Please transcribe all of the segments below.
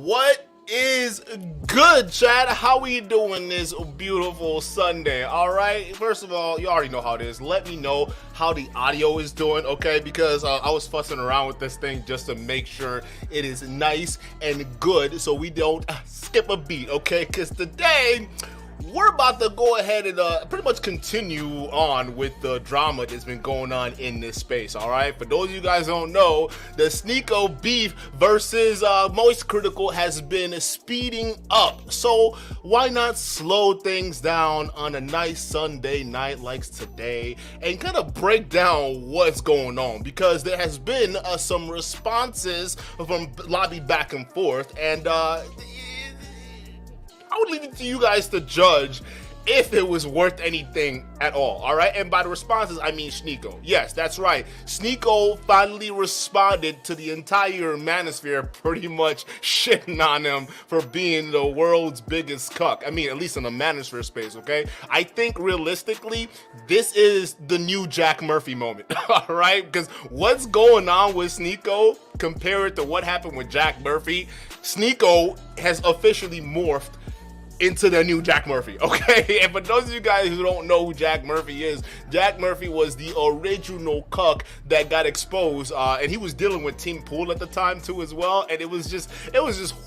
What is good, Chad? How we doing this beautiful Sunday? All right. First of all, you already know how it is. Let me know how the audio is doing, okay? Because I was fussing around with this thing just to make sure it is nice and good, so we don't skip a beat, okay? Because today we're about to go ahead and pretty much continue on with the drama that's been going on in this space, all right? For those of you guys who don't know, the Sneako beef versus Moist Critical has been speeding up. So why not slow things down on a nice Sunday night like today and kind of break down what's going on? Because there has been some responses from lobby back and forth, and I would leave it to you guys to judge if it was worth anything at all right? And by the responses, I mean Sneako. Yes, that's right. Sneako finally responded to the entire manosphere pretty much shitting on him for being the world's biggest cuck. I mean, at least in the manosphere space, okay? I think realistically, this is the new Jack Murphy moment, all right? Because what's going on with Sneako compared to what happened with Jack Murphy, Sneako has officially morphed into the new Jack Murphy, okay? And for those of you guys who don't know who Jack Murphy is, Jack Murphy was the original cuck that got exposed, and he was dealing with Team Pool at the time too as well, and it was just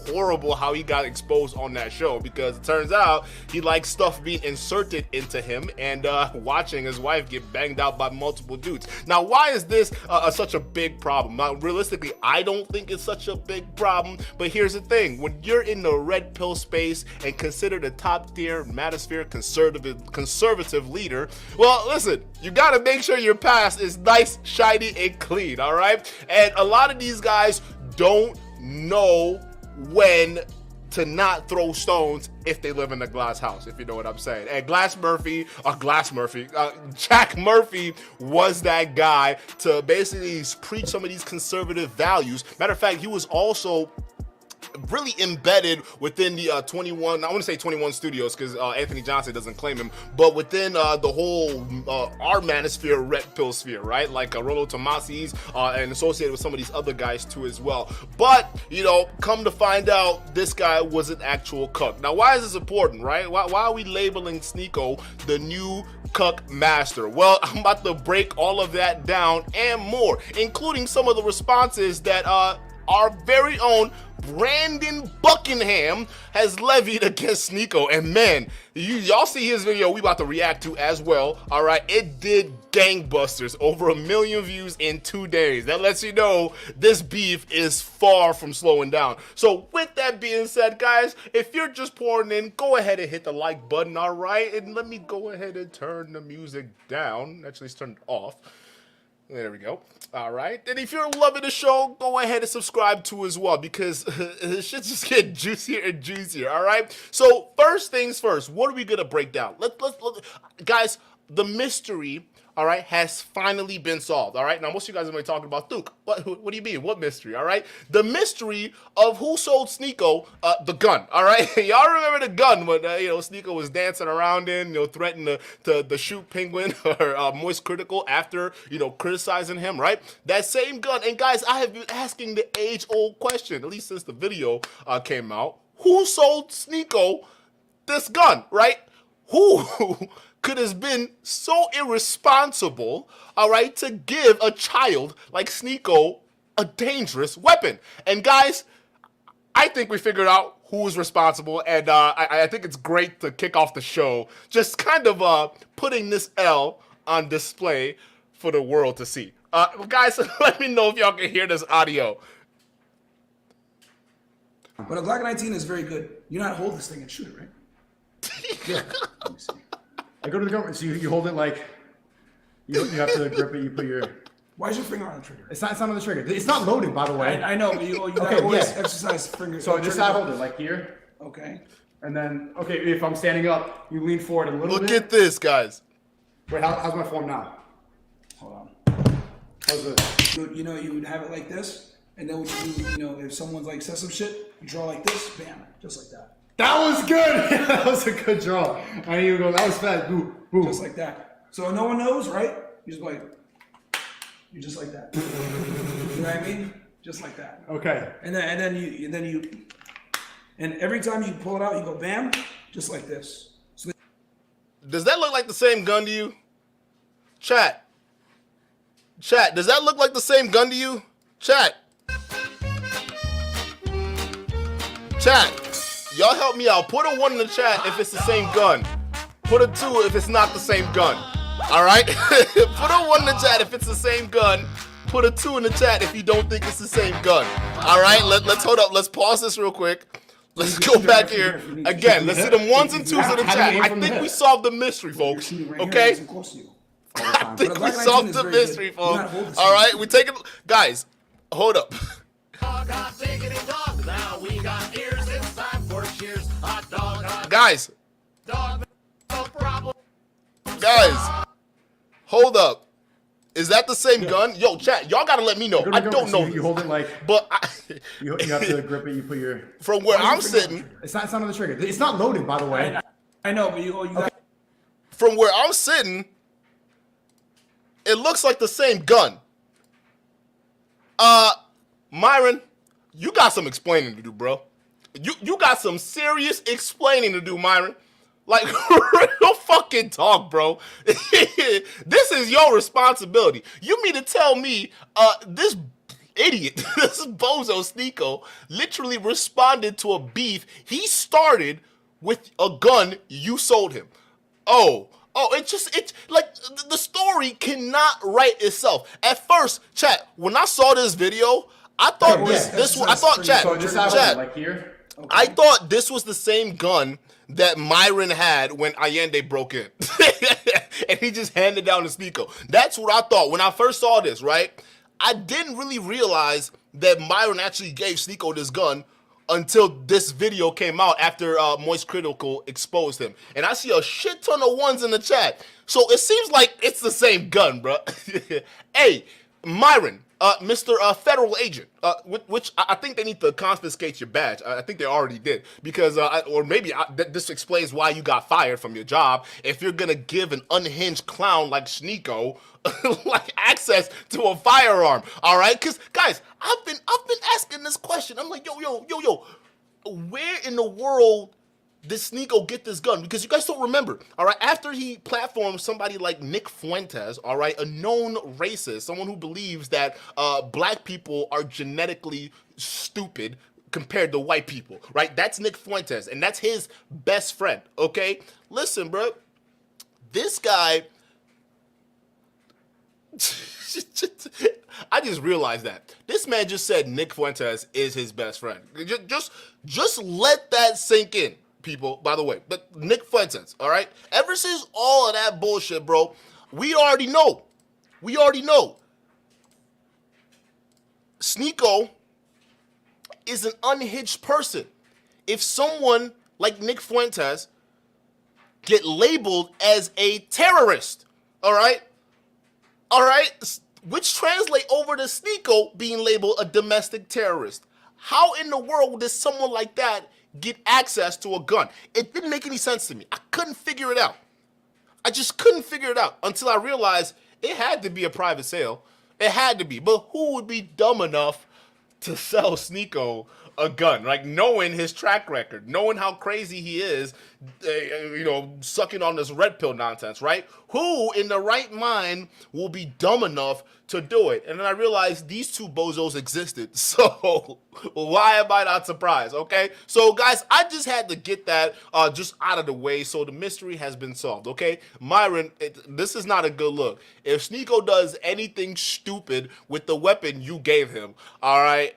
horrible how he got exposed on that show, because it turns out he likes stuff being inserted into him and watching his wife get banged out by multiple dudes. Now, why is this such a big problem? Now, realistically, I don't think it's such a big problem, but here's the thing. When you're in the red pill space and considered a top tier manosphere conservative leader, well, listen, you got to make sure your past is nice, shiny, and clean, all right? And a lot of these guys don't know when to not throw stones if they live in a glass house, if you know what I'm saying. And Jack Murphy was that guy to basically preach some of these conservative values. Matter of fact, he was also really embedded within the 21, I want to say 21 Studios, because Anthony Johnson doesn't claim him, but within the whole our manosphere, red pill sphere, right? Like Rolo Tomasi's and associated with some of these other guys too as well. But, you know, come to find out, this guy was an actual cuck. Now, why is this important, right? Why are we labeling Sneako the new cuck master? Well, I'm about to break all of that down and more, including some of the responses that our very own Brandon Buckingham has levied against Sneako. And man, y'all see his video we about to react to as well, all right? It did gangbusters, over 1 million views in 2 days. That lets you know this beef is far from slowing down. So with that being said, guys, if you're just pouring in, go ahead and hit the like button, all right? And let me go ahead and turn the music down. Actually, it's turned off. There we go. All right. And if you're loving the show, go ahead and subscribe to as well, because it should just get juicier and juicier. All right. So first things first, what are we going to break down? Let's guys, the mystery, all right, has finally been solved. All right. Now, most of you guys are going to be talking about Duke. What do you mean? What mystery? All right. The mystery of who sold Sneako the gun. All right. Y'all remember the gun when, Sneako was dancing around in, threatening to shoot Penguin or Moist Critical after, criticizing him, right? That same gun. And guys, I have been asking the age-old question, at least since the video came out. Who sold Sneako this gun, right? Who could have been so irresponsible, all right, to give a child like Sneako a dangerous weapon? And guys, I think we figured out who was responsible, and I think it's great to kick off the show just kind of putting this L on display for the world to see. Guys, let me know if y'all can hear this audio. But a Glock 19 is very good. You know how to hold this thing and shoot it, right? Yeah. Let me see. I go to the government, so you hold it like, you have to grip it, you put your... Why is your finger on the trigger? It's not on the trigger. It's not loaded, by the way. I know, but you gotta always exercise finger. So this is how I hold it, like here. Okay. And then, if I'm standing up, you lean forward a little bit. Look at this, guys. Wait, how's my form now? Hold on. How's it? You would have it like this, and then what you do, if someone's like says some shit, you draw like this, bam, just like that. That was good! That was a good draw. I didn't even go, that was fast. Boom, boom. Just like that. So no one knows, right? You just go like, you just like that. You know what I mean? Just like that. Okay. And then every time you pull it out, you go bam, just like this. So Does that look like the same gun to you? Chat, does that look like the same gun to you? Chat, y'all help me out. Put a 1 in the chat if it's the same gun. Put a 2 if it's not the same gun. All right? Put a 1 in the chat if it's the same gun. Put a 2 in the chat if you don't think it's the same gun. All right? Let's hold up. Let's pause this real quick. Let's go back here. Again, let's see them 1s and 2s in the chat. I think we solved the mystery, folks. Okay? I think we solved the mystery, folks. All right? We take it. Guys, hold up. Guys, hold up. Is that the same gun? Yo, chat, y'all gotta let me know. I don't know. You hold it like, but you have to grip it. You put your. From where I'm sitting, it's not on the trigger. It's not loaded, by the way. I know, but you got. From where I'm sitting, it looks like the same gun. Myron, you got some explaining to do, bro. You got some serious explaining to do, Myron. Like, real fucking talk, bro. This is your responsibility. You mean to tell me this idiot, this bozo Sneako, literally responded to a beef he started with a gun you sold him? Oh, it's like the story cannot write itself. At first, chat, when I saw this video, I thought like here. Okay. I thought this was the same gun that Myron had when Allende broke in. And he just handed down to Sneako. That's what I thought when I first saw this, right? I didn't really realize that Myron actually gave Sneako this gun until this video came out after Moist Critical exposed him. And I see a shit ton of 1s in the chat. So it seems like it's the same gun, bro. Hey, Myron, Mr. Federal Agent, which I think they need to confiscate your badge. I think they already did. Because, or maybe this explains why you got fired from your job. If you're going to give an unhinged clown like Sneako like access to a firearm, all right? Because, guys, I've been asking this question. I'm like, yo, where in the world did Sneako get this gun? Because you guys don't remember, all right? After he platformed somebody like Nick Fuentes, all right, a known racist, someone who believes that black people are genetically stupid compared to white people, right? That's Nick Fuentes, and that's his best friend, okay? Listen, bro, this guy... I just realized that. This man just said Nick Fuentes is his best friend. Just let that sink in, people, by the way. But Nick Fuentes, all right? Ever since all of that bullshit, bro, we already know. Sneako is an unhinged person. If someone like Nick Fuentes get labeled as a terrorist. All right? All right? Which translate over to Sneako being labeled a domestic terrorist. How in the world does someone like that get access to a gun? It didn't make any sense to me. I couldn't figure it out. I just couldn't figure it out until I realized it had to be a private sale. It had to be. But who would be dumb enough to sell Sneako a gun? Like, knowing his track record, knowing how crazy he is, sucking on this red pill nonsense, right? Who in the right mind will be dumb enough to do it? And then I realized these two bozos existed. So why am I not surprised? Okay. So guys, I just had to get that just out of the way. So the mystery has been solved. Okay. Myron, this is not a good look. If Sneako does anything stupid with the weapon you gave him, all right,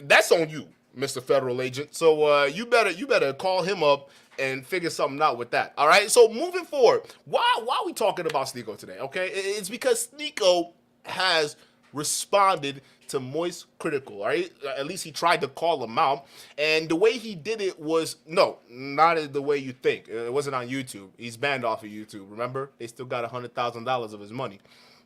that's on you, Mr. Federal Agent. So you better call him up and figure something out with that. All right. So moving forward, why are we talking about Sneako today? Okay, it's because Sneako has responded to Moist Critical. All right, at least he tried to call him out, and the way he did it was not the way you think. It wasn't on YouTube. He's banned off of YouTube. Remember, they still got $100,000 of his money.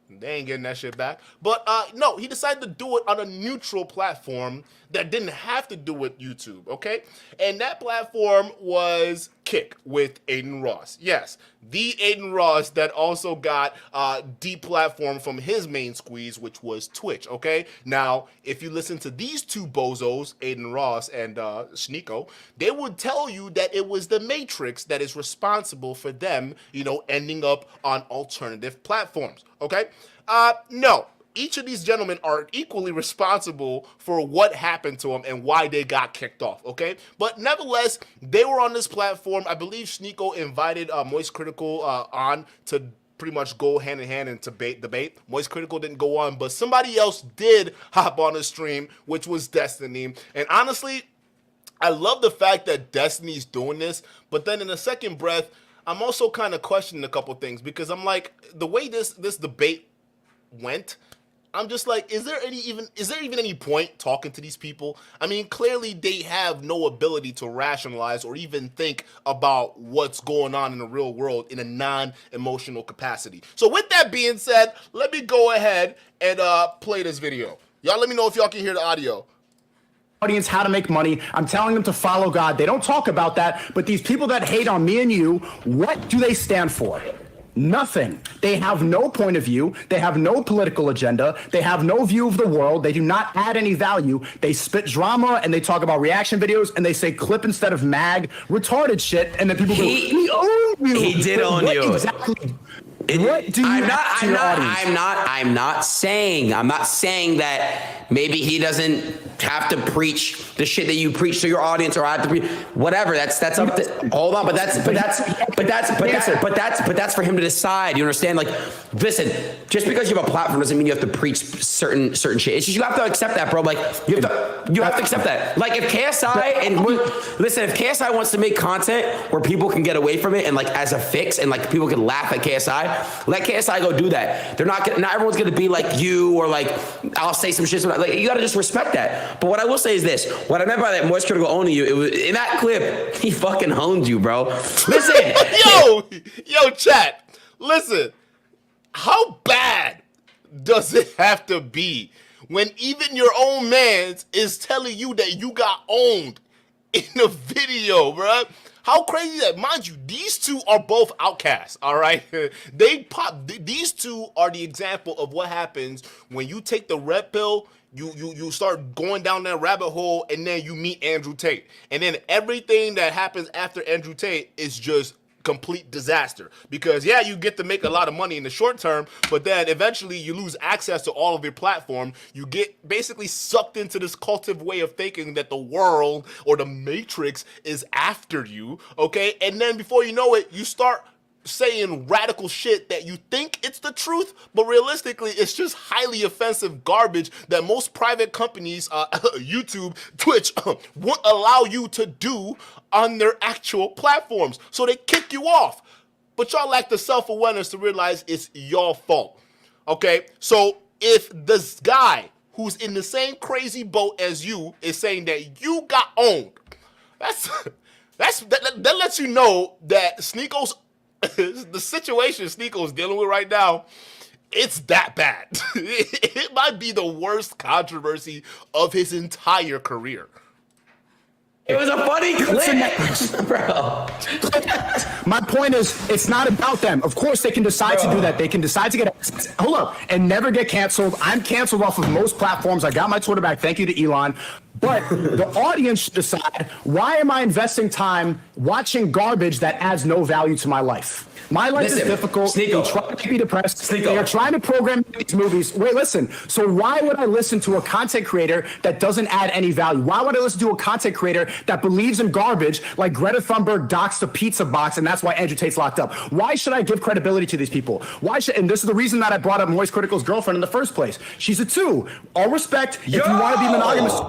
They ain't getting that shit back. But no, he decided to do it on a neutral platform that didn't have to do with YouTube, okay? And that platform was Kick with Aiden Ross. Yes, the Aiden Ross that also got deplatformed from his main squeeze, which was Twitch, okay? Now, if you listen to these two bozos, Aiden Ross and Sneako, they would tell you that it was the Matrix that is responsible for them, ending up on alternative platforms, okay? No. Each of these gentlemen are equally responsible for what happened to them and why they got kicked off, okay? But nevertheless, they were on this platform. I believe Sneako invited Moist Critical on to pretty much go hand in hand and debate. Moist Critical didn't go on, but somebody else did hop on the stream, which was Destiny. And honestly, I love the fact that Destiny's doing this, but then in a second breath, I'm also kind of questioning a couple things, because I'm like, the way this debate went, I'm just like, is there even any point talking to these people? I mean, clearly they have no ability to rationalize or even think about what's going on in the real world in a non-emotional capacity. So with that being said, let me go ahead and play this video. Y'all let me know if y'all can hear the audio. Audience how to make money. I'm telling them to follow God. They don't talk about that, but these people that hate on me and you, what do they stand for? Nothing. They have no point of view. They have no political agenda. They have no view of the world. They do not add any value. They spit drama and they talk about reaction videos and they say clip instead of mag, retarded shit. And then people go, he owned you. He did own you. Exactly. What do you I'm not saying that maybe he doesn't have to preach the shit that you preach to your audience, or I have to preach whatever. That's up to, hold on, but that's for him to decide. You understand? Like, listen, just because you have a platform doesn't mean you have to preach certain shit. It's just, you have to accept that, bro. Like, you have to accept that. Like, if KSI wants to make content where people can get away from it and like as a fix and like people can laugh at KSI, let KSI go do that. Not everyone's gonna be like you, or like I'll say some shit. Like, you gotta just respect that. But what I will say is this: what I meant by that Moist Critical owning you, it was in that clip. He fucking owned you, bro. Listen, yo, chat. Listen, how bad does it have to be when even your own man is telling you that you got owned in a video, bro? How crazy is that? Mind you, these two are both outcasts, all right? These two are the example of what happens when you take the red pill, you start going down that rabbit hole, and then you meet Andrew Tate. And then everything that happens after Andrew Tate is just complete disaster, because yeah, you get to make a lot of money in the short term, but then eventually you lose access to all of your platform. You get basically sucked into this cultive way of thinking that the world or the Matrix is after you, okay? And then before you know it, you start saying radical shit that you think it's the truth, but realistically it's just highly offensive garbage that most private companies, YouTube, Twitch, won't allow you to do on their actual platforms. So they kick you off. But y'all lack the self-awareness to realize it's your fault. Okay? So if this guy who's in the same crazy boat as you is saying that you got owned, That lets you know that Sneako's the situation Sneako's dealing with right now. It's that bad. It might be the worst controversy of his entire career. It was a funny clip, bro. My point is, it's not about them. Of course, they can decide to do that. They can decide to hold up, and never get canceled. I'm canceled off of most platforms. I got my Twitter back. Thank you to Elon. But the audience should decide, why am I investing time watching garbage that adds no value to my life? My life is difficult. Sneako. They try to be depressed. Sneako. They are trying to program these movies. Wait, listen. So why would I listen to a content creator that doesn't add any value? Why would I listen to a content creator that believes in garbage like Greta Thunberg docks the pizza box and that's why Andrew Tate's locked up? Why should I give credibility to these people? Why should, and this is the reason that I brought up Moist Critical's girlfriend in the first place. She's a 2. All respect. If you want to be monogamous,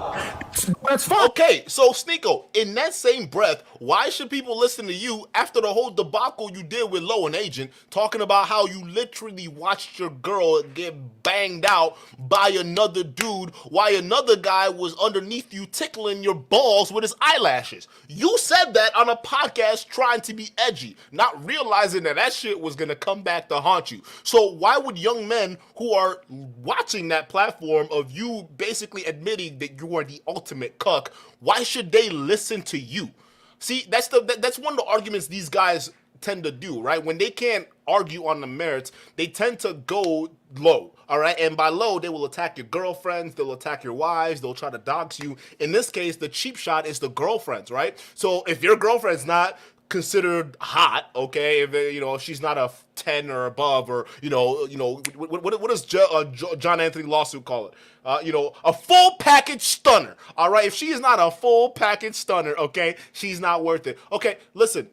that's fine. Okay, so Sneako, in that same breath, why should people listen to you after the whole debacle you did with Low and Agent, talking about how you literally watched your girl get banged out by another dude while another guy was underneath you tickling your balls with his eyelashes? You said that on a podcast trying to be edgy, not realizing that shit was going to come back to haunt you. So why would young men who are watching that platform of you basically admitting that you are the ultimate cuck, why should they listen to you? See, that's one of the arguments these guys tend to do, right? When they can't argue on the merits, they tend to go low, all right? And by low, they will attack your girlfriends, they'll attack your wives, they'll try to dox you. In this case, the cheap shot is the girlfriends, right? So if your girlfriend's not considered hot, okay, if she's not a 10 or above, or what does John Anthony lawsuit call it? A full package stunner, all right? If she is not a full package stunner, okay, she's not worth it. Okay, listen.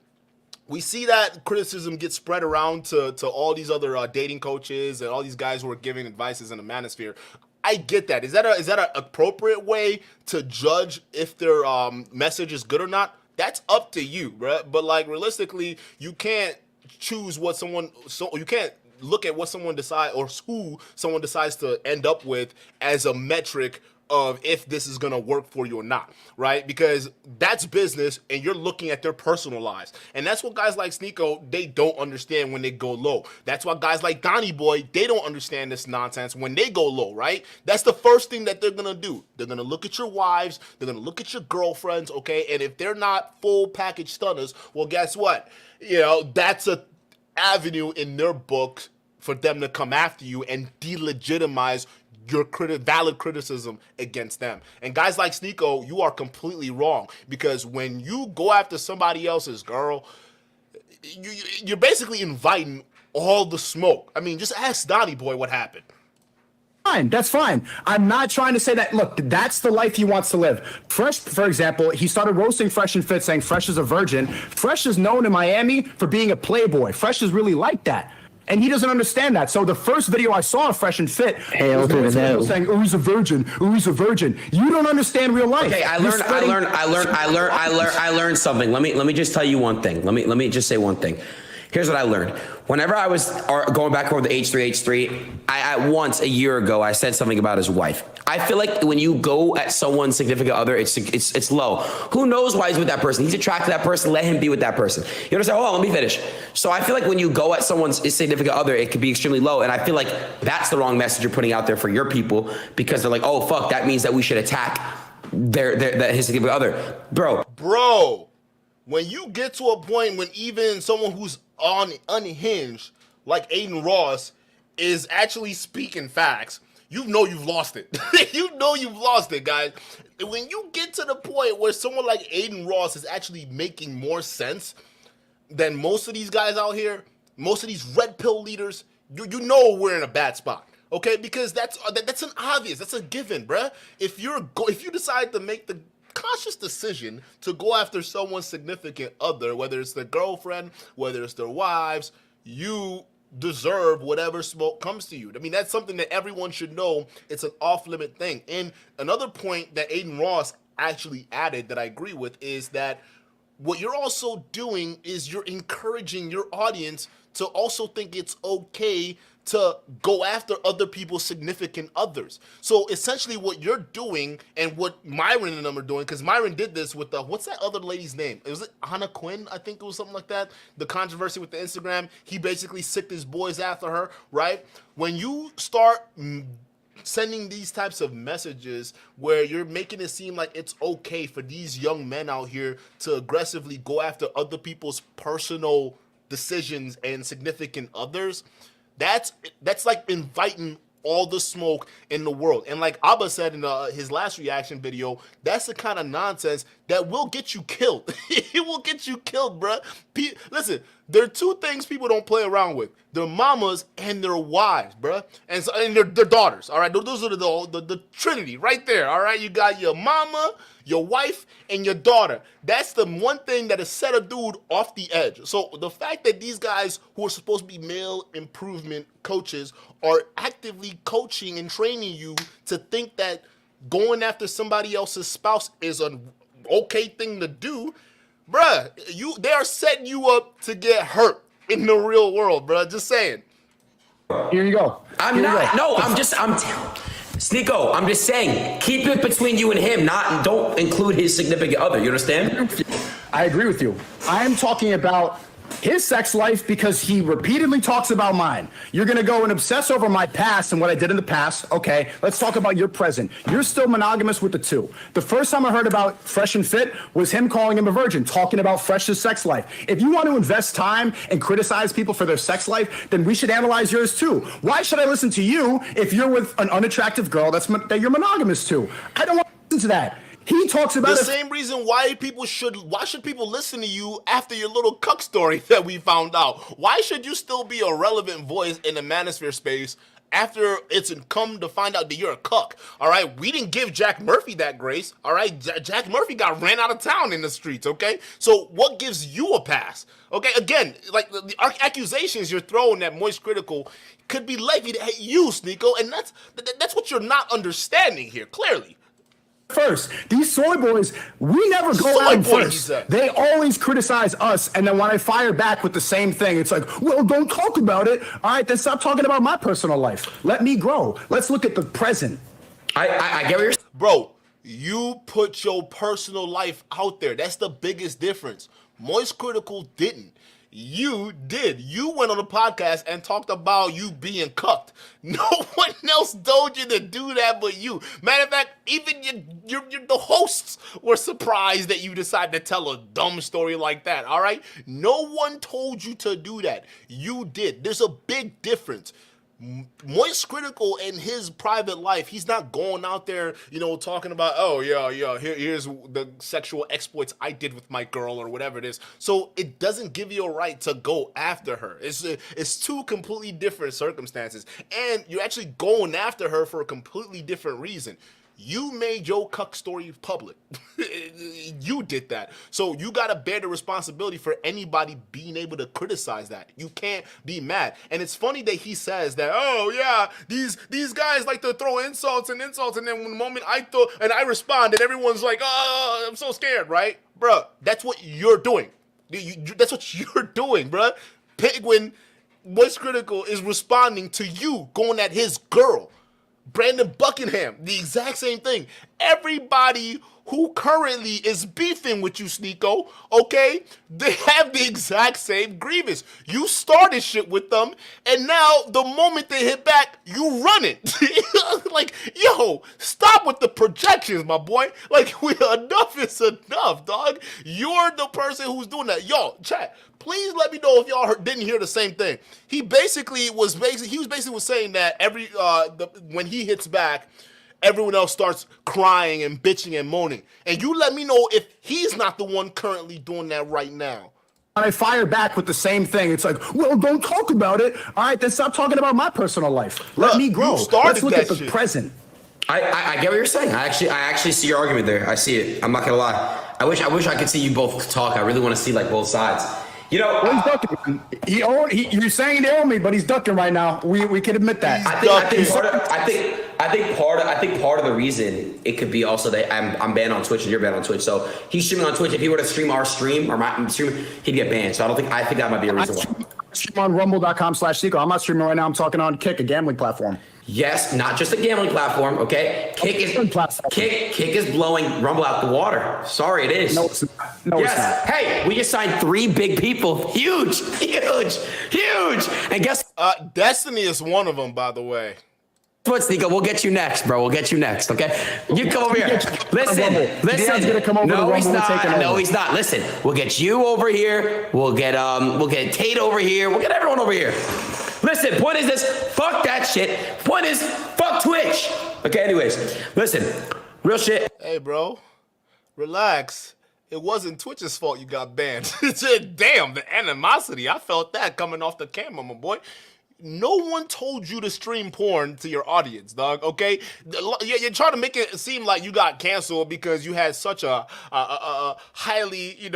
We see that criticism get spread around to all these other dating coaches and all these guys who are giving advices in the manosphere. I get that. Is that an appropriate way to judge if their message is good or not? That's up to you, bro. But like realistically, you can't choose you can't look at what someone decides or who someone decides to end up with as a metric of if this is going to work for you or not, right? Because that's business and you're looking at their personal lives. And that's what guys like Sneako, they don't understand when they go low. That's why guys like Donnie Boy, they don't understand this nonsense when they go low, right? That's the first thing that they're going to do. They're going to look at your wives, they're going to look at your girlfriends, okay? And if they're not full package stunners, well, guess what? That's a avenue in their book for them to come after you and delegitimize your valid criticism against them. And guys like Sneako, you are completely wrong, because when you go after somebody else's girl, you're basically inviting all the smoke. I mean, just ask Donnie Boy what happened. Fine, that's fine. I'm not trying to say that, look, that's the life he wants to live. Fresh, for example, he started roasting Fresh and Fit, saying Fresh is a virgin. Fresh is known in Miami for being a playboy. Fresh is really like that. And he doesn't understand that. So the first video I saw of Fresh and Fit was saying, "Oh, he's a virgin. Oh, he's a virgin." You don't understand real life. Okay, I learned something. Let me just tell you one thing. Let me just say one thing. Here's what I learned. Whenever I was going back over the H3, I once a year ago, I said something about his wife. I feel like when you go at someone's significant other, it's low. Who knows why he's with that person? He's attracted to that person. Let him be with that person. You understand? Hold on, let me finish. So I feel like when you go at someone's significant other, it could be extremely low. And I feel like that's the wrong message you're putting out there for your people, because they're like, oh, fuck, that means that we should attack his significant other. Bro. When you get to a point when even someone who's unhinged, like Aiden Ross, is actually speaking facts, you know you've lost it. You know you've lost it, guys. When you get to the point where someone like Aiden Ross is actually making more sense than most of these guys out here, most of these red pill leaders, you know we're in a bad spot. Okay, because that's an obvious, that's a given, bruh. If you decide to make the conscious decision to go after someone's significant other, whether it's their girlfriend, whether it's their wives, you deserve whatever smoke comes to you. I mean, that's something that everyone should know. It's an off-limit thing. And another point that Aiden Ross actually added that I agree with is that what you're also doing is you're encouraging your audience to also think it's okay to go after other people's significant others. So essentially what you're doing and what Myron and them are doing, because Myron did this with what's that other lady's name? Was it Hannah Quinn? I think it was something like that. The controversy with the Instagram. He basically sicked his boys after her, right? When you start sending these types of messages where you're making it seem like it's okay for these young men out here to aggressively go after other people's personal decisions and significant others, that's like inviting all the smoke in the world. And like Abba said in his last reaction video, that's the kind of nonsense that will get you killed. It will get you killed, bruh. Listen, there are two things people don't play around with: their mamas and their wives, bruh, and their daughters. All right, those are the trinity right there. All right, you got your mama, your wife, and your daughter. That's the one thing that has set a dude off the edge. So the fact that these guys who are supposed to be male improvement coaches are actively coaching and training you to think that going after somebody else's spouse is an okay thing to do, bruh, they are setting you up to get hurt in the real world, bruh. Just saying. Here you go. I'm Sneako, I'm just saying, keep it between you and him, don't include his significant other. You understand? I agree with you. I am talking about his sex life because he repeatedly talks about mine. You're going to go and obsess over my past and what I did in the past. Okay, let's talk about your present. You're still monogamous with the two. The first time I heard about Fresh and Fit was him calling him a virgin, talking about Fresh's sex life. If you want to invest time and criticize people for their sex life, then we should analyze yours too. Why should I listen to you if you're with an unattractive girl that you're monogamous to? I don't want to listen to that. He talks about the same reason why should people listen to you after your little cuck story that we found out? Why should you still be a relevant voice in the manosphere space after it's come to find out that you're a cuck? All right, we didn't give Jack Murphy that grace. All right, Jack Murphy got ran out of town in the streets. Okay, so what gives you a pass? Okay, again, like the accusations you're throwing at Moist Critical could be levied at you, Sneako, and that's what you're not understanding here, clearly. First, these soy boys, we never go at them first. They always criticize us, and then when I fire back with the same thing, it's like, well, don't talk about it. All right, then stop talking about my personal life. Let me grow. Let's look at the present. I get what you're saying. Bro, you put your personal life out there. That's the biggest difference. Moist Critical didn't. You did. You went on a podcast and talked about you being cucked. No one else told you to do that but you. Matter of fact, even the hosts were surprised that you decided to tell a dumb story like that, all right? No one told you to do that. You did. There's a big difference. Moist Critical in his private life, he's not going out there, talking about, oh, yeah, here's the sexual exploits I did with my girl or whatever it is. So it doesn't give you a right to go after her. It's two completely different circumstances. And you're actually going after her for a completely different reason. You made your cuck story public. You did that. So you got to bear the responsibility for anybody being able to criticize that. You can't be mad. And it's funny that he says that, oh, yeah, these guys like to throw insults, and then when the moment I respond, and everyone's like, oh, I'm so scared, right? Bruh, that's what you're doing. That's what you're doing, bruh. Penguin, Moist Critical is responding to you going at his girl. Brandon Buckingham, the exact same thing. Everybody who currently is beefing with you, Sneako, okay, they have the exact same grievance. You started shit with them, and now the moment they hit back, you run it. Like, yo, stop with the projections, my boy. Like, enough is enough, dog. You're the person who's doing that. Yo, chat, please let me know if y'all didn't hear the same thing. He was basically saying that when he hits back, everyone else starts crying and bitching and moaning. And you let me know if he's not the one currently doing that right now. When I fire back with the same thing, it's like, well, don't talk about it. All right, then stop talking about my personal life. Let me grow. Let's look at the present. I get what you're saying. I actually see your argument there. I see it. I'm not gonna lie. I wish I could see you both talk. I really want to see like both sides. Well, he's ducking. You're saying they owe me, but he's ducking right now. We can admit that. I think part of the reason it could be also that I'm banned on Twitch and you're banned on Twitch. So he's streaming on Twitch. If he were to stream our stream or my stream, he'd get banned. So I think that might be a reason why. stream on rumble.com/Sneako. I'm not streaming right now. I'm talking on Kick, a gambling platform. Yes, not just a gambling platform, okay? Kick is blowing Rumble out the water. Sorry, it is. No, it's not. No, it's not. Hey, we just signed 3 big people. Huge. And guess Destiny is one of them, by the way. what, Sneako? We'll get you next, bro. We'll get you next, okay? You come over here. Listen. Dan's gonna come over to No, Rumble he's and not. take it No, over. he's not. Listen, we'll get you over here. We'll get Tate over here. We'll get everyone over here. Listen, point is this, fuck that shit. Point is, fuck Twitch. Okay, anyways, listen, real shit. Hey, bro, relax. It wasn't Twitch's fault you got banned. Damn, the animosity. I felt that coming off the camera, my boy. No one told you to stream porn to your audience, dog, okay? You're trying to make it seem like you got canceled because you had such a highly,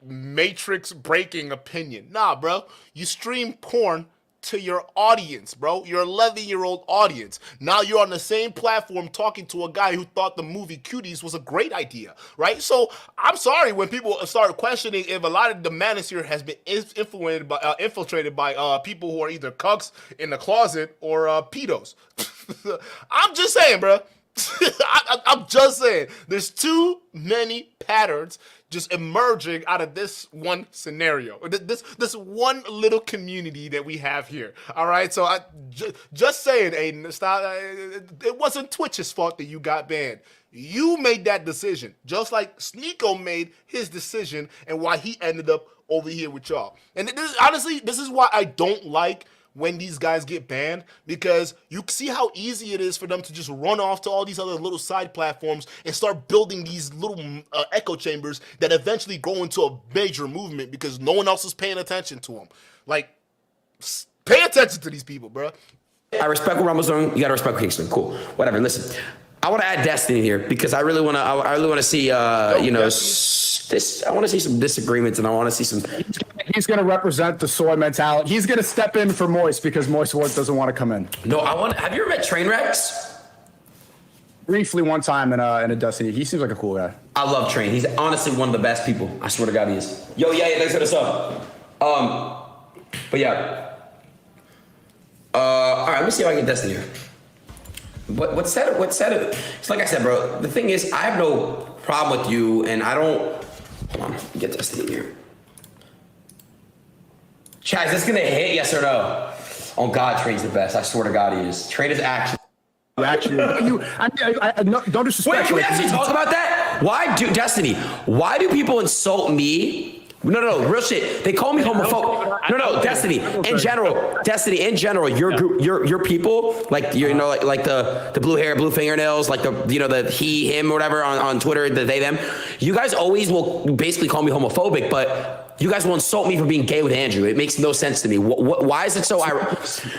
matrix-breaking opinion. Nah, bro. You stream porn to your audience, bro. Your 11-year-old audience. Now you're on the same platform talking to a guy who thought the movie Cuties was a great idea, right? So I'm sorry when people start questioning if a lot of the manosphere has been infiltrated by people who are either cucks in the closet or pedos. I'm just saying, bro. I'm just saying. There's too many patterns just emerging out of this one scenario, this one little community that we have here. All right, so just saying, Aiden, stop. It wasn't Twitch's fault that you got banned. You made that decision, just like Sneako made his decision and why he ended up over here with y'all. And honestly, this is why I don't like when these guys get banned, because you see how easy it is for them to just run off to all these other little side platforms and start building these little echo chambers that eventually grow into a major movement because no one else is paying attention to them. Like, pay attention to these people, bro. I respect what Rumble's doing. You gotta respect Kingston. Cool. Whatever. Listen, I want to add Destiny here because I really want to see, this. I want to see some disagreements and I want to see some. He's going to represent the soy mentality. He's going to step in for Moist because Moist doesn't want to come in. No, have you ever met Trainwrecks? Briefly one time in a Destiny. He seems like a cool guy. I love Train. He's honestly one of the best people. I swear to God, he is. Yo, yeah, thanks for the sub. But yeah. All right, let me see if I can get Destiny here. What said it? It's like I said, bro. The thing is, I have no problem with you, and I don't. Hold on, get Destiny in here. Chad, is this gonna hit? Yes or no? Oh God, Train's the best. I swear to God, he is. Train is actually. Don't disrespect. Wait, can we actually talk about that? Why do people insult me? No, real shit. They call me homophobic. No, Destiny. In general, your group, your people, like like the blue hair, blue fingernails, like the he, him, or whatever on Twitter, the they, them. You guys always will basically call me homophobic, but you guys will insult me for being gay with Andrew. It makes no sense to me. Why is it so?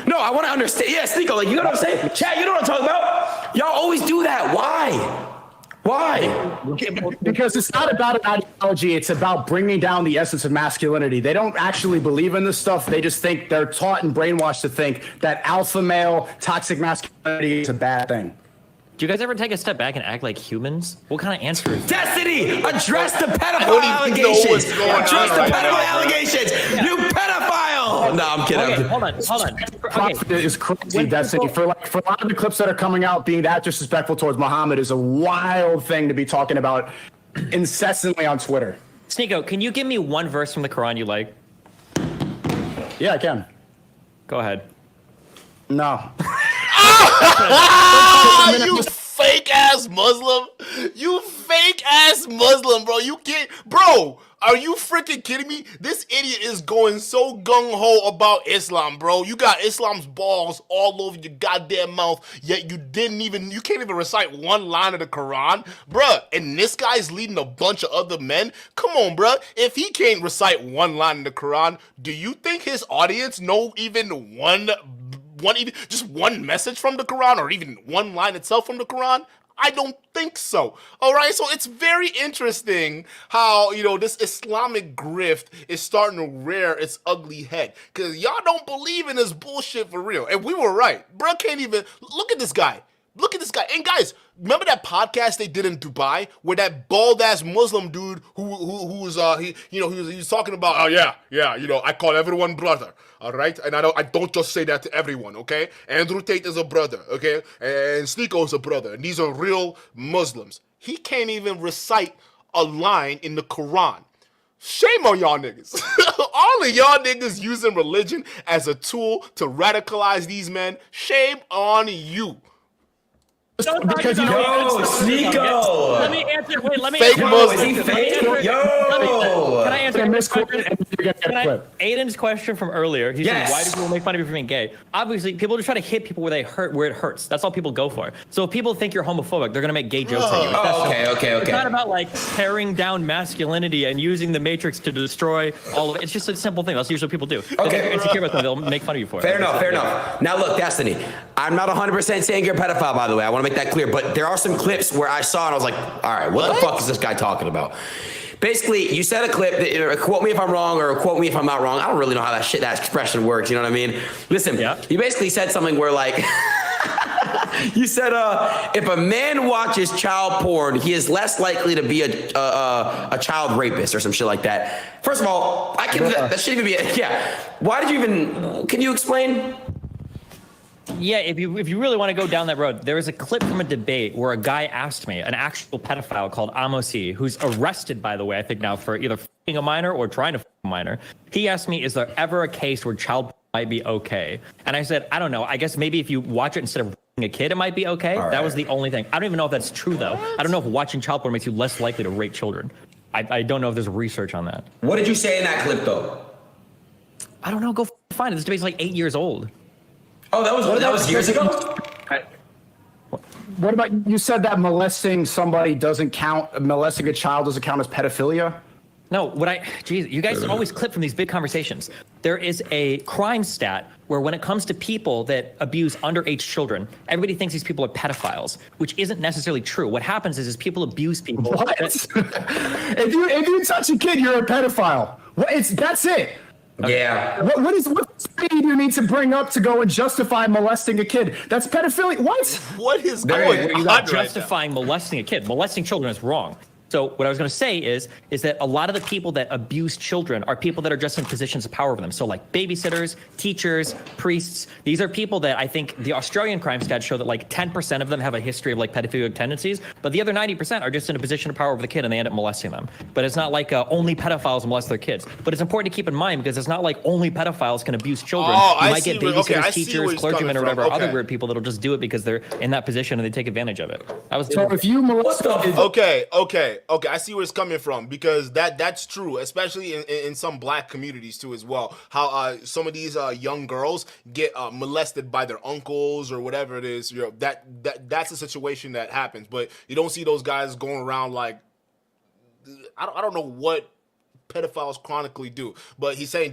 No, I want to understand. Yeah, Sneako, like you know what I'm saying? Chat, you know what I'm talking about? Y'all always do that. Why? Because it's not about an ideology. It's about bringing down the essence of masculinity. They don't actually believe in this stuff. They just think they're taught and brainwashed to think that alpha male, toxic masculinity is a bad thing. Do you guys ever take a step back and act like humans? What kind of answer is that? Destiny, address the pedophile allegations. Address the pedophile allegations. You pedophile. No, I'm kidding. Okay, hold on. Prophet is crazy, Destiny. For a lot of the clips that are coming out, being that disrespectful towards Muhammad is a wild thing to be talking about incessantly on Twitter. Sneako, can you give me one verse from the Quran you like? Yeah, I can. Go ahead. No. You fake ass Muslim. You fake ass Muslim, bro. You can't, bro. Are you freaking kidding me? This idiot is going so gung-ho about Islam, bro. You got Islam's balls all over your goddamn mouth, yet you can't even recite one line of the Quran. Bruh, and this guy's leading a bunch of other men? Come on, bruh. If he can't recite one line of the Quran, do you think his audience know even just one message from the Quran or even one line itself from the Quran? I don't think so. All right, so it's very interesting how, this Islamic grift is starting to rear its ugly head because y'all don't believe in this bullshit for real. And we were right. Bro can't even, look at this guy. Look at this guy. And guys, remember that podcast they did in Dubai where that bald ass Muslim dude who was he was talking about, oh yeah, I call everyone brother, all right, and I don't just say that to everyone, okay? Andrew Tate is a brother, okay, and Sneako is a brother, and these are real Muslims. He can't even recite a line in the Quran. Shame on y'all niggas. All of y'all niggas using religion as a tool to radicalize these men. Shame on you. Because you Sneako! Let me answer. Wait, let me Fake answer. Muslim. Is he fake? Can I answer miss Aiden's question? and you get that clip. Aiden's question from earlier. He Yes. said, "Why do people make fun of you for being gay?" Obviously, people just try to hit people where it hurts. That's all people go for. So if people think you're homophobic, they're gonna make gay jokes at you. It's that simple. Okay. It's not about like tearing down masculinity and using the Matrix to destroy all of it. It's just a simple thing. That's usually what people do. If you're insecure with them, they'll make fun of you for it. Fair enough. Now look, Destiny, I'm not 100% saying you're a pedophile, by the way. I want to make that clear, but there are some clips where I saw and I was like, all right, what the fuck is this guy talking about? Basically, you said a clip, that, quote me if I'm wrong or quote me if I'm not wrong. I don't really know how that expression works, you know what I mean? Listen, you basically said something where like, you said, if a man watches child porn, he is less likely to be a child rapist or some shit like that. First of all, that shouldn't even be, Why did you even, can you explain? Yeah, if you really want to go down that road, there was a clip from a debate where a guy asked me, an actual pedophile called Amosi, who's arrested, by the way, I think now for either f***ing a minor or trying to f*** a minor. He asked me, is there ever a case where child porn might be okay? And I said, I don't know. I guess maybe if you watch it instead of f***ing a kid, it might be okay. All right. That was the only thing. I don't even know if that's true, though. I don't know if watching child porn makes you less likely to rape children. I don't know if there's research on that. What did you say in that clip, though? I don't know. Go find it. This debate's like 8 years old. Oh, that was years ago? What about, you said that molesting somebody doesn't count, molesting a child doesn't count as pedophilia? No, geez, you guys always clip from these big conversations. There is a crime stat where when it comes to people that abuse underage children, everybody thinks these people are pedophiles, which isn't necessarily true. What happens is people abuse people. What? If you touch a kid, you're a pedophile. That's it. Yeah. What speed you need to bring up to go and justify molesting a kid? That's pedophilia. What is going on right now? Justifying molesting a kid. Molesting children is wrong. So what I was going to say is that a lot of the people that abuse children are people that are just in positions of power over them. So like babysitters, teachers, priests. These are people that I think the Australian crime stats show that like 10% of them have a history of like pedophilic tendencies, but the other 90% are just in a position of power over the kid and they end up molesting them. But it's not like only pedophiles molest their kids. But it's important to keep in mind because it's not like only pedophiles can abuse children. You might get babysitters, teachers, clergymen, or whatever, other weird people that'll just do it because they're in that position and they take advantage of it. So if you molest Okay, I see where it's coming from because that's true, especially in some black communities too as well. How some of these young girls get molested by their uncles or whatever it is. That's a situation that happens, but you don't see those guys going around like I don't know what pedophiles chronically do, but he's saying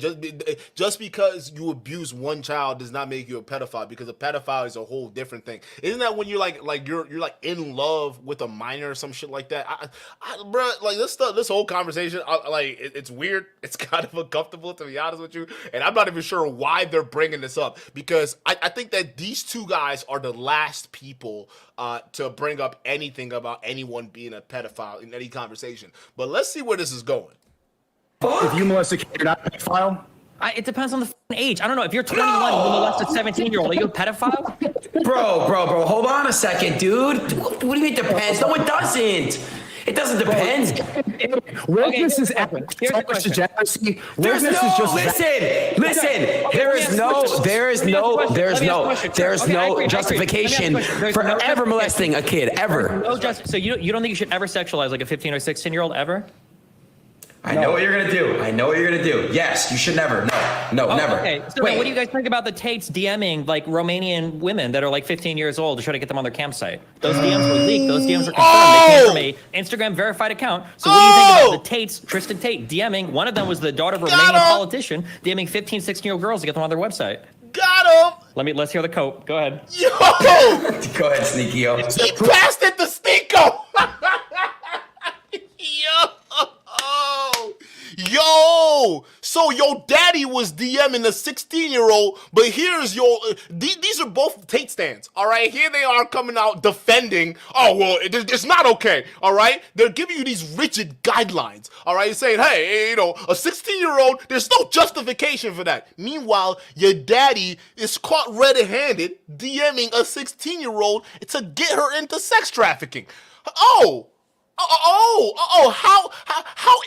just because you abuse one child does not make you a pedophile, because a pedophile is a whole different thing. Isn't that when you're like you're like in love with a minor or some shit like that? Bro, like this whole conversation, it's weird. It's kind of uncomfortable, to be honest with you, and I'm not even sure why they're bringing this up, because I think that these two guys are the last people to bring up anything about anyone being a pedophile in any conversation. But let's see where this is going. If you molest a kid, you're not a pedophile? It depends on the age. I don't know. If you're 21 and you molest a 17-year-old, are you a pedophile? Bro, hold on a second, dude. What do you mean it depends? No, it doesn't. It doesn't depend. Weirdness is Here's the question. degeneracy. There's Weirdness is just listen. There is no justification for ever molesting a kid, ever. So you don't think you should ever sexualize like a 15 or 16-year-old ever? I know what you're gonna do. Yes, you should never. No, never. Okay. So what do you guys think about the Tates DMing like Romanian women that are like 15 years old to try to get them on their campsite? Those DMs were leaked. Those DMs were confirmed. They came from a Instagram verified account. So what do you think about the Tates, Tristan Tate DMing? One of them was the daughter of a Romanian politician DMing 15, 16-year-old girls to get them on their website. Got him. Let's hear the quote. Go ahead. Yo. Go ahead, Sneako. He passed it to Sneako. Yo. So So your daddy was DMing a 16-year-old, but here's your, these are both Tate stands, all right? Here they are coming out defending, oh, well, it's not okay, all right? They're giving you these rigid guidelines, all right? Saying, hey, you know, a 16-year-old, there's no justification for that. Meanwhile, your daddy is caught red-handed DMing a 16-year-old to get her into sex trafficking. How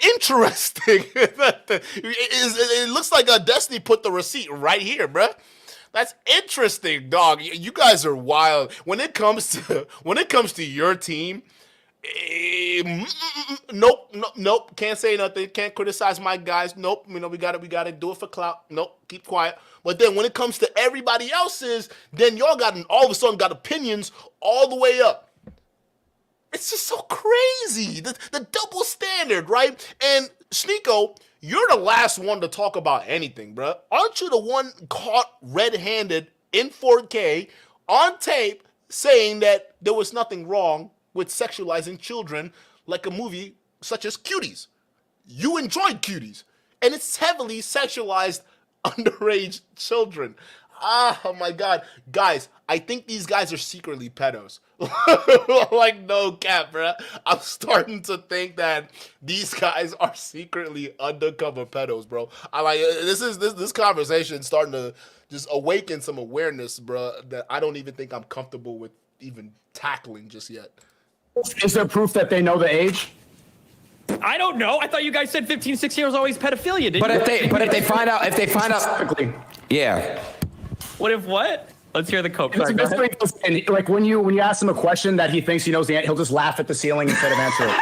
interesting. It looks like Destiny put the receipt right here, bruh. That's interesting, dog. You guys are wild. When it comes to your team, nope. Can't say nothing. Can't criticize my guys. Nope. You know, we gotta do it for clout. Nope. Keep quiet. But then when it comes to everybody else's, then y'all all of a sudden got opinions all the way up. It's just so crazy, the double standard, right? And Sneako, you're the last one to talk about anything, bro. Aren't you the one caught red-handed in 4K on tape saying that there was nothing wrong with sexualizing children like a movie such as Cuties? You enjoyed Cuties, and it's heavily sexualized underage children. Oh my God. Guys, I think these guys are secretly pedos. Like, no cap, bro. I'm starting to think that these guys are secretly undercover pedos, bro. I like this conversation starting to just awaken some awareness, bro, that I don't even think I'm comfortable with even tackling just yet. Is there proof that they know the age? I don't know. I thought you guys said 15, 16 years always pedophilia, didn't But you? if they find out, Specifically. yeah. What if what? Let's hear the cope. Sorry, It's go ahead. basically, like when you ask him a question that he thinks he knows the answer, he'll just laugh at the ceiling instead of answer it.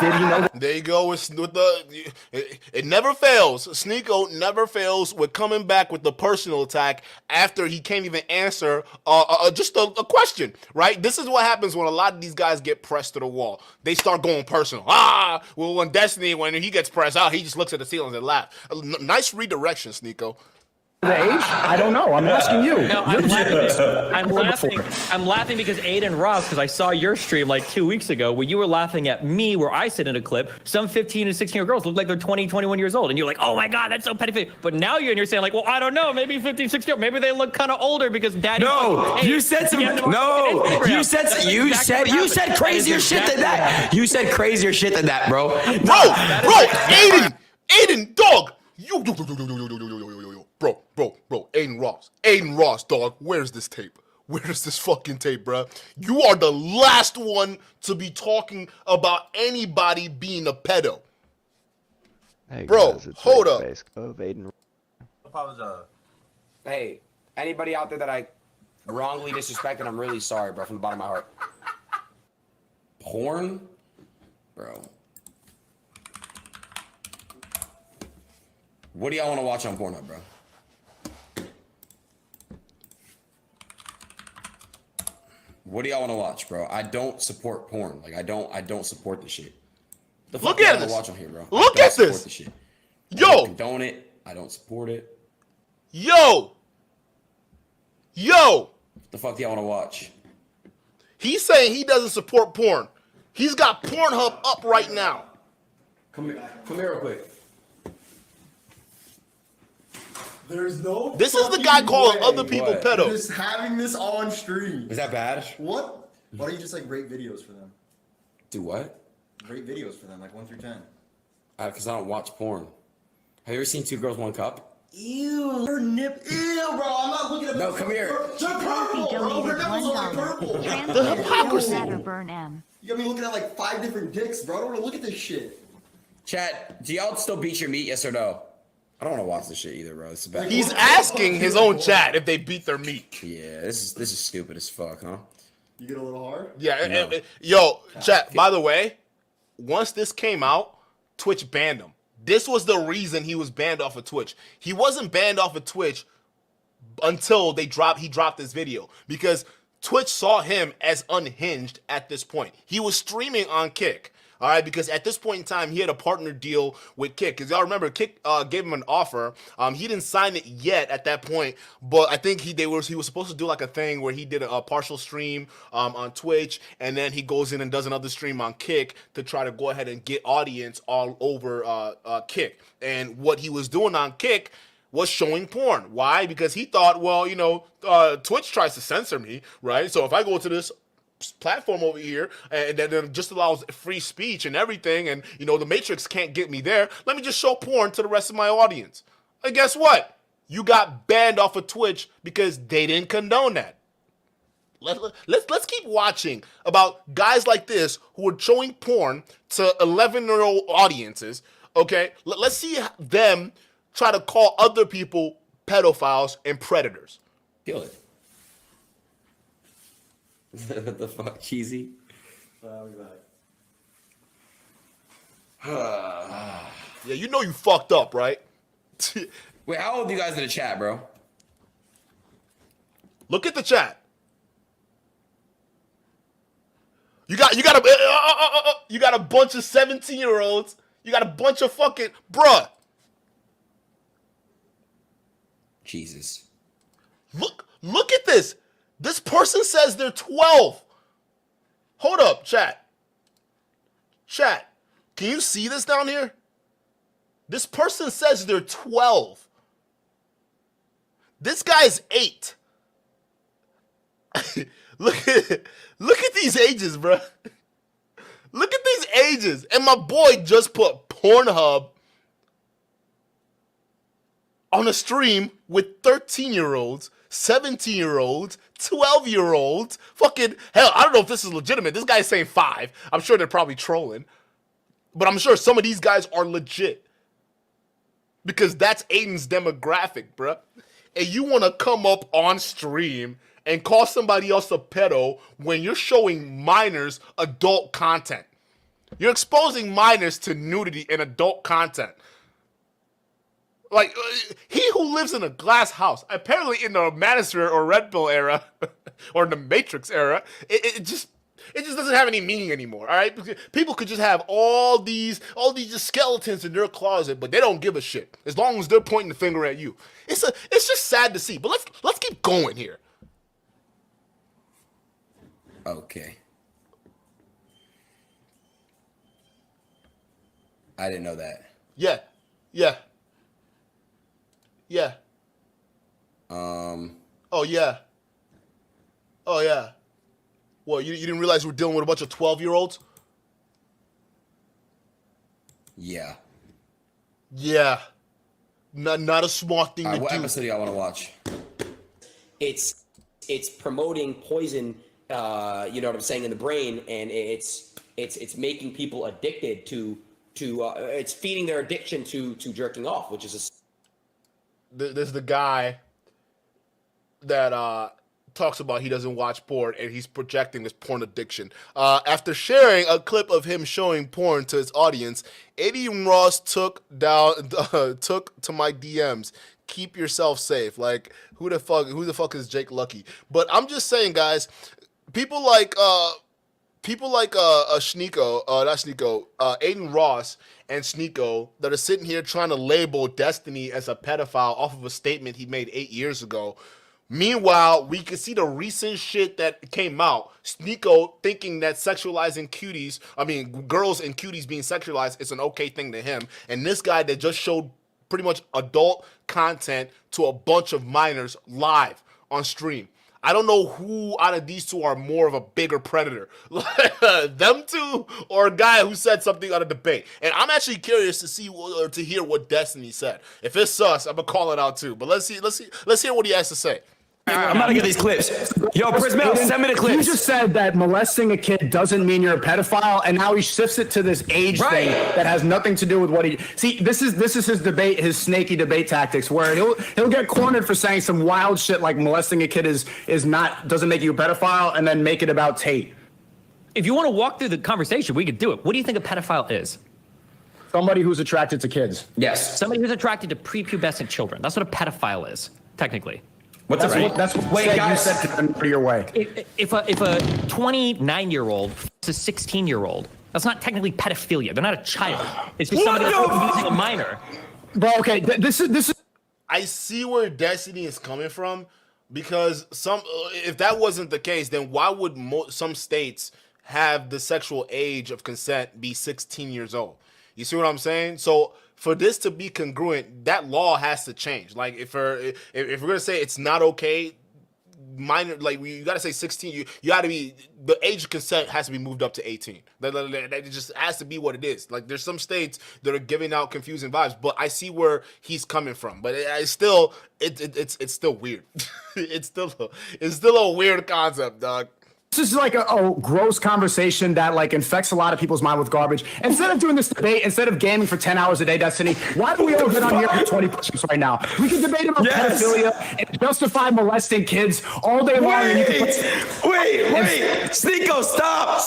Did he know? There you go. It never fails. Sneako never fails with coming back with the personal attack after he can't even answer just a question, right? This is what happens when a lot of these guys get pressed to the wall. They start going personal. Well, when Destiny, when he gets pressed out, he just looks at the ceiling and laughs. Nice redirection, Sneako. The age? I don't know. I'm asking you. No, I'm laughing because Aiden Ross, because I saw your stream like 2 weeks ago where you were laughing at me where I sit in a clip. Some 15 and 16-year-old girls look like they're 20, 21 years old. And you're like, oh my God, that's so pedophile. But now you're saying like, well, I don't know. Maybe 15, 16, maybe they look kind of older because daddy. No, you said some. No, you said crazier shit than that. You said crazier shit than that, bro. Bro, Aiden, dog. Bro, Aiden Ross, dog. Where's this tape? Where's this fucking tape, bro? You are the last one to be talking about anybody being a pedo. Hey Bro, guys, it's hold Ray up. Face of Aiden. Hey, anybody out there that I wrongly disrespected, I'm really sorry, bro, from the bottom of my heart. Porn? Bro. What do y'all want to watch on Pornhub, bro? What do y'all want to watch, bro? I don't support porn. Like, I don't support this shit. The fuck Look y'all at wanna this. watch on here, bro? Look I don't at support this. This shit. I Yo. don't condone it. I don't support it. Yo. The fuck do y'all want to watch? He's saying he doesn't support porn. He's got Pornhub up right now. Come here real quick. There's no. This is the guy calling other people What? pedos. Just having this on stream. Is that bad? What? Why don't you just like rate videos for them? Do what? Rate videos for them, like 1 through 10. Because I don't watch porn. Have you ever seen Two Girls, One Cup? Ew, her nip. Ew, bro. I'm not looking at. No, come here. They're purple, bro. Her Donated nipples are like purple. The hypocrisy. Burn M. You got me looking at like 5 different dicks, bro. I don't want to look at this shit. Chat, do y'all still beat your meat, yes or no? I don't want to watch this shit either, bro. This is bad. He's asking his own chat if they beat their meat. Yeah, this is stupid as fuck, huh? You get a little hard? Yeah, No. yo, chat, by the way, once this came out, Twitch banned him. This was the reason he was banned off of Twitch. He wasn't banned off of Twitch until he dropped this video because Twitch saw him as unhinged at this point. He was streaming on Kick. All right, because at this point in time, he had a partner deal with Kick. Because y'all remember, Kick gave him an offer. He didn't sign it yet at that point, but I think he was supposed to do like a thing where he did a partial stream on Twitch, and then he goes in and does another stream on Kick to try to go ahead and get audience all over Kick. And what he was doing on Kick was showing porn. Why? Because he thought, well, you know, Twitch tries to censor me, right? So if I go to this platform over here and then just allows free speech and everything, and you know the Matrix can't get me there, let me just show porn to the rest of my audience. And guess what? You got banned off of Twitch because they didn't condone that. Let's keep watching about guys like this who are showing porn to 11-year-old audiences. Okay, let's see them try to call other people pedophiles and predators. Feel it. What the fuck, cheesy? Yeah, you know you fucked up, right? Wait, how old are you guys in the chat, bro? Look at the chat. You got a bunch of 17-year-olds. You got a bunch of fucking bruh. Jesus. Look at this. This person says they're 12. Hold up, chat. Chat. Can you see this down here? This person says they're 12. This guy's 8. Look at these ages, bro. Look at these ages. And my boy just put Pornhub on a stream with 13-year-olds, 17-year-olds, 12-year-olds. Fucking hell, I don't know if this is legitimate. This guy's saying 5. I'm sure they're probably trolling. But I'm sure some of these guys are legit. Because that's Aiden's demographic, bruh. And you want to come up on stream and call somebody else a pedo when you're showing minors adult content. You're exposing minors to nudity and adult content. Like, he who lives in a glass house, apparently in the Manosphere or Red Pill era, or the Matrix era, it just doesn't have any meaning anymore, all right? People could just have all these just skeletons in their closet, but they don't give a shit as long as they're pointing the finger at you. It's just sad to see. But let's keep going here. Okay. I didn't know that. Yeah. Oh yeah. Well, you didn't realize we're dealing with a bunch of 12-year-olds? Yeah. Yeah. Not a smart thing to What do. episode do y'all want to watch? It's promoting poison, you know what I'm saying, in the brain, and it's making people addicted to it's feeding their addiction to jerking off, which is There's the guy that talks about he doesn't watch porn and he's projecting his porn addiction. After sharing a clip of him showing porn to his audience, Aiden Ross took to my DMs. Keep yourself safe. Like, who the fuck is Jake Lucky? But I'm just saying, guys, people like Sneako, Aiden Ross and Sneako that are sitting here trying to label Destiny as a pedophile off of a statement he made 8 years ago. Meanwhile, we can see the recent shit that came out. Sneako thinking that girls and cuties being sexualized is an okay thing to him. And this guy that just showed pretty much adult content to a bunch of minors live on stream. I don't know who out of these two are more of a bigger predator, them two or a guy who said something on a debate. And I'm actually curious to see or to hear what Destiny said. If it's sus, I'm gonna call it out too. But let's hear what he has to say. I'm about to get these clips. Yo, Prismel, send me the clips. You just said that molesting a kid doesn't mean you're a pedophile, and now he shifts it to this age thing that has nothing to do with what he. See, this is his debate, his snaky debate tactics, where he'll get cornered for saying some wild shit like molesting a kid doesn't make you a pedophile, and then make it about Tate. If you want to walk through the conversation, we could do it. What do you think a pedophile is? Somebody who's attracted to kids. Yes. Somebody who's attracted to prepubescent children. That's what a pedophile is, technically. That's what you said to your way. If a 29-year-old is a 16-year-old, That's not technically pedophilia. They're not a child. It's just somebody that's abusing a minor. Bro, okay, this is. I see where Destiny is coming from, because if that wasn't the case, then why would some states have the sexual age of consent be 16 years old? You see what I'm saying? So for this to be congruent, that law has to change. Like if we're gonna say it's not okay, minor, like you gotta say 16. You gotta be, the age of consent has to be moved up to 18. That just has to be what it is. Like there's some states that are giving out confusing vibes, but I see where he's coming from. But it's still weird. it's still a weird concept, dog. This is like a gross conversation that like infects a lot of people's mind with garbage. Instead of doing this debate, instead of gaming for 10 hours a day, Destiny, why do we all get on here for 20 push-ups right now? We can debate about pedophilia and justify molesting kids all day long. Wait, Sneako, stop.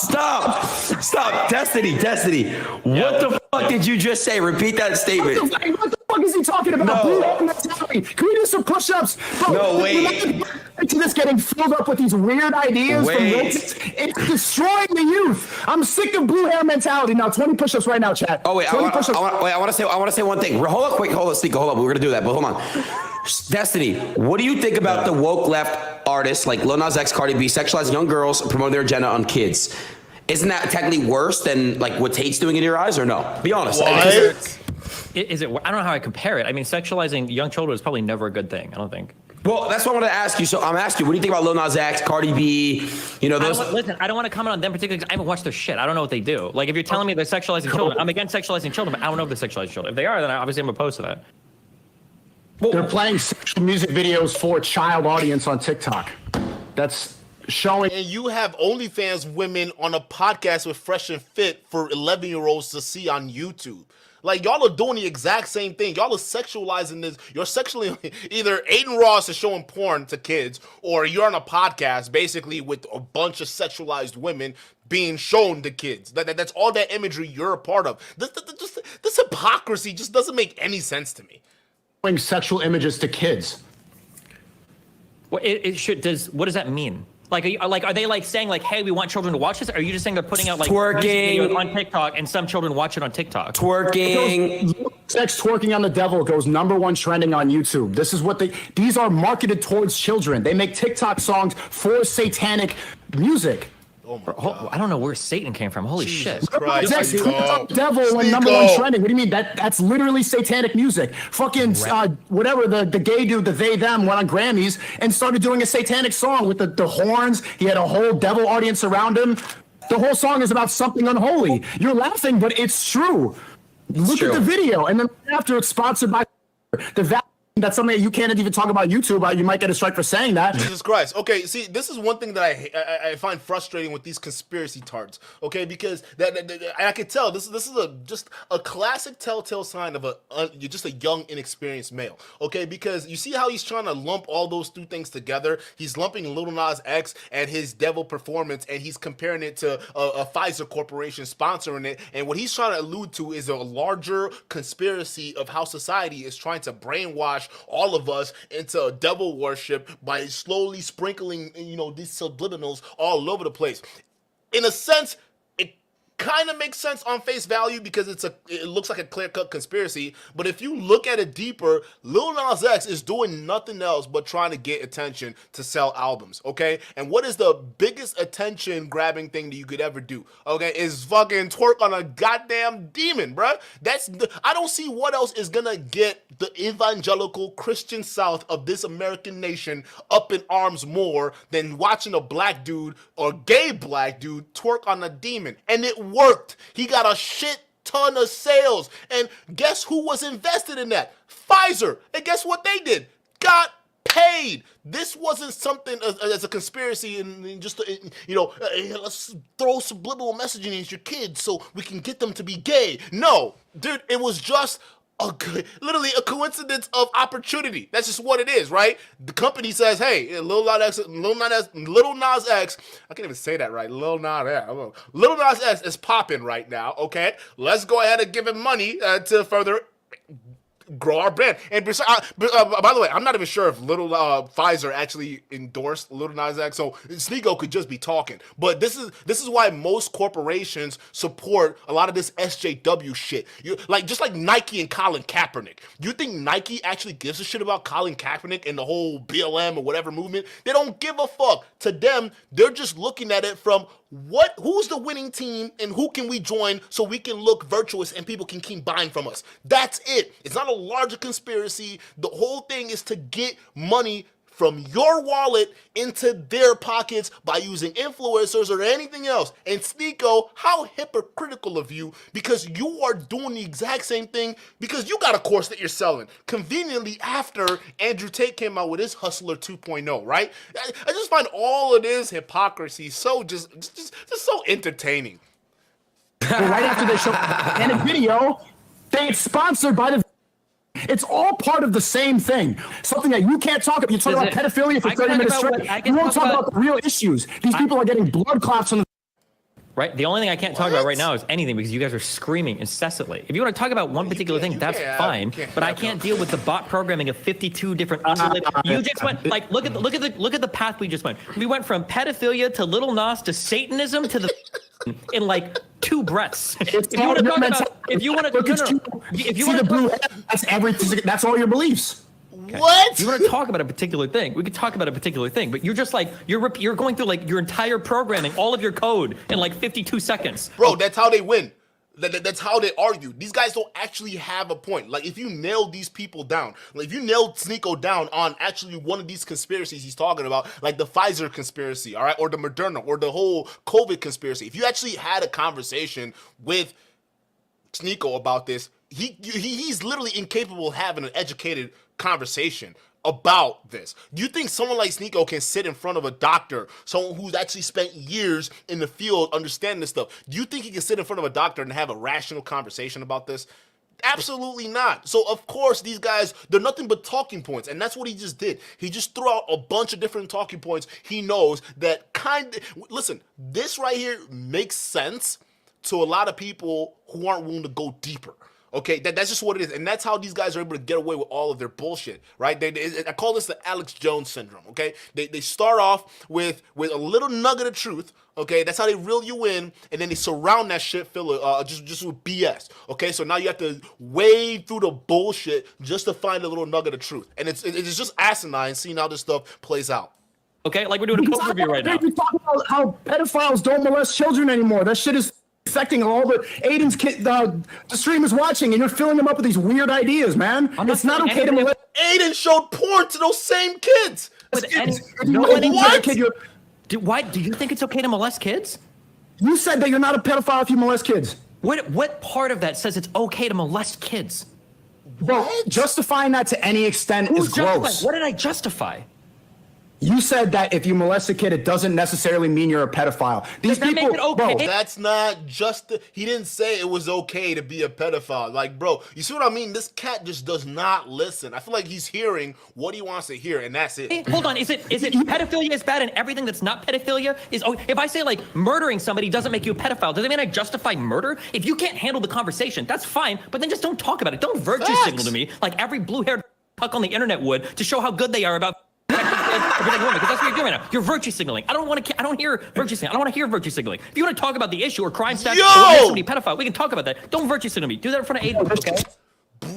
Destiny. What the fuck did you just say? Repeat that statement. What the fuck is he talking about? No. Can we do some push-ups? Bro, No, wait. To this getting filled up with these weird ideas from it's destroying the youth. I'm sick of blue hair mentality. Now 20 push-ups right now, chat. Oh wait, I want to say one thing. Hold on, Sneako, hold on. We're gonna do that, but hold on. Destiny, what do you think about the woke left artists like Lil Nas X, Cardi B sexualizing young girls, promoting their agenda on kids? Isn't that technically worse than like what Tate's doing in your eyes, or no? Be honest. What? Is it? I don't know how I compare it. I mean, sexualizing young children is probably never a good thing. I don't think. Well, that's what I wanted to ask you. So I'm asking you, what do you think about Lil Nas X, Cardi B? You know, those. I don't want to comment on them particularly because I haven't watched their shit. I don't know what they do. Like, if you're telling me they're sexualizing children, I'm against sexualizing children, but I don't know if they're sexualizing children. If they are, then obviously I'm opposed to that. They're playing sexual music videos for a child audience on TikTok. That's showing. And you have OnlyFans women on a podcast with Fresh and Fit for 11-year-olds to see on YouTube. Like, y'all are doing the exact same thing. Y'all are sexualizing this. You're sexually, either Aiden Ross is showing porn to kids, or you're on a podcast basically with a bunch of sexualized women being shown to kids. That's all that imagery you're a part of. This hypocrisy just doesn't make any sense to me. Sexual images to kids. Well, what does that mean? Like, are they like saying like, hey, we want children to watch this? Or are you just saying they're putting out like twerking on TikTok and some children watch it on TikTok? Twerking. Sex twerking on the devil goes #1 trending on YouTube. This is what these are marketed towards children. They make TikTok songs for satanic music. Oh my God. I don't know where Satan came from. Holy shit. Christ, Sex devil when #1 trending. What do you mean? That's literally satanic music. Fucking whatever the gay dude, the they them went on Grammys and started doing a satanic song with the horns. He had a whole devil audience around him. The whole song is about something unholy. You're laughing, but it's true. Look at the video, and then after it's sponsored by the. That's something that you can't even talk about YouTube. You might get a strike for saying that. Jesus Christ. Okay, see, this is one thing that I find frustrating with these conspiracy tards. Okay, because I can tell this is just a classic telltale sign of you're just a young, inexperienced male. Okay, because you see how he's trying to lump all those two things together. He's lumping Lil Nas X and his devil performance, and he's comparing it to a Pfizer corporation sponsoring it. And what he's trying to allude to is a larger conspiracy of how society is trying to brainwash all of us into devil worship by slowly sprinkling, these subliminals all over the place. In a sense, it kind of makes sense on face value because it looks like a clear-cut conspiracy, but if you look at it deeper, Lil Nas X is doing nothing else but trying to get attention to sell albums, okay? And what is the biggest attention-grabbing thing that you could ever do, okay, is fucking twerk on a goddamn demon, bruh. I don't see what else is gonna get the evangelical Christian South of this American nation up in arms more than watching a black dude or gay black dude twerk on a demon. And it worked. He got a shit ton of sales. And guess who was invested in that? Pfizer. And guess what they did? Got paid. This wasn't something as a conspiracy and just, let's throw subliminal messaging into your kids so we can get them to be gay. No, dude, it was just literally a coincidence of opportunity. That's just what it is, right? The company says, hey, Lil Nas X, I can't even say that right. Lil Nas X is popping right now, okay? Let's go ahead and give him money to further grow our brand. And by the way, I'm not even sure if Pfizer actually endorsed Lil Nas X, so Sneako could just be talking. But this is why most corporations support a lot of this SJW shit. Just like Nike and Colin Kaepernick. You think Nike actually gives a shit about Colin Kaepernick and the whole BLM or whatever movement? They don't give a fuck. To them, they're just looking at it from who's the winning team and who can we join so we can look virtuous and people can keep buying from us. That's it. It's not a larger conspiracy. The whole thing is to get money from your wallet into their pockets by using influencers or anything else. And Sneako, how hypocritical of you, because you are doing the exact same thing because you got a course that you're selling. Conveniently after Andrew Tate came out with his Hustler 2.0, right? I just find all of this hypocrisy so just so entertaining. Right after they show in a video, they get sponsored by the. It's all part of the same thing. Something that you can't talk about. You talk about pedophilia for 30 minutes straight. You won't talk about the real issues. These people are getting blood clots on the. Right. The only thing I can't talk about right now is anything because you guys are screaming incessantly. If you want to talk about one particular thing, that's fine. But I can't deal with the bot programming of 52 different. You just went like look at the path we just went. We went from pedophilia to Little Nas to Satanism to the in like 2 breaths. If you want to talk about, if you want to, that's everything. That's all your beliefs. Okay. What? You want to talk about a particular thing? We could talk about a particular thing, but you're just like you're going through like your entire programming, all of your code in like 52 seconds. Bro, that's how they win. That's how they argue. These guys don't actually have a point. Like, if you nail these people down, like if you nail Sneako down on actually one of these conspiracies he's talking about, like the Pfizer conspiracy, all right, or the Moderna, or the whole COVID conspiracy, if you actually had a conversation with Sneako about this, he's literally incapable of having an educated conversation about this. Do you think someone like Sneako can sit in front of a doctor, someone who's actually spent years in the field understanding this stuff? Do you think he can sit in front of a doctor and have a rational conversation about this? Absolutely not. So of course these guys, they're nothing but talking points, and that's what he just did. He just threw out a bunch of different talking points he knows that listen, this right here makes sense to a lot of people who aren't willing to go deeper. Okay, that's just what it is, and that's how these guys are able to get away with all of their bullshit, right? I call this the Alex Jones syndrome. Okay, they start off with a little nugget of truth. Okay, that's how they reel you in, and then they surround that shit just with BS. Okay, so now you have to wade through the bullshit just to find a little nugget of truth, and it's just asinine seeing how this stuff plays out. Okay, like we're doing a post review right now. You talk about how pedophiles don't molest children anymore. That shit is affecting all the Aiden's kid, the stream is watching, and you're filling them up with these weird ideas, man. It's not okay to molest. Aiden showed porn to those same kids. Why do you think it's okay to molest kids? You said that you're not a pedophile if you molest kids. What part of that says it's okay to molest kids? Bro, justifying that to any extent is gross. What did I justify? You said that if you molest a kid, it doesn't necessarily mean you're a pedophile. These Does that people, make it okay? bro, That's not just. He didn't say it was okay to be a pedophile. Like, bro, you see what I mean? This cat just does not listen. I feel like he's hearing what he wants to hear, and that's it. Hey, hold on, is it pedophilia is bad and everything that's not pedophilia is? Oh, if I say like murdering somebody doesn't make you a pedophile, does it mean I justify murder? If you can't handle the conversation, that's fine, but then just don't talk about it. Don't virtue signal to me like every blue-haired cuck on the internet would to show how good they are about. Because that's what you're doing right now. You're virtue signaling. I don't hear virtue signaling. I don't want to hear virtue signaling. If you want to talk about the issue or crime stats or somebody pedophile, we can talk about that. Don't virtue signal me. Do that in front of Aiden, okay?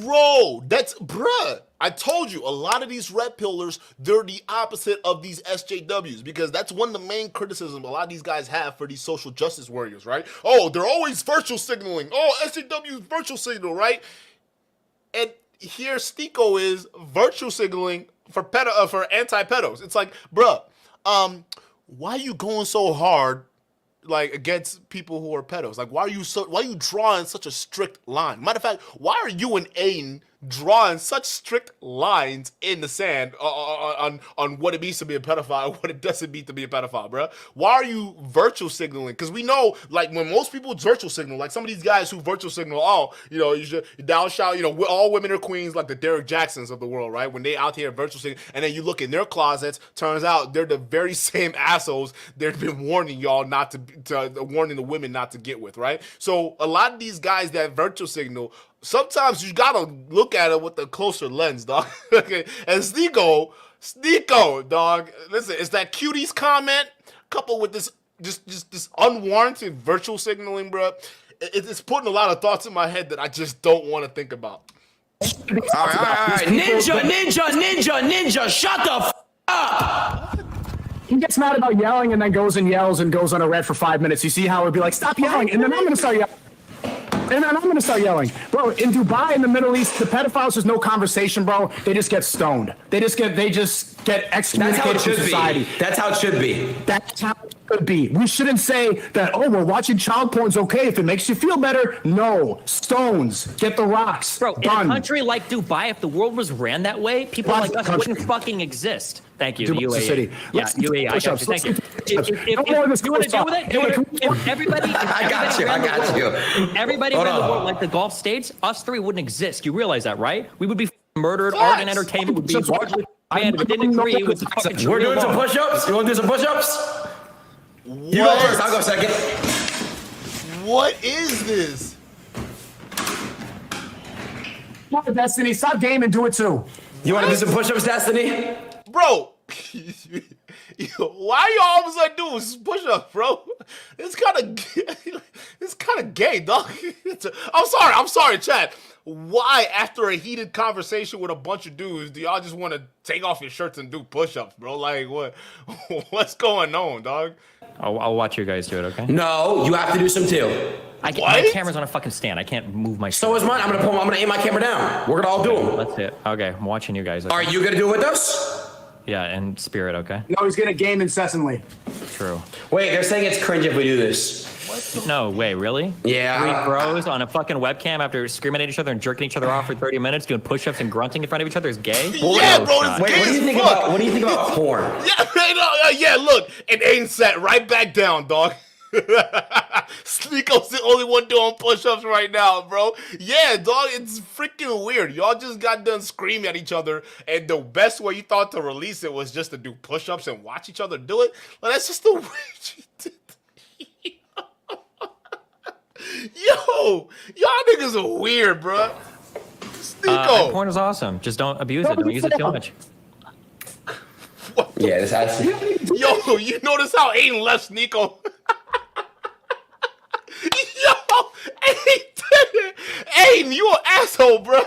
Bro, bruh. I told you, a lot of these red pillars, they're the opposite of these SJWs, because that's one of the main criticisms a lot of these guys have for these social justice warriors, right? Oh, they're always virtue signaling. Oh, SJWs virtue signal, right? And here Sneako is virtue signaling for anti-pedos. It's like, bruh, why are you going so hard, like, against people who are pedos? Like, why are you drawing such a strict line? Matter of fact, why are you and Aiden drawing such strict lines in the sand on what it means to be a pedophile, what it doesn't mean to be a pedophile, bro? Why are you virtual signaling? Because we know, like, when most people virtual signal, like some of these guys who virtual signal, oh, you know, you should thou shalt, you know, all women are queens, like the Derek Jacksons of the world, right? When they out here virtual signal, and then you look in their closets, turns out they're the very same assholes they've been warning y'all not to warning the women not to get with, right? So a lot of these guys that virtual signal sometimes you gotta look at it with a closer lens, dog. Okay, and Sneako, dog. Listen, it's that cuties comment coupled with this just this unwarranted virtual signaling, bro. It's putting a lot of thoughts in my head that I just don't want to think about. All right. Ninja, shut the up. He gets mad about yelling and then goes and yells and goes on a rant for 5 minutes. You see how it'd be like, stop yelling, and then I'm gonna start yelling. And then I'm gonna start yelling. Bro, in Dubai, in the Middle East, the pedophiles, there's no conversation, bro. They just get stoned. They just get excommunicated from society. That's how it should be. That's how it should be. We shouldn't say that, oh, well, watching child porn's okay if it makes you feel better. No. Stones. Get the rocks. Bro, Done. in a country like Dubai, if the world was ran that way, people like us wouldn't fucking exist. Thank you, the Dubai's a UAE. city. Yeah, Let's UAE, I got you. push-ups. Thank you. Let's If do you want to deal with it, if everybody I got you. If everybody Hold around the on. world like the Gulf states, us three wouldn't exist. You realize that, right? We would be murdered. Art and entertainment would be largely banned. If it didn't agree with the fucking We're doing some law. push-ups. You want to do some push-ups? You go first. I'll go second. What is this? Come on, Destiny, stop gaming, do it too. You want to do some push-ups, Destiny? Bro, why you all of a sudden doing push-ups, bro? It's kind of gay, dog. I'm sorry, Chad. Why, after a heated conversation with a bunch of dudes, do y'all just want to take off your shirts and do push-ups, bro? Like, what's going on, dog? I'll watch you guys do it, okay? No, you have to do some too. My camera's on a fucking stand. I can't move my. So is mine. I'm gonna aim my camera down. We're gonna all do them. Let's do it. Okay, I'm watching you guys. Okay? Are you gonna do it with us? Yeah, in spirit, okay? No, he's gonna game incessantly. True. Wait, they're saying it's cringe if we do this. No way, really? Yeah. 3 bros on a fucking webcam after screaming at each other and jerking each other off for 30 minutes, doing push-ups and grunting in front of each other is gay? Yeah, bro, it's Wait, gay what do you as think fuck. about? What do you think about porn? Yeah, look, it ain't set right back down, dog. Sneako's the only one doing push-ups right now, bro. Yeah, dog, it's freaking weird. Y'all just got done screaming at each other, and the best way you thought to release it was just to do push-ups and watch each other do it. Like, that's just the way you did it. Yo, y'all niggas are weird, bro. Sneako. Porn is awesome. Just don't abuse it. Don't use it too much. Yeah, this actually. Yo, you notice how Aiden left Sneako? Yo, Aiden, you an asshole, bro.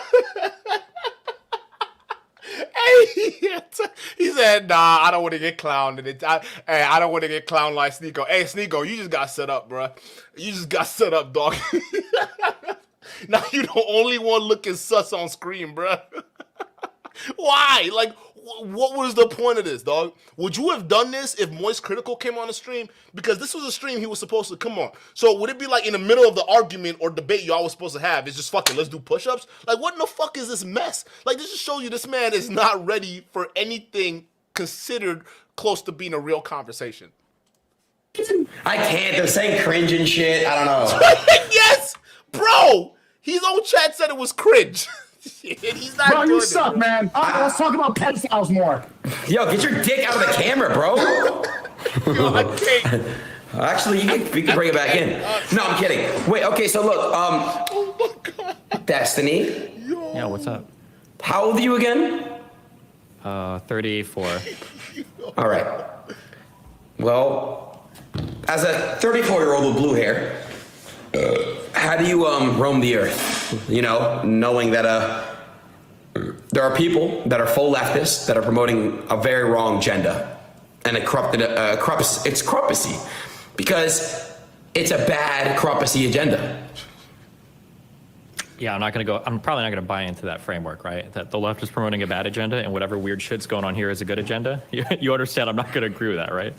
He said, nah, I don't want to get clowned. I don't want to get clowned like Sneako. Hey, Sneako, you just got set up, bro. You just got set up, dog. Now you the only one looking sus on screen, bro. Why? Like, what was the point of this, dog? Would you have done this if Moist Critical came on the stream? Because this was a stream he was supposed to come on. So would it be like in the middle of the argument or debate y'all was supposed to have? It's just fucking let's do push-ups? Like, what in the fuck is this mess? Like, this just shows you this man is not ready for anything considered close to being a real conversation. I can't. They're saying cringe and shit. I don't know. Yes! Bro! His own chat said it was cringe. He's not Bro, doing you it, suck, bro. man. All right, let's talk about pedophiles more. Yo, get your dick out of the camera, bro. Yo, I can't. Actually, we can bring it back in. No, I'm kidding. Wait, okay, so look, Oh my god. Destiny, Yeah, what's up? how old are you again? 34. All right. Well, as a 34-year-old with blue hair, how do you roam the earth? You know, knowing that there are people that are full leftists that are promoting a very wrong agenda, and it's crumpusy because it's a bad crumpusy agenda. Yeah, I'm probably not gonna buy into that framework, right? That the left is promoting a bad agenda and whatever weird shit's going on here is a good agenda. You understand? I'm not gonna agree with that, right?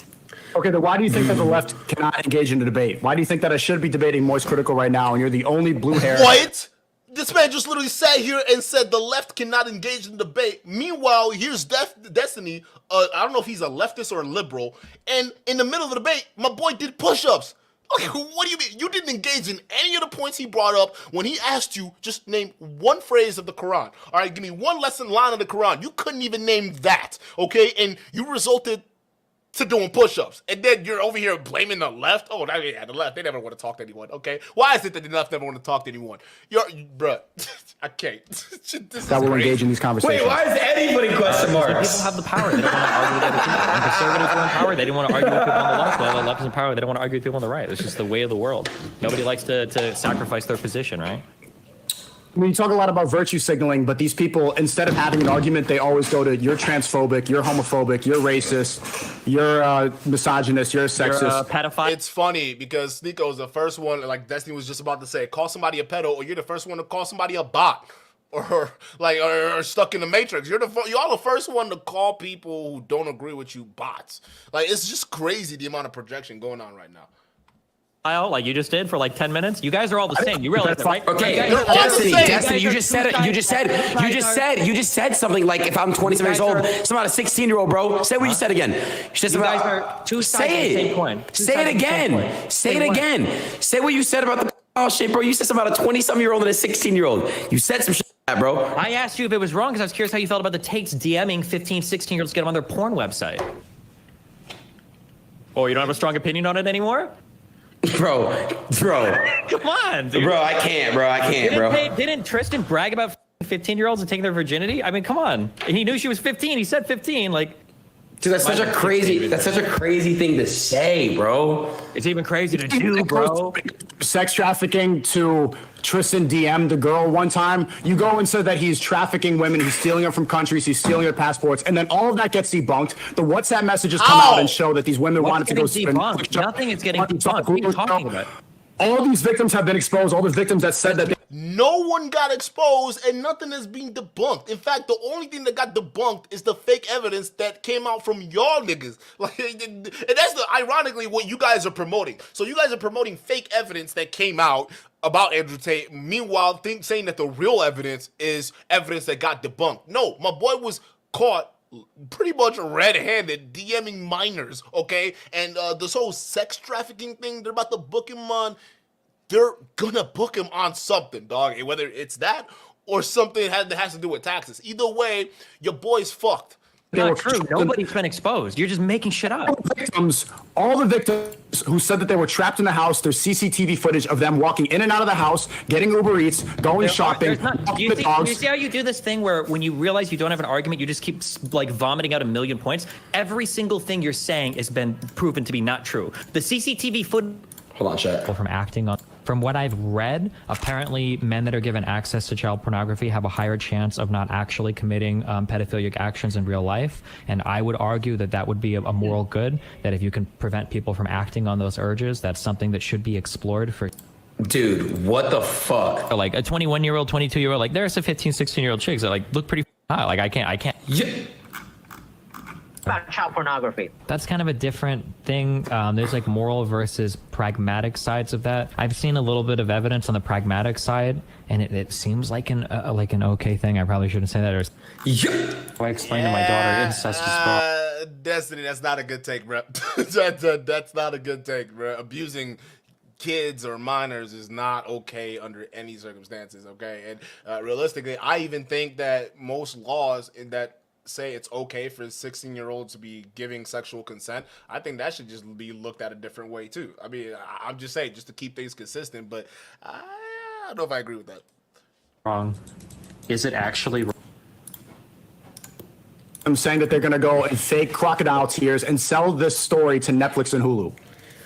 Okay, then why do you think that the left cannot engage in a debate? Why do you think that I should be debating Moist Critical right now and you're the only blue hair? What? This man just literally sat here and said the left cannot engage in debate. Meanwhile, here's Destiny. I don't know if he's a leftist or a liberal. And in the middle of the debate, my boy did push-ups. Okay, what do you mean? You didn't engage in any of the points he brought up when he asked you just name one phrase of the Quran. All right, give me one lesson line of the Quran. You couldn't even name that, okay? And you resulted to doing push-ups, and then you're over here blaming the left. Oh, yeah, the left, they never want to talk to anyone. Okay, why is it that the left never want to talk to anyone? Bruh, I can't. This That is will crazy. engage in these conversations. Wait, why is anybody question People marks? have the power. They don't want to argue with other people. When conservatives were in power, they didn't want to argue with people on the left. While the left is in power, they don't want to argue with people on the right. It's just the way of the world. Nobody likes to sacrifice their position, right? I mean, you talk a lot about virtue signaling, but these people, instead of having an argument, they always go to you're transphobic, you're homophobic, you're racist, you're misogynist, you're a You're sexist. a pedophile. It's funny because Sneako is the first one, like Destiny was just about to say, call somebody a pedo, or you're the first one to call somebody a bot, or stuck in the Matrix. Y'all the first one to call people who don't agree with you bots. Like, it's just crazy the amount of projection going on right now. Like you just did for like 10 minutes. You guys are all the same. You realize that, right? Okay, You guys are all Destiny, the same. Destiny, you guys just are said it. two You just sides. said something like, if I'm 27 years old, so I'm not a 16-year-old, bro. Say what you said again. You said You guys something are two sides of the same coin. Two Say sides it of the same again. coin. Say it what? again. Say what you said about the shit, bro. You said something about a 20-something-year-old and a 16-year-old. You said some shit like that, bro. I asked you if it was wrong because I was curious how you felt about the takes DMing 15, 16-year-olds to get them on their porn website. Oh, you don't have a strong opinion on it anymore? Bro. Come on, dude. Bro, I can't, bro. Didn't Tristan brag about 15-year-olds and taking their virginity? I mean, come on. And he knew she was 15. He said 15. Like, Dude, that's such a crazy thing to say, bro. it's even crazy to do, bro. Sex trafficking to Tristan DM'd the girl one time. You go and say that he's trafficking women, he's stealing them from countries, he's stealing their passports, and then all of that gets debunked. The WhatsApp messages come out and show that these women wanted to go debunked? Nothing is getting debunked. What are you talking about? All these victims have been exposed. All the victims that said that they No one got exposed and nothing is being debunked. In fact, the only thing that got debunked is the fake evidence that came out from y'all niggas. Like, and that's ironically what you guys are promoting. So you guys are promoting fake evidence that came out about Andrew Tate. Meanwhile, saying that the real evidence is evidence that got debunked. No, my boy was caught pretty much red-handed DMing minors, okay? And this whole sex trafficking thing, they're about to book him on. They're gonna book him on something, dog. And whether it's that or something that has to do with taxes. Either way, your boy's fucked. Not true. Nobody's been exposed. You're just making shit up. all the victims who said that they were trapped in the house, there's CCTV footage of them walking in and out of the house, getting Uber Eats, going shopping, Do walking you the see dogs. how you do this thing where when you realize you don't have an argument, you just keep like vomiting out a million points? Every single thing you're saying has been proven to be not true. The CCTV footage. Hold on, chat. From acting on. From what I've read, apparently men that are given access to child pornography have a higher chance of not actually committing pedophilic actions in real life. And I would argue that that would be a moral good, that if you can prevent people from acting on those urges, that's something that should be explored for. Dude, what the fuck? Like a 21-year-old, 22-year-old, like there's some 15, 16-year-old chicks that like look pretty hot. Like I can't. Yeah. About child pornography. That's kind of a different thing. There's like moral versus pragmatic sides of that. I've seen a little bit of evidence on the pragmatic side, and it seems like an okay thing. I probably shouldn't say that. Or Yeah. I explained to my daughter incest is wrong. Destiny, that's not a good take, bro. That's not a good take, bro. Abusing kids or minors is not okay under any circumstances, okay? And realistically, I even think that most laws in that say it's okay for 16-year-olds to be giving sexual consent, I think that should just be looked at a different way too. I mean, I'm just saying, just to keep things consistent, but I don't know if I agree with that. Wrong. Is it actually wrong? I'm saying that they're going to go and fake crocodile tears and sell this story to Netflix and Hulu.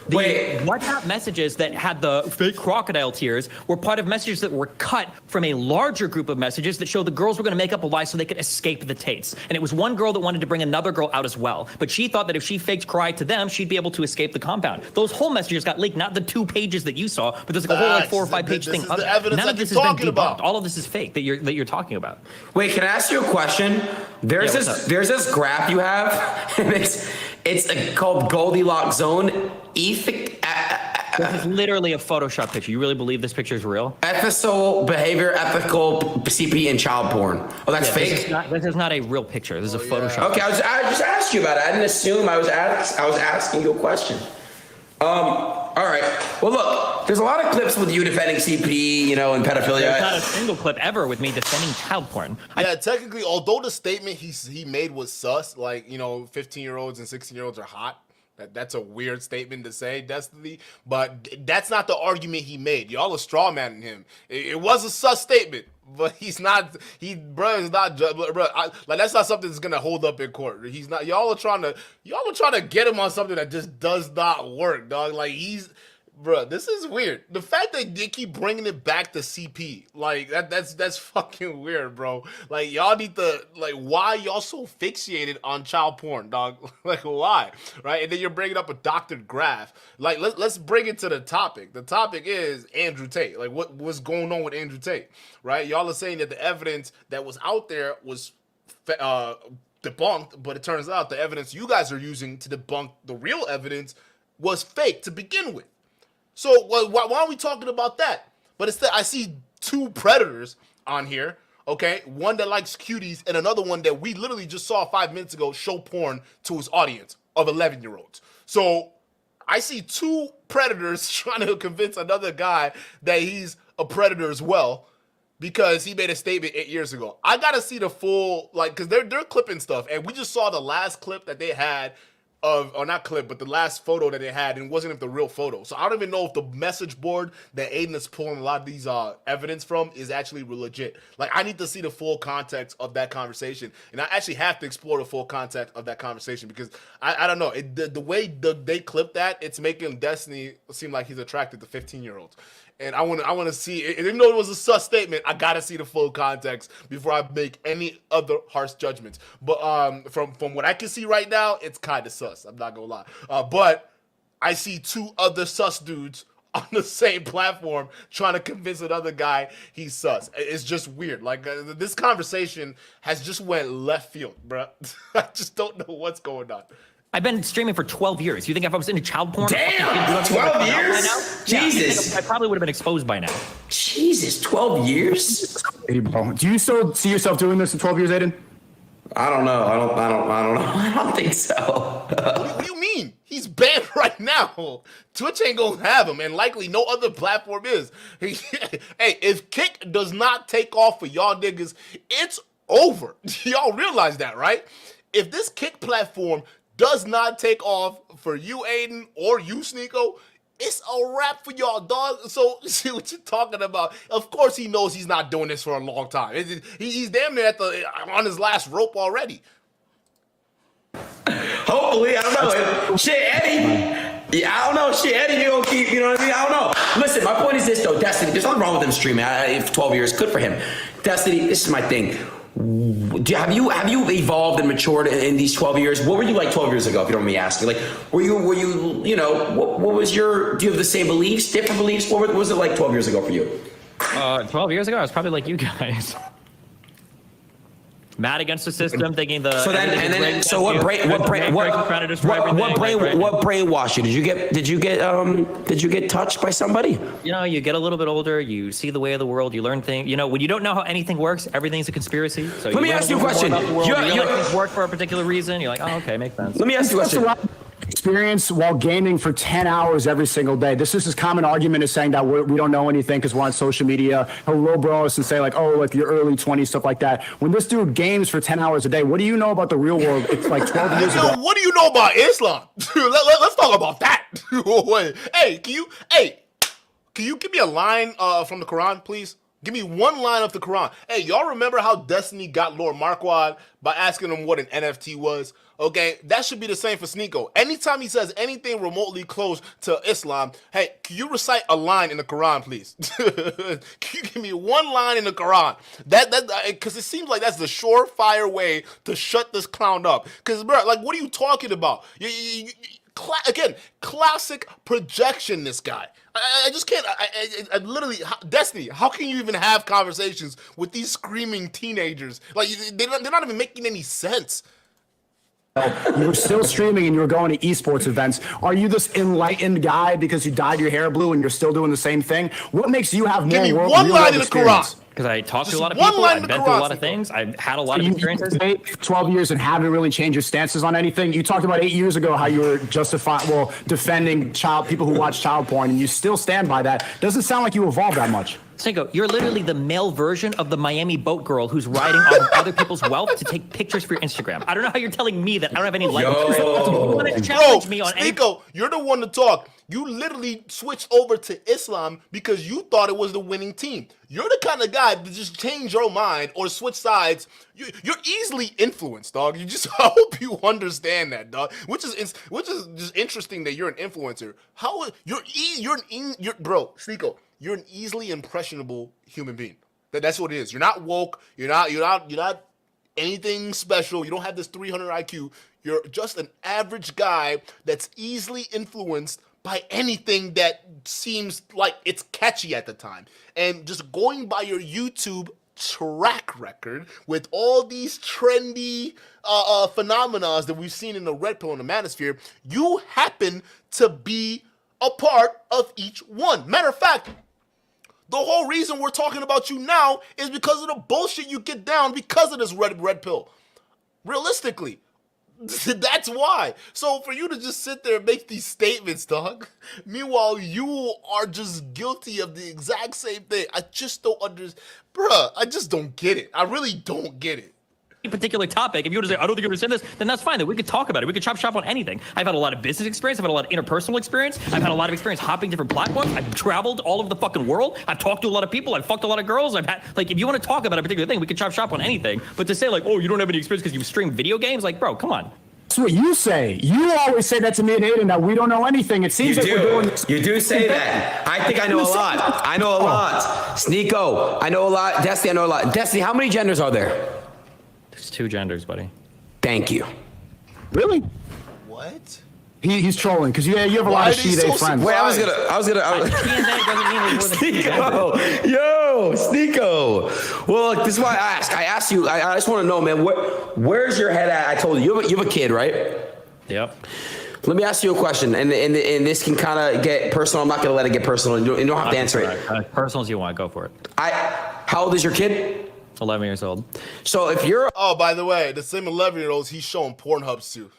The WhatsApp messages that had the fake crocodile tears were part of messages that were cut from a larger group of messages that showed the girls were going to make up a lie so they could escape the Tates. And it was one girl that wanted to bring another girl out as well. But she thought that if she faked cry to them, she'd be able to escape the compound. Those whole messages got leaked, not the 2 pages that you saw, but there's like a whole like 4 or 5 page thing. This is the evidence None of that this you're has been talking debunked. about. All of this is fake that you're talking about. Wait, can I ask you a question? There's Yeah, what's up? there's this graph you have, and it's called Goldilocks zone. This is literally a Photoshop picture. You really believe this picture is real? Ethical behavior, ethical CP, and child porn. Oh, that's fake. This is not a real picture. This is a Photoshop. Okay, I just asked you about it. I didn't assume. I was asking you a question. All right. Well, look. There's a lot of clips with you defending CP, you know, and pedophilia. There's not a single clip ever with me defending child porn. Yeah, technically, although the statement he made was sus, like, you know, 15-year-olds and 16-year-olds are hot. That's a weird statement to say, Destiny, but that's not the argument he made. Y'all are straw manning him. It was a sus statement, but he's not. Bro, is not. Bro, like that's not something that's gonna hold up in court. He's not. Y'all are trying to get him on something that just does not work, dog. Like bro, this is weird. The fact that they keep bringing it back to CP, like that's fucking weird, bro. Like y'all need to, like, why y'all so fixated on child porn, dog? Like why, right? And then you're bringing up a doctored graph. Like let's bring it to the topic. The topic is Andrew Tate. Like what's going on with Andrew Tate, right? Y'all are saying that the evidence that was out there was debunked, but it turns out the evidence you guys are using to debunk the real evidence was fake to begin with. So why are we talking about that? But instead, I see two predators on here, okay? One that likes cuties and another one that we literally just saw 5 minutes ago show porn to his audience of 11-year-olds. So I see two predators trying to convince another guy that he's a predator as well because he made a statement 8 years ago. I got to see the full, like, because they're clipping stuff. And we just saw the last clip that they had or not clip, but the last photo that they had, and it wasn't even the real photo. So I don't even know if the message board that Aiden is pulling a lot of these evidence from is actually legit. Like, I need to see the full context of that conversation, and I actually have to explore the full context of that conversation because I don't know. The way they clip that, it's making Destiny seem like he's attracted to 15-year-olds. And I want to see, even though it was a sus statement, I got to see the full context before I make any other harsh judgments. But from what I can see right now, it's kind of sus. I'm not going to lie. But I see two other sus dudes on the same platform trying to convince another guy he's sus. It's just weird. Like, this conversation has just went left field, bro. I just don't know what's going on. I've been streaming for 12 years. You think if I was into child porn, damn, 12 years? Jesus, I probably would have been exposed by now. Jesus, 12 years? Hey, bro, do you still see yourself doing this in 12 years, Aiden? I don't know. I don't know. I don't think so. What do you mean? He's banned right now. Twitch ain't gonna have him, and likely no other platform is. Hey, if Kick does not take off for y'all niggas, it's over. Y'all realize that, right? If this Kick platform does not take off for you, Aiden, or you, Sneako, it's a wrap for y'all, dog. So, see what you're talking about. Of course he knows he's not doing this for a long time. He's damn near on his last rope already. Hopefully, I don't know. Shit, Eddie. Yeah, I don't know. Shit, Eddie, you gonna keep, you know what I mean? I don't know. Listen, my point is this, though. Destiny, there's nothing wrong with him streaming. 12 years, good for him. Destiny, this is my thing. Have you evolved and matured in these 12 years? What were you like 12 years ago, if you don't mind me asking? Like, were you, you know, what was your, do you have the same beliefs, different beliefs? What was it like 12 years ago for you? 12 years ago, I was probably like you guys. Mad against the system, thinking the. So then, and then, so what brainwashed you? Did you get touched by somebody? You know, you get a little bit older, you see the way of the world, you learn things. You know, when you don't know how anything works, everything's a conspiracy. So let me ask you a question. You realize things work for a particular reason. You're like, oh, okay, makes sense. Let me ask you a question. Experience while gaming for 10 hours every single day. This is his common argument, is saying that we don't know anything because we're on social media. He'll low bro us and say like, oh, like your early 20s, stuff like that. When this dude games for 10 hours a day, what do you know about the real world? It's like 12 years ago. What do you know about Islam? Let's talk about that. Hey, can you give me a line from the Quran, please? Give me one line of the Quran. Hey, y'all remember how Destiny got Lord Marquardt by asking him what an NFT was? Okay, that should be the same for Sneako. Anytime he says anything remotely close to Islam, hey, can you recite a line in the Quran, please? Can you give me one line in the Quran? Because it seems like that's the surefire way to shut this clown up. Because, bro, like, what are you talking about? Again, classic projection, this guy. I just can't, I literally, Destiny, how can you even have conversations with these screaming teenagers? Like, they're not even making any sense. You were still streaming and you were going to esports events. Are you this enlightened guy because you dyed your hair blue and you're still doing the same thing? What makes you have more Give me world one line world in the experience? Quran. Because I talked to Just a lot of one people. line I've to been through a lot Karate, of things. I've had a lot of You experiences. debate for 12 years and haven't really changed your stances on anything. You talked about 8 years ago how you were defending people who watch child porn, and you still stand by that. Doesn't sound like you evolved that much. Sneako, you're literally the male version of the Miami boat girl who's riding on other people's wealth to take pictures for your Instagram. I don't know how you're telling me that I don't have any life. You want to challenge me on any... Sneako, you're the one to talk. You literally switched over to Islam because you thought it was the winning team. You're the kind of guy to just change your mind or switch sides. You're easily influenced, dog. I hope you understand that, dog. Which is just interesting that you're an influencer. Bro, Sneako, you're an easily impressionable human being. That's what it is. You're not woke. You're not anything special. You don't have this 300 IQ. You're just an average guy that's easily influenced by anything that seems like it's catchy at the time. And just going by your YouTube track record with all these trendy phenomena that we've seen in the red pill and the manosphere, you happen to be a part of each one. Matter of fact, the whole reason we're talking about you now is because of the bullshit you get down because of this red pill. Realistically, that's why. So for you to just sit there and make these statements, dog, meanwhile you are just guilty of the exact same thing. I just don't understand. Bruh, I just don't get it. I really don't get it. Particular topic, if you want to say, I don't think you understand this, then that's fine. Then we could talk about it. We could chop shop on anything. I've had a lot of business experience. I've had a lot of interpersonal experience. I've had a lot of experience hopping different platforms. I've traveled all over the fucking world. I've talked to a lot of people. I've fucked a lot of girls. I've had, like, if you want to talk about a particular thing, we could chop shop on anything. But to say, like, oh, you don't have any experience because you stream video games, like, bro, come on. That's what you say. You always say that to me and Aiden, that we don't know anything. It seems like we're doing this. You do say that. I think I know a lot. I know a lot. Sneako, I know a lot. Destiny, I know a lot. Destiny, how many genders are there? There's 2 genders, buddy. Thank you. Really? What? He's trolling because you have a lot of she-they friends. Wait, I was gonna. Sneako, yo, Sneako. Well, look, this is why I asked. I asked you. I just want to know, man. Where's your head at? I told you. You have a kid, right? Yep. Let me ask you a question, and this can kind of get personal. I'm not gonna let it get personal. You don't have to answer it. Personal as you want. Go for it. How old is your kid? 11 years old. So if you're... Oh, by the way, the same 11-year-olds he's showing Pornhubs to.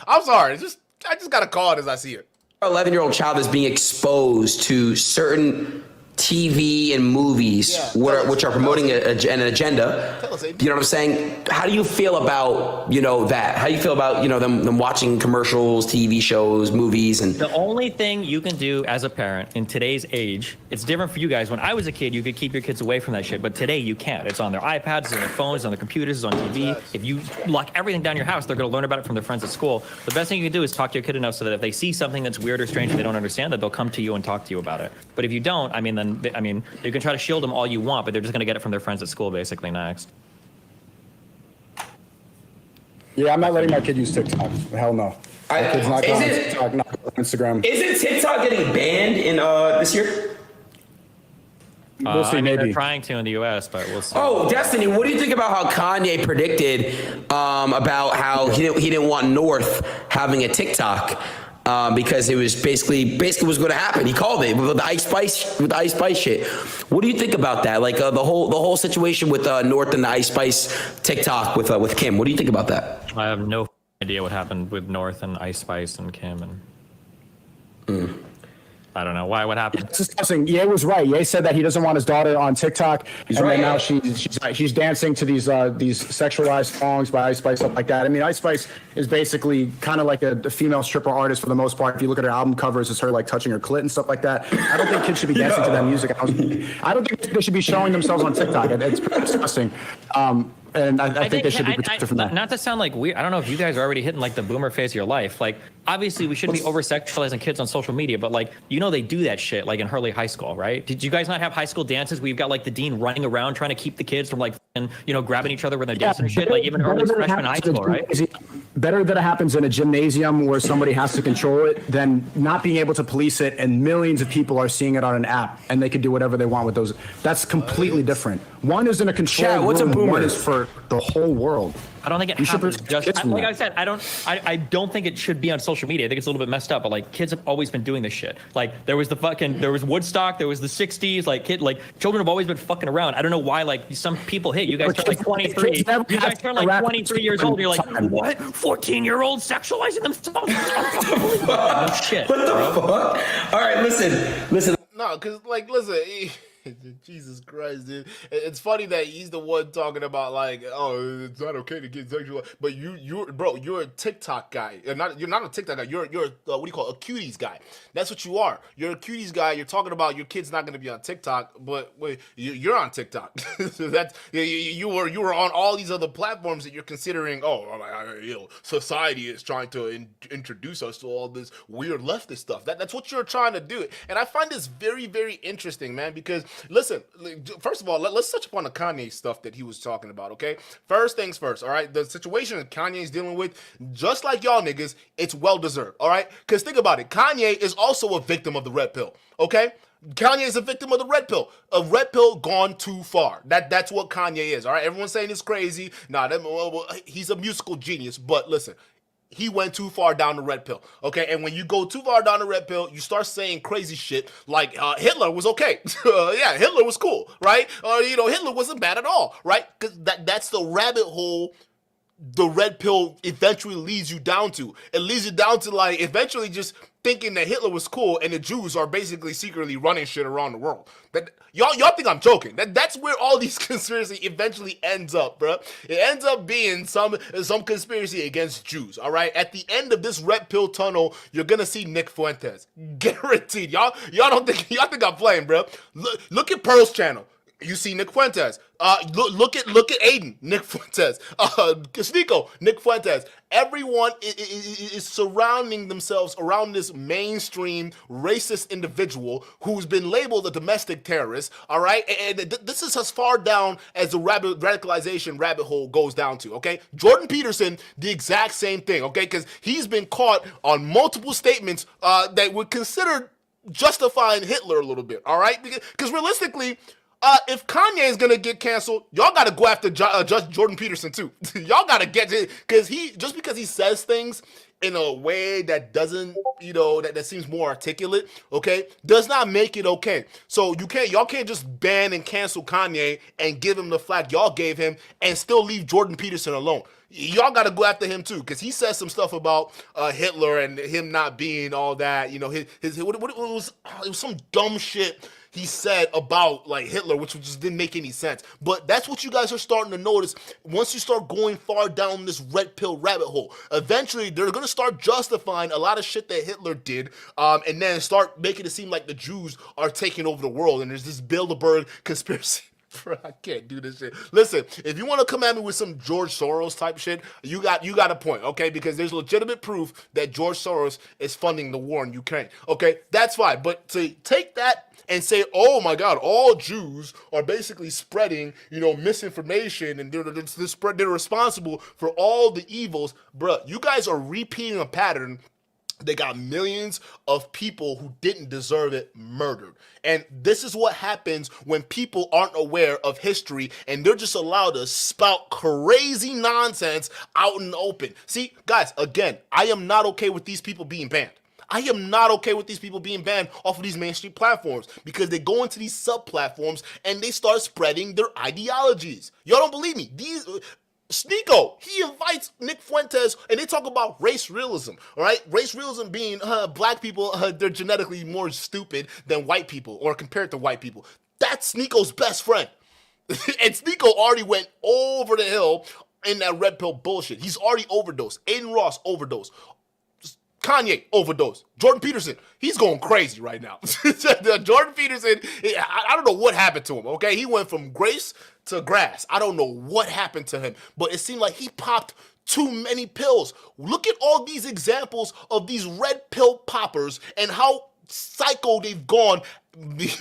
I'm sorry. I just got to call it as I see it. 11-year-old child is being exposed to certain TV and movies which are promoting an agenda. You know what I'm saying? How do you feel about, that? How do you feel about, them watching commercials, TV shows, movies? And the only thing you can do as a parent in today's age, it's different for you guys. When I was a kid, you could keep your kids away from that shit. But today you can't. It's on their iPads, it's on their phones, it's on their computers, it's on TV. If you lock everything down your house, they're going to learn about it from their friends at school. The best thing you can do is talk to your kid enough so that if they see something that's weird or strange they don't understand, that they'll come to you and talk to you about it. But if you don't, you can try to shield them all you want, but they're just going to get it from their friends at school basically next. Yeah, I'm not letting my kid use TikTok. Hell no. My kid's not going on TikTok, not on Instagram. Isn't TikTok getting banned in this year? We'll see, maybe. They're trying to in the US, but we'll see. Oh, Destiny, what do you think about how Kanye predicted about how he didn't want North having a TikTok? Because it was basically was going to happen. He called it with the Ice Spice shit. What do you think about that? Like the whole situation with North and the Ice Spice TikTok with Kim. What do you think about that? I have no idea what happened with North and Ice Spice and Kim and. I don't know why. What happened? It's disgusting. Ye was right. Ye said that he doesn't want his daughter on TikTok, then now she's dancing to these sexualized songs by Ice Spice, stuff like that. I mean, Ice Spice is basically kind of like a female stripper artist for the most part. If you look at her album covers, it's her like touching her clit and stuff like that. I don't think kids should be dancing to that music. I don't think they should be showing themselves on TikTok. It's pretty disgusting. And I think they should be protected from that. Not to sound like weird, I don't know if you guys are already hitting like the boomer phase of your life. Like, obviously we shouldn't be over-sexualizing kids on social media, but like, they do that shit like in Hurley High School, right? Did you guys not have high school dances where you've got like the dean running around trying to keep the kids from like, grabbing each other when they're dancing and shit? Like even Hurley's freshman high school, right? Better that it happens in a gymnasium where somebody has to control it than not being able to police it and millions of people are seeing it on an app and they can do whatever they want with those. That's completely different. One is in a controlled room, one is for the whole world. I don't think it You should happens protect just kids from like that. I said. I don't think it should be on social media. I think it's a little bit messed up. But like kids have always been doing this shit. Like there was Woodstock, there was the '60s. Like children have always been fucking around. I don't know why like some people hit you guys turn like 23. You guys turn like 23 years old. And you're like, what? 14-year-olds sexualizing themselves? No shit. What the fuck? All right, listen. No, because, like, listen, Jesus Christ, dude. It's funny that he's the one talking about, like, oh, it's not okay to get sexual. But you're a TikTok guy. You're not a TikTok guy. You're what do you call it? A cuties guy. That's what you are. You're a cuties guy. You're talking about your kid's not going to be on TikTok, but wait, you're on TikTok. So that's you were on all these other platforms that you're considering. Oh, society is trying to introduce us to all this weird leftist stuff. That's what you're trying to do, and I find this very, very interesting, man. Because listen, first of all, let's touch upon the Kanye stuff that he was talking about. Okay, first things first. All right, the situation that Kanye's dealing with, just like y'all niggas, it's well deserved. All right, because think about it, Kanye is also a victim of the red pill. Okay. Kanye is a victim of the red pill. A red pill gone too far. That's what Kanye is. All right. Everyone's saying it's crazy. He's a musical genius. But listen, he went too far down the red pill. Okay. And when you go too far down the red pill, you start saying crazy shit like Hitler was okay. Yeah, Hitler was cool, right? Or Hitler wasn't bad at all, right? Because that's the rabbit hole the red pill eventually leads you down to. It leads you down to like eventually just thinking that Hitler was cool and the Jews are basically secretly running shit around the world. That y'all think I'm joking. That's where all these conspiracy eventually ends up, bro. It ends up being some conspiracy against Jews. All right. At the end of this red pill tunnel, you're gonna see Nick Fuentes, guaranteed. Y'all think I'm playing, bro. Look at Pearl's channel. You see Nick Fuentes. Look at Aiden, Nick Fuentes. Sneako, Nick Fuentes. Everyone is surrounding themselves around this mainstream racist individual who's been labeled a domestic terrorist. All right, and this is as far down as the radicalization rabbit hole goes down to. Okay, Jordan Peterson, the exact same thing. Okay, because he's been caught on multiple statements that would consider justifying Hitler a little bit. All right, because realistically. If Kanye is gonna get canceled, y'all gotta go after Judge Jordan Peterson too. Y'all gotta get it because because he says things in a way that doesn't, that seems more articulate. Okay, does not make it okay. So y'all can't just ban and cancel Kanye and give him the flack y'all gave him and still leave Jordan Peterson alone. Y'all got to go after him too, because he says some stuff about Hitler and him not being all that. It was some dumb shit he said about like Hitler, which just didn't make any sense. But that's what you guys are starting to notice once you start going far down this red pill rabbit hole. Eventually, they're gonna start justifying a lot of shit that Hitler did, and then start making it seem like the Jews are taking over the world, and there's this Bilderberg conspiracy. Bro, I can't do this shit. Listen, if you want to come at me with some George Soros type shit, you got a point, okay? Because there's legitimate proof that George Soros is funding the war in Ukraine. Okay, that's fine. But to take that and say, oh my God, all Jews are basically spreading, misinformation and they're responsible for all the evils, bro. You guys are repeating a pattern. They got millions of people who didn't deserve it murdered. And this is what happens when people aren't aware of history and they're just allowed to spout crazy nonsense out in the open. See, guys, again, I am not okay with these people being banned. I am not okay with these people being banned off of these mainstream platforms because they go into these sub-platforms and they start spreading their ideologies. Y'all don't believe me. Sneako, he invites Nick Fuentes and they talk about race realism, all right? Race realism being black people, they're genetically more stupid than white people or compared to white people. That's Sneako's best friend. And Sneako already went over the hill in that red pill bullshit. He's already overdosed. Aiden Ross overdosed. Kanye overdose. Jordan Peterson, he's going crazy right now. Jordan Peterson, I don't know what happened to him, okay? He went from grace to grass. I don't know what happened to him, but it seemed like he popped too many pills. Look at all these examples of these red pill poppers and how psycho they've gone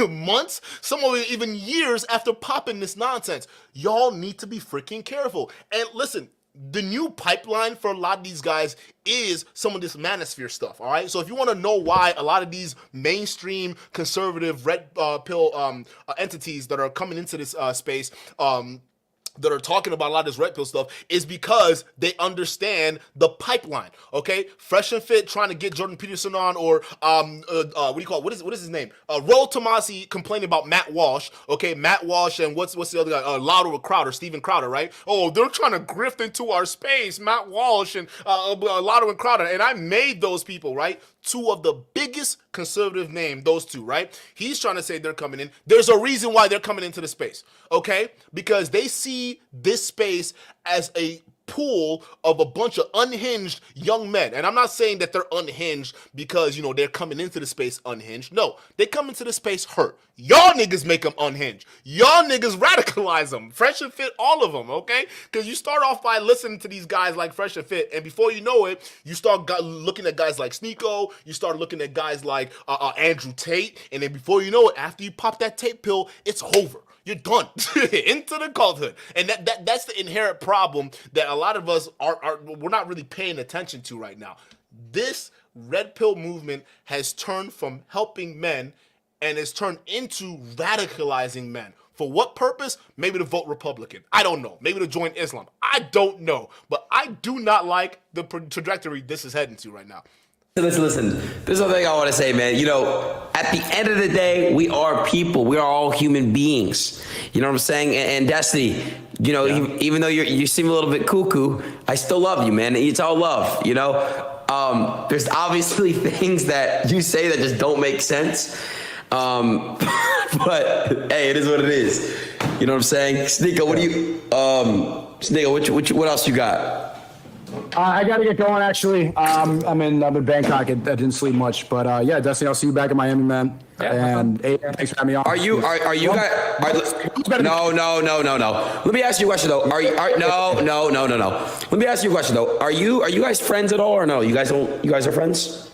months, some of it even years after popping this nonsense. Y'all need to be freaking careful. And listen, the new pipeline for a lot of these guys is some of this manosphere stuff, all right? So if you want to know why a lot of these mainstream conservative red pill entities that are coming into this space, that are talking about a lot of this red pill stuff is because they understand the pipeline. Okay, Fresh and Fit trying to get Jordan Peterson on, or what do you call it? What is his name? Roll Tomasi complaining about Matt Walsh. Okay, Matt Walsh and what's the other guy? Crowder, Steven Crowder, right? Oh, they're trying to grift into our space. Matt Walsh and Lauder and Crowder, and I made those people, right? Two of the biggest conservative name, those two, right? He's trying to say they're coming in. There's a reason why they're coming into the space, okay? Because they see this space as a pool of a bunch of unhinged young men. And I'm not saying that they're unhinged because, you know, they're coming into the space unhinged. No, they come into the space hurt. Y'all niggas make them unhinged. Y'all niggas radicalize them. Fresh and Fit, all of them, okay? Because you start off by listening to these guys like Fresh and Fit, and before you know it, you start looking at guys like Sneako, you start looking at guys like Andrew Tate, and then before you know it, after you pop that tape pill, it's over. You're done. Into the culthood. And that's the inherent problem that a lot of us we're not really paying attention to right now. This red pill movement has turned from helping men and has turned into radicalizing men. For what purpose? Maybe to vote Republican. I don't know. Maybe to join Islam. I don't know. But I do not like the trajectory this is heading to right now. Listen. There's one thing I want to say, man. You know, at the end of the day, we are people. We are all human beings. You know what I'm saying? And Destiny, you know, even though you seem a little bit cuckoo, I still love you, man. It's all love, you know? There's obviously things that you say that just don't make sense. But hey, it is what it is. You know what I'm saying? Sneako, what do you, Sneako, what else you got? I got to get going, actually. I'm in Bangkok. I didn't sleep much, but yeah, Destiny, I'll see you back in Miami, man. Yeah, and hey, thanks for having me on. Are you guys? No. Let me ask you a question though. No. Let me ask you a question though. Are you guys friends at all or no? You guys are friends?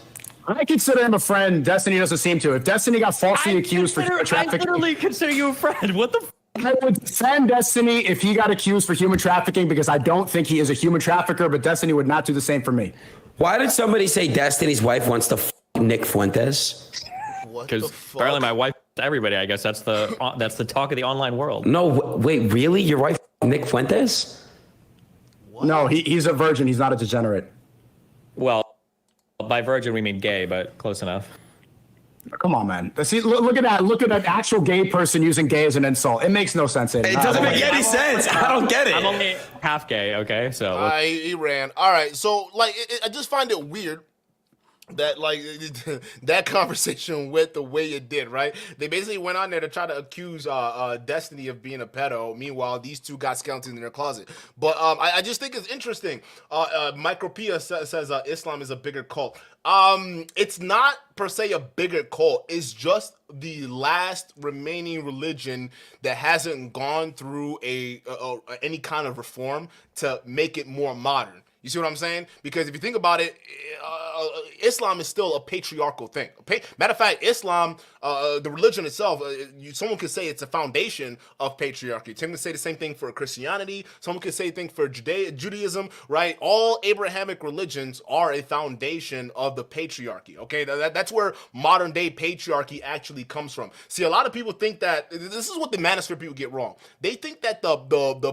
I consider him a friend. Destiny doesn't seem to. If Destiny got falsely accused for human trafficking, I literally consider you a friend. What the? I would defend Destiny if he got accused for human trafficking, because I don't think he is a human trafficker, but Destiny would not do the same for me. Why did somebody say Destiny's wife wants to Nick Fuentes? Because apparently my wife, everybody, I guess that's the talk of the online world. No, wait, really? Your wife Nick Fuentes? What? No, he's a virgin. He's not a degenerate. Well, by virgin we mean gay, but close enough. Come on, man. See, look at that. Look at an actual gay person using gay as an insult. It makes no sense. It doesn't make any sense. I don't get it. I'm only half gay, okay? So he ran. All right. So, like, I just find it weird that, like, that conversation went the way it did, right? They basically went on there to try to accuse Destiny of being a pedo. Meanwhile, these two got skeletons in their closet. But I just think it's interesting. Micropia says Islam is a bigger cult. It's not per se a bigger cult. It's just the last remaining religion that hasn't gone through any kind of reform to make it more modern. You see what I'm saying? Because if you think about it, Islam is still a patriarchal thing. Matter of fact, Islam, the religion itself, someone could say it's a foundation of patriarchy. Someone could say the same thing for Christianity. Someone could say the thing for Judaism, right? All Abrahamic religions are a foundation of the patriarchy, okay? That's where modern day patriarchy actually comes from. See, a lot of people think that, this is what the manosphere people get wrong. They think that the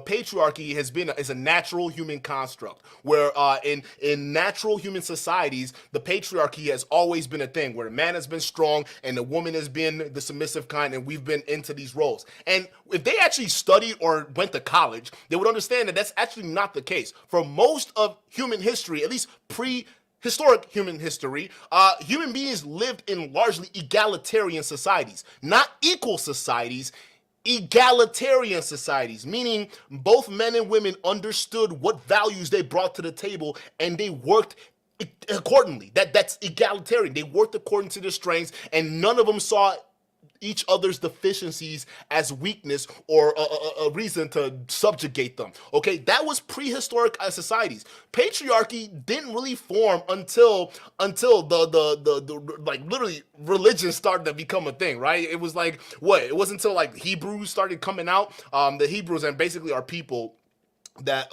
patriarchy is a natural human construct, where in natural human societies, the patriarchy has always been a thing, where the man has been strong and the woman has been the submissive kind, and we've been into these roles. And if they actually studied or went to college, they would understand that that's actually not the case. For most of human history, at least prehistoric human history, human beings lived in largely egalitarian societies, not equal societies, egalitarian societies, meaning both men and women understood what values they brought to the table and they worked accordingly. That's egalitarian. They worked according to their strengths, and none of them saw each other's deficiencies as weakness or a reason to subjugate them. Okay, that was prehistoric societies. Patriarchy didn't really form until the like literally religion started to become a thing, right? It was like what? It wasn't until like Hebrews started coming out. The Hebrews and basically are people that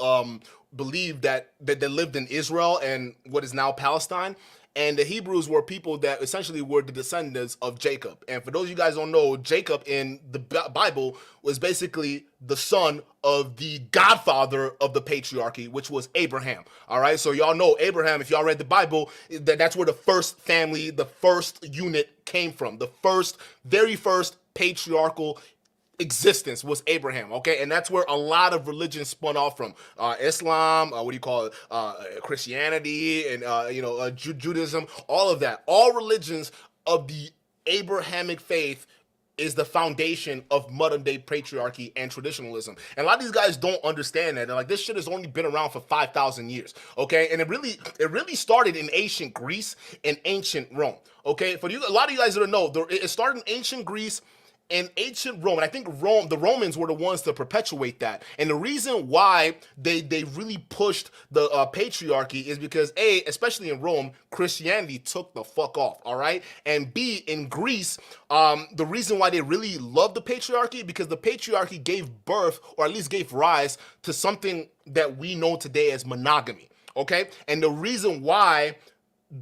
believed that they lived in Israel and what is now Palestine. And the Hebrews were people that essentially were the descendants of Jacob. And for those of you guys who don't know, Jacob in the Bible was basically the son of the godfather of the patriarchy, which was Abraham. All right, so y'all know Abraham, if y'all read the Bible, that's where the first family, the first unit came from. The very first patriarchal existence was Abraham, okay? And that's where a lot of religion spun off from. Islam, Christianity, and Judaism, all of that. All religions of the Abrahamic faith is the foundation of modern day patriarchy and traditionalism. And a lot of these guys don't understand that. They're like, this shit has only been around for 5,000 years, okay? And it really started in ancient Greece and ancient Rome, okay? For you, a lot of you guys that don't know, it started in ancient Greece and ancient Rome, and I think the Romans were the ones to perpetuate that. And the reason why they really pushed the patriarchy is because A, especially in Rome, Christianity took the fuck off, all right? And B, in Greece, the reason why they really loved the patriarchy, because the patriarchy gave birth, or at least gave rise, to something that we know today as monogamy, okay? And the reason why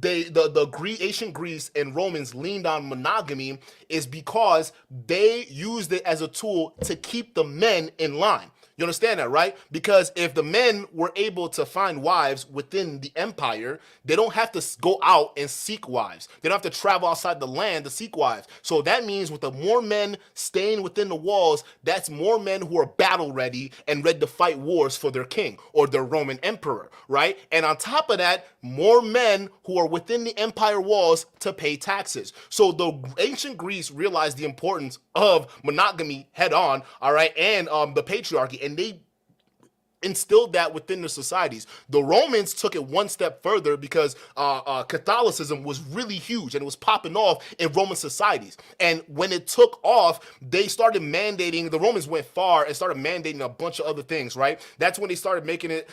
ancient Greece and Romans leaned on monogamy is because they used it as a tool to keep the men in line. You understand that, right? Because if the men were able to find wives within the empire, they don't have to go out and seek wives. They don't have to travel outside the land to seek wives. So that means with the more men staying within the walls, that's more men who are battle ready and ready to fight wars for their king or their Roman emperor, right? And on top of that, more men who are within the empire walls to pay taxes. So the ancient Greece realized the importance of monogamy head on, all right, and the patriarchy, and they instilled that within their societies. The Romans took it one step further because Catholicism was really huge and it was popping off in Roman societies. And when it took off, they started mandating, the Romans went far and started mandating a bunch of other things, right? That's when they started making it,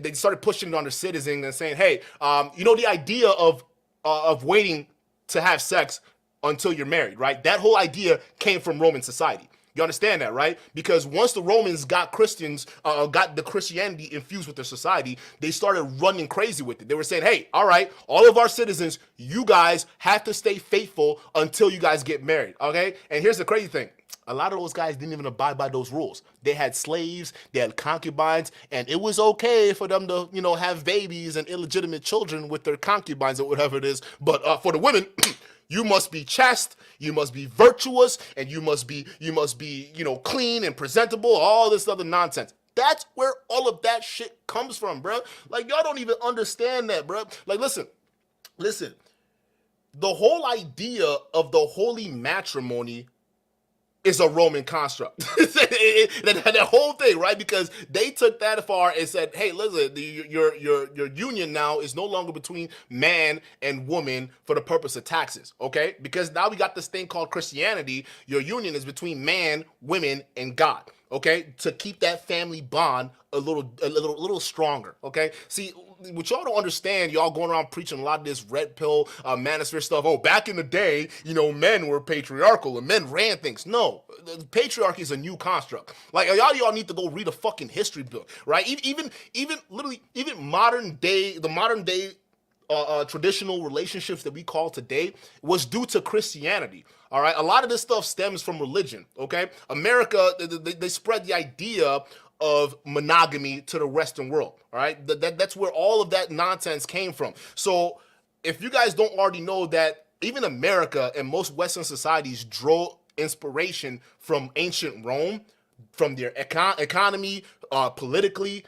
they started pushing it on their citizens and saying, hey, the idea of waiting to have sex until you're married, right? That whole idea came from Roman society. You understand that, right? Because once the Romans got got the Christianity infused with their society, they started running crazy with it. They were saying, hey, all right, all of our citizens, you guys have to stay faithful until you guys get married, okay? And here's the crazy thing. A lot of those guys didn't even abide by those rules. They had slaves, they had concubines, and it was okay for them to, have babies and illegitimate children with their concubines or whatever it is. But for the women, you must be chaste, you must be virtuous, and you must be, clean and presentable, all this other nonsense. That's where all of that shit comes from, bro. Like, y'all don't even understand that, bro. Like, listen. The whole idea of the holy matrimony is a Roman construct. that whole thing, right? Because they took that far and said, hey, listen, your union now is no longer between man and woman for the purpose of taxes, okay? Because now we got this thing called Christianity. Your union is between man, women, and God, okay? To keep that family bond a little stronger, okay? See, what y'all don't understand, y'all going around preaching a lot of this red pill manosphere stuff. Oh, back in the day, men were patriarchal and men ran things. No, the patriarchy is a new construct. Like, y'all need to go read a fucking history book, right? Even modern day, the modern day traditional relationships that we call today was due to Christianity. All right, a lot of this stuff stems from religion. Okay, America, they spread the idea of monogamy to the Western world. All right, that's where all of that nonsense came from. So if you guys don't already know that, even America and most Western societies drew inspiration from ancient Rome, from their economy, politically,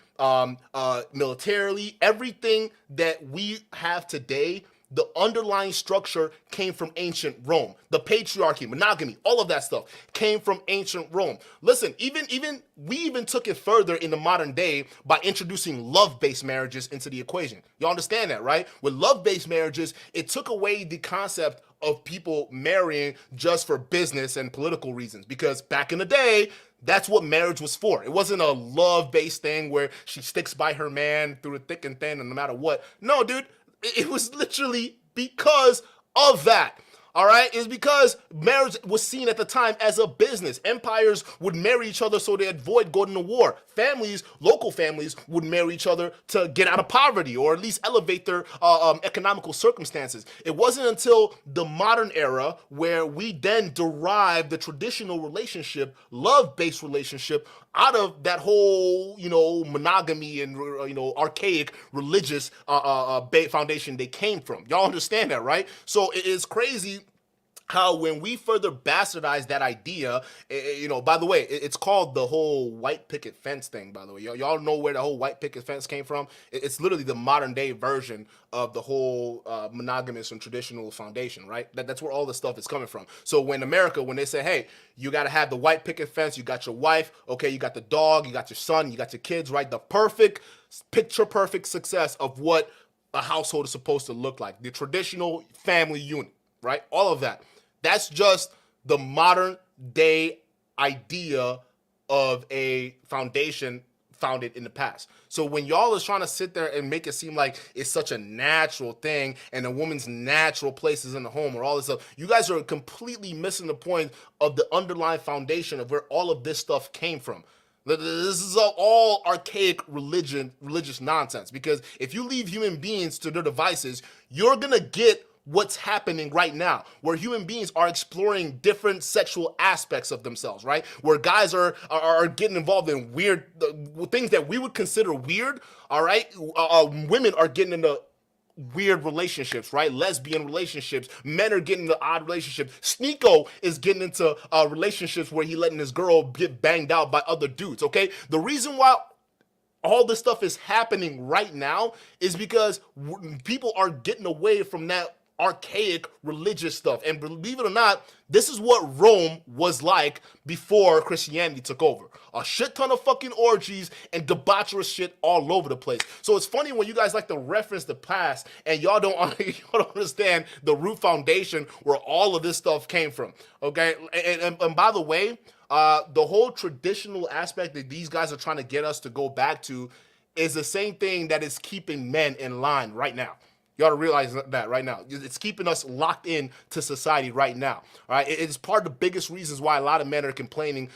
militarily, everything that we have today, the underlying structure came from ancient Rome. The patriarchy, monogamy, all of that stuff came from ancient Rome. Listen, we even took it further in the modern day by introducing love-based marriages into the equation. You understand that, right? With love-based marriages, it took away the concept of people marrying just for business and political reasons, because back in the day, that's what marriage was for. It wasn't a love-based thing where she sticks by her man through the thick and thin and no matter what. No, dude, it was literally because of that. All right, is because marriage was seen at the time as a business. Empires would marry each other so they avoid going to war. Families, local families, would marry each other to get out of poverty or at least elevate their economical circumstances. It wasn't until the modern era where we then derived the traditional relationship, love-based relationship, out of that whole, monogamy and, archaic religious foundation they came from. Y'all understand that, right? So it is crazy how when we further bastardize that idea, by the way, it's called the whole white picket fence thing, by the way. Y'all know where the whole white picket fence came from? It's literally the modern day version of the whole monogamous and traditional foundation, right? That's where all this stuff is coming from. So when they say, hey, you got to have the white picket fence, you got your wife, okay, you got the dog, you got your son, you got your kids, right? The picture perfect success of what a household is supposed to look like. The traditional family unit, right? All of that. That's just the modern day idea of a foundation founded in the past. So when y'all is trying to sit there and make it seem like it's such a natural thing and a woman's natural place is in the home or all this stuff, you guys are completely missing the point of the underlying foundation of where all of this stuff came from. This is all archaic religious nonsense, because if you leave human beings to their devices, you're going to get what's happening right now, where human beings are exploring different sexual aspects of themselves, right? Where guys are getting involved in weird things that we would consider weird, all right? Women are getting into weird relationships, right? Lesbian relationships. Men are getting into odd relationships. Sneako is getting into relationships where he letting his girl get banged out by other dudes, okay? The reason why all this stuff is happening right now is because people are getting away from that archaic religious stuff. And believe it or not, this is what Rome was like before Christianity took over. A shit ton of fucking orgies and debaucherous shit all over the place. So it's funny when you guys like to reference the past and y'all don't understand the root foundation where all of this stuff came from. Okay, and by the way, the whole traditional aspect that these guys are trying to get us to go back to is the same thing that is keeping men in line right now. You ought to realize that right now. It's keeping us locked in to society right now. All right, it's part of the biggest reasons why a lot of men are complaining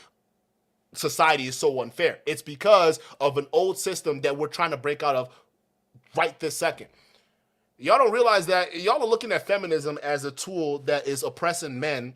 society is so unfair. It's because of an old system that we're trying to break out of right this second. Y'all don't realize that y'all are looking at feminism as a tool that is oppressing men,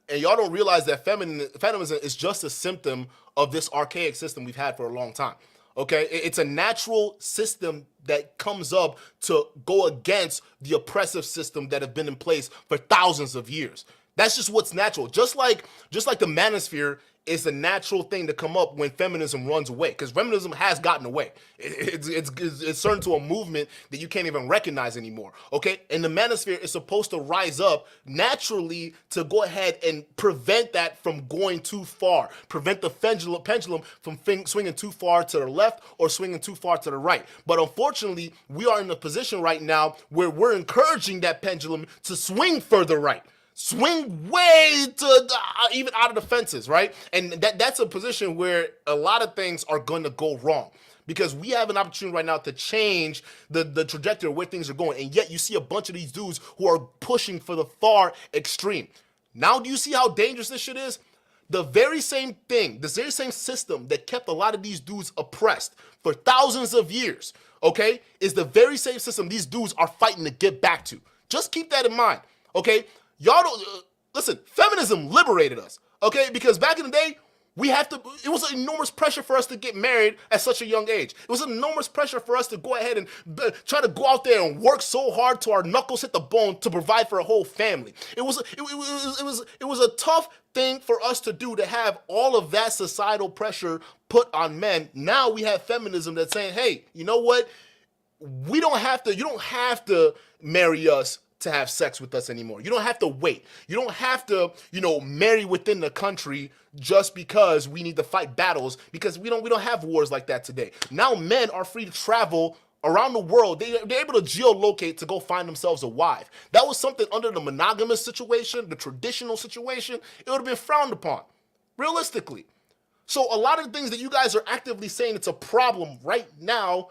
and y'all don't realize that feminism is just a symptom of this archaic system we've had for a long time. Okay, it's a natural system that comes up to go against the oppressive system that have been in place for thousands of years. That's just what's natural. Just like the manosphere is a natural thing to come up when feminism runs away, because feminism has gotten away. It's turned to a movement that you can't even recognize anymore. Okay, and the manosphere is supposed to rise up naturally to go ahead and prevent that from going too far, prevent the pendulum from swinging too far to the left or swinging too far to the right. But unfortunately, we are in a position right now where we're encouraging that pendulum to swing further right. Swing way to even out of the fences, right? And that's a position where a lot of things are going to go wrong, because we have an opportunity right now to change the trajectory of where things are going. And yet you see a bunch of these dudes who are pushing for the far extreme. Now, do you see how dangerous this shit is? The very same thing, the very same system that kept a lot of these dudes oppressed for thousands of years, okay, is the very same system these dudes are fighting to get back to. Just keep that in mind, okay? Y'all don't listen. Feminism liberated us, okay? Because back in the day, it was an enormous pressure for us to get married at such a young age. It was an enormous pressure for us to go ahead and try to go out there and work so hard till our knuckles hit the bone to provide for a whole family. It was a tough thing for us to do, to have all of that societal pressure put on men. Now we have feminism that's saying, hey, you know what? You don't have to marry us to have sex with us anymore. You don't have to wait. You don't have to, marry within the country just because we need to fight battles, because we don't have wars like that today. Now men are free to travel around the world. They're able to geolocate to go find themselves a wife. That was something under the monogamous situation, the traditional situation, it would have been frowned upon, realistically. So a lot of the things that you guys are actively saying it's a problem right now,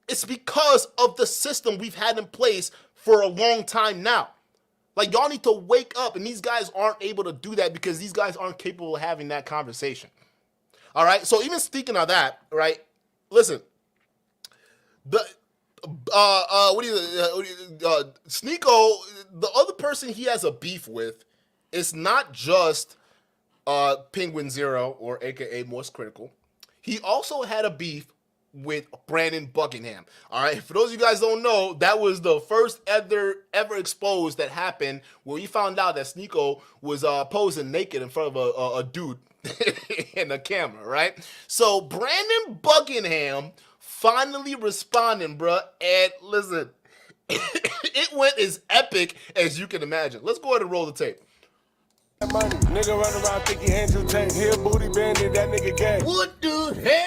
it's because of the system we've had in place for a long time now. Like, y'all need to wake up, and these guys aren't able to do that because these guys aren't capable of having that conversation. All right? So even speaking of that, right, listen, Sneako, the other person he has a beef with is not just Penguin Zero, or AKA Most Critical. He also had a beef with Brandon Buckingham. All right, for those of you guys don't know, that was the first ever exposed that happened, where we found out that Sneako was posing naked in front of a dude in a camera, right? So Brandon Buckingham finally responding, bruh, and listen, it went as epic as you can imagine. Let's go ahead and roll the tape. Money. Nigga run around thinking hands will take. Here booty bandit, that nigga gay. What the hell?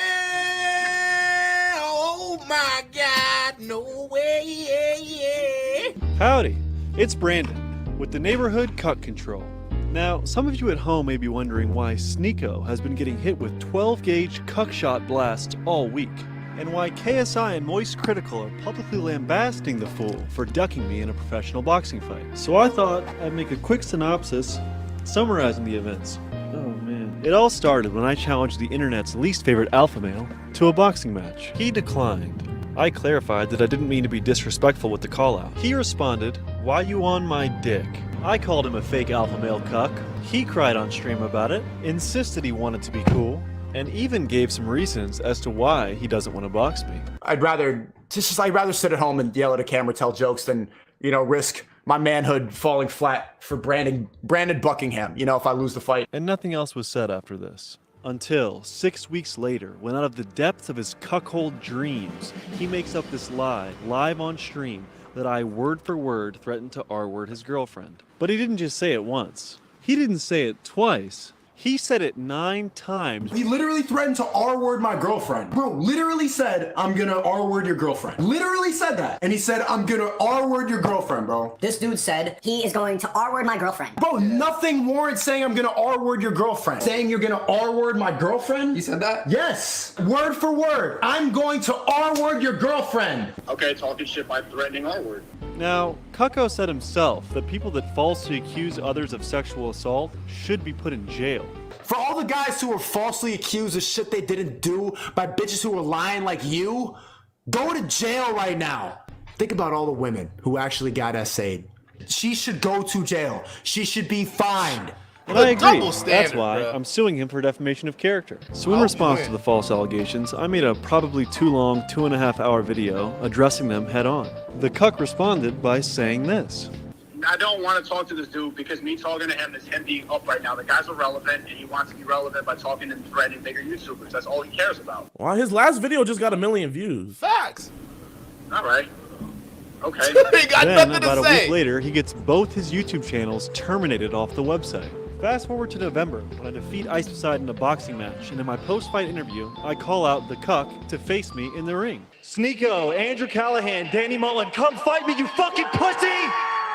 Oh my God, no way. Howdy, it's Brandon with the Neighborhood Cut Control. Now, some of you at home may be wondering why Sneako has been getting hit with 12-gauge cuck shot blasts all week, and why KSI and Moist Critical are publicly lambasting the fool for ducking me in a professional boxing fight. So I thought I'd make a quick synopsis summarizing the events. Oh man. It all started when I challenged the internet's least favorite alpha male to a boxing match. He declined. I clarified that I didn't mean to be disrespectful with the call-out. He responded, "Why you on my dick?" I called him a fake alpha male cuck. He cried on stream about it, insisted he wanted to be cool, and even gave some reasons as to why he doesn't want to box me. I'd rather sit at home and yell at a camera, tell jokes than, risk my manhood falling flat for Brandon Buckingham, if I lose the fight. And nothing else was said after this. Until 6 weeks later, when out of the depths of his cuckold dreams, he makes up this lie, live on stream, that I word for word threatened to R-word his girlfriend. But he didn't just say it once. He didn't say it twice. He said it 9 times. He literally threatened to R-word my girlfriend. Bro, literally said, I'm gonna R-word your girlfriend. Literally said that. And he said, I'm gonna R-word your girlfriend, bro. This dude said he is going to R-word my girlfriend. Bro, nothing warrants saying I'm gonna R-word your girlfriend. Saying you're gonna R-word my girlfriend? He said that? Yes. Word for word. I'm going to R-word your girlfriend. Okay, talking shit by threatening R-word. Now, Cucko said himself that people that falsely accuse others of sexual assault should be put in jail. For all the guys who were falsely accused of shit they didn't do by bitches who were lying like you, go to jail right now. Think about all the women who actually got SA'd. She should go to jail. She should be fined. And I agree. Double standard, That's why bro. I'm suing him for defamation of character. So in response to the false allegations, I made a probably too long 2.5-hour video addressing them head on. The cuck responded by saying this. I don't want to talk to this dude because me talking to him is him being up right now. The guy's irrelevant, and he wants to be relevant by talking and threatening bigger YouTubers. That's all he cares about. Well, his last video just got 1 million views. Facts. All right. Okay. He got Then, nothing about to a say. week later, he gets both his YouTube channels terminated off the website. Fast forward to November, when I defeat Ice Poseidon in a boxing match, and in my post-fight interview, I call out the cuck to face me in the ring. Sneako, Andrew Callahan, Danny Mullen, come fight me, you fucking pussy!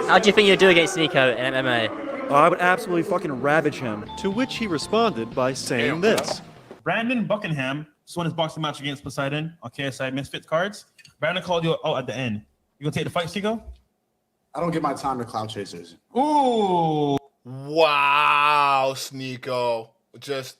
How do you think you'll do against Sneako in MMA? I would absolutely fucking ravage him. To which he responded by saying this. Brandon Buckingham just won his boxing match against Poseidon on KSI Misfits cards. Brandon called you out at the end. You gonna take the fight, Sneako? I don't give my time to clout chasers. Ooh. Wow, Sneako. Just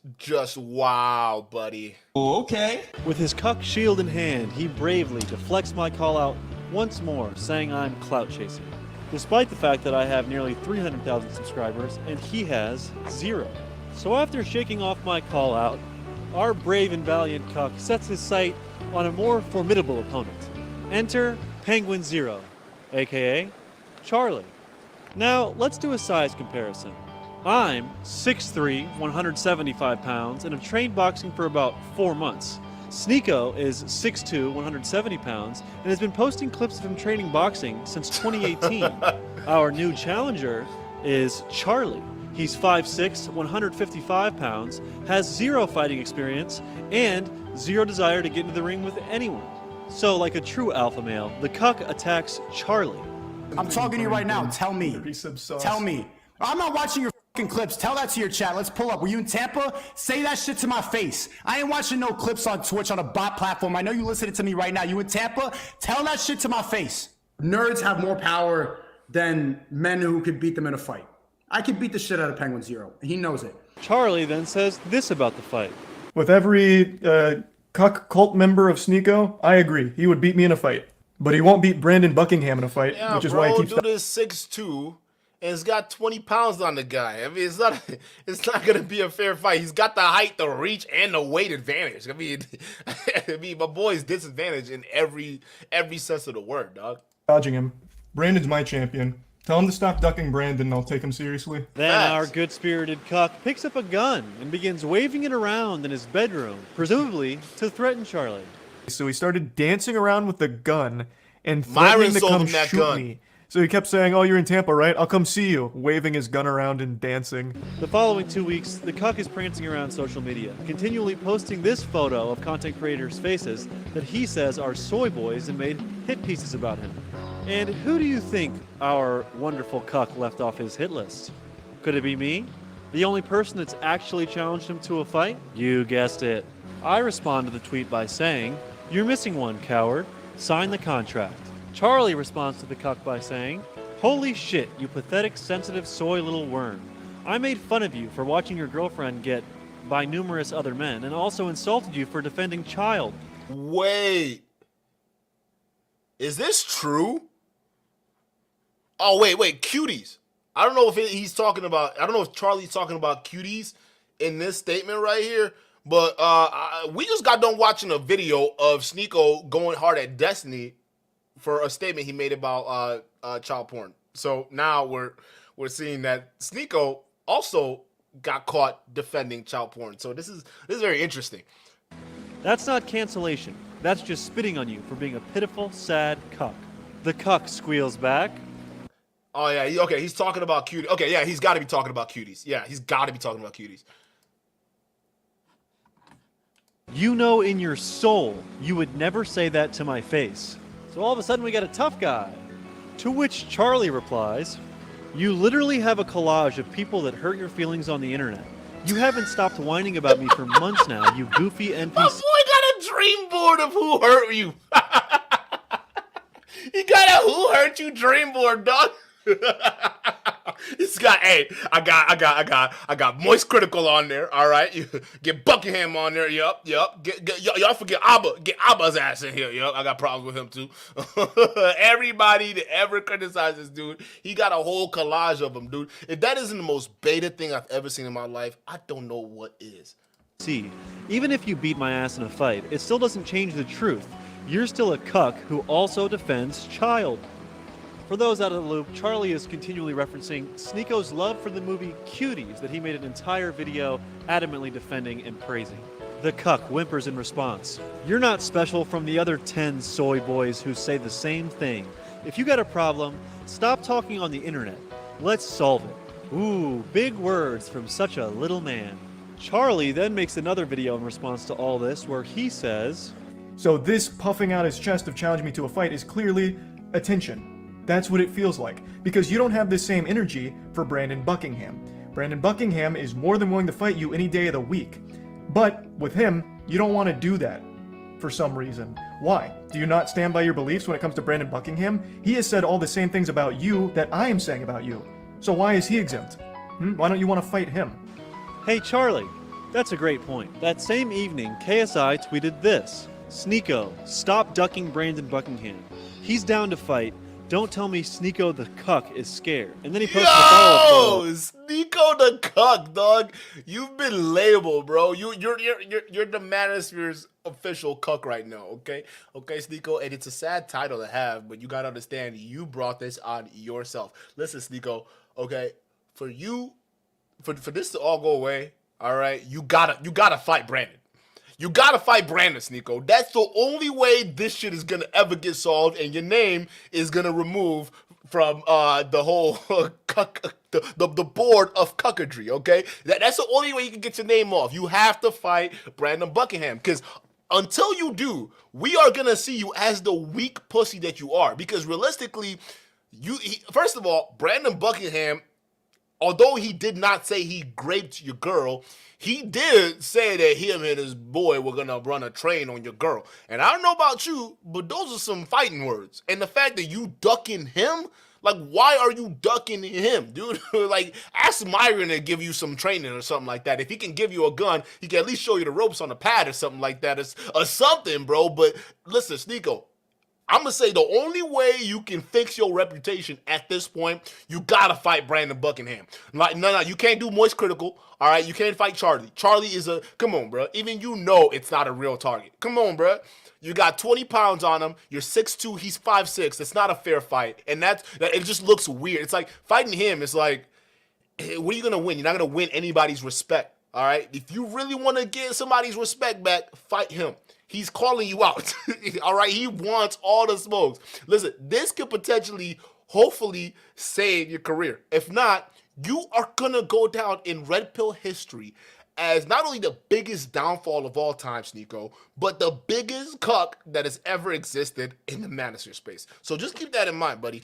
wow, buddy. Okay. With his cuck shield in hand, he bravely deflects my call out once more, saying I'm clout chasing. Despite the fact that I have nearly 300,000 subscribers and he has 0. So after shaking off my call out, our brave and valiant cuck sets his sight on a more formidable opponent. Enter Penguin Zero, aka Charlie. Now, let's do a size comparison. I'm 6'3", 175 pounds, and have trained boxing for about 4 months. Sneako is 6'2", 170 pounds, and has been posting clips of him training boxing since 2018. Our new challenger is Charlie. He's 5'6", 155 pounds, has 0 fighting experience, and 0 desire to get into the ring with anyone. So, like a true alpha male, the cuck attacks Charlie. I'm talking to you right now. Tell me. Tell me. I'm not watching your fucking clips. Tell that to your chat. Let's pull up. Were you in Tampa? Say that shit to my face. I ain't watching no clips on Twitch on a bot platform. I know you listening to me right now. You in Tampa? Tell that shit to my face. Nerds have more power than men who could beat them in a fight. I could beat the shit out of Penguin Zero. He knows it. Charlie then says this about the fight. With every cuck cult member of Sneako, I agree. He would beat me in a fight. But he won't beat Brandon Buckingham in a fight, Yeah, which is bro, why he keeps... dude is 6'2", and he's got 20 pounds on the guy. I mean, it's not gonna be a fair fight. He's got the height, the reach, and the weight advantage. I mean, my boy's disadvantaged in every sense of the word, dog. Dodging him. Brandon's my champion. Tell him to stop ducking Brandon and I'll take him seriously. Then our good-spirited cuck picks up a gun and begins waving it around in his bedroom, presumably to threaten Charlie. So he started dancing around with the gun and Myron threatening to sold come him that shoot gun. me. So he kept saying, oh, you're in Tampa, right? I'll come see you, waving his gun around and dancing. The following 2 weeks, the cuck is prancing around social media, continually posting this photo of content creators' faces that he says are soy boys and made hit pieces about him. And who do you think our wonderful cuck left off his hit list? Could it be me? The only person that's actually challenged him to a fight? You guessed it. I respond to the tweet by saying, "You're missing one, coward. Sign the contract." Charlie responds to the cuck by saying, "Holy shit, you pathetic, sensitive, soy little worm. I made fun of you for watching your girlfriend get by numerous other men and also insulted you for defending child." Wait. Is this true? Oh, wait, cuties. I don't know if he's talking about, I don't know if Charlie's talking about cuties in this statement right here, but we just got done watching a video of Sneako going hard at Destiny for a statement he made about child porn. So now we're seeing that Sneako also got caught defending child porn. So this is very interesting. That's not cancellation. That's just spitting on you for being a pitiful, sad cuck. The cuck squeals back. Oh, yeah. Okay, he's talking about cuties. Okay, yeah, he's got to be talking about cuties. Yeah, he's got to be talking about cuties. You know in your soul you would never say that to my face. So all of a sudden we got a tough guy. To which Charlie replies, "You literally have a collage of people that hurt your feelings on the internet. You haven't stopped whining about me for months now, you goofy NPC." My boy got a dream board of who hurt you. He got a who hurt you dream board, dog. It's got, hey, I got Moist Critical on there, all right? You get Buckingham on there, yup. Y'all forget Abba, get Abba's ass in here, yup. I got problems with him too. Everybody that ever criticized this dude, he got a whole collage of them, dude. If that isn't the most beta thing I've ever seen in my life, I don't know what is. See, even if you beat my ass in a fight, it still doesn't change the truth. You're still a cuck who also defends child. For those out of the loop, Charlie is continually referencing Sneako's love for the movie Cuties that he made an entire video adamantly defending and praising. The cuck whimpers in response. You're not special from the other 10 soy boys who say the same thing. If you got a problem, stop talking on the internet. Let's solve it. Ooh, big words from such a little man. Charlie then makes another video in response to all this where he says, So this puffing out his chest of challenging me to a fight is clearly attention. That's what it feels like, because you don't have the same energy for Brandon Buckingham. Brandon Buckingham is more than willing to fight you any day of the week. But with him, you don't want to do that for some reason. Why? Do you not stand by your beliefs when it comes to Brandon Buckingham? He has said all the same things about you that I am saying about you. So why is he exempt? Why don't you want to fight him? Hey Charlie, that's a great point. That same evening, KSI tweeted this. Sneako, stop ducking Brandon Buckingham. He's down to fight. Don't tell me Sneako the cuck is scared. And then he posted a follow-up photo. Sneako the cuck, dog. You've been labeled, bro. You're the Manosphere's official cuck right now, okay? Okay, Sneako, and it's a sad title to have, but you gotta understand you brought this on yourself. Listen, Sneako, okay, for this to all go away, all right, you gotta fight Brandon. You gotta fight Brandon, Sneako. That's the only way this shit is gonna ever get solved, and your name is gonna remove from the whole the board of cuckadry. Okay, that's the only way you can get your name off. You have to fight Brandon Buckingham, because until you do, we are gonna see you as the weak pussy that you are. Because realistically, first of all, Brandon Buckingham, although he did not say he raped your girl, he did say that him and his boy were going to run a train on your girl. And I don't know about you, but those are some fighting words. And the fact that you ducking him, Like, why are you ducking him, dude? Like, ask Myron to give you some training or something like that. If he can give you a gun, he can at least show you the ropes on the pad or something like that, or something, bro. But listen, Sneako, I'm going to say the only way you can fix your reputation at this point, you got to fight Brandon Buckingham. Like, no, you can't do Moist Critical, all right? You can't fight Charlie. Charlie is come on, bro. Even you know it's not a real target. Come on, bro. You got 20 pounds on him. You're 6'2", he's 5'6". It's not a fair fight. And it just looks weird. It's like fighting him is like, what are you going to win? You're not going to win anybody's respect, all right? If you really want to get somebody's respect back, fight him. He's calling you out, all right? He wants all the smokes. Listen, this could potentially, hopefully, save your career. If not, you are going to go down in Red Pill history as not only the biggest downfall of all time, Sneako, but the biggest cuck that has ever existed in the manosphere space. So just keep that in mind, buddy.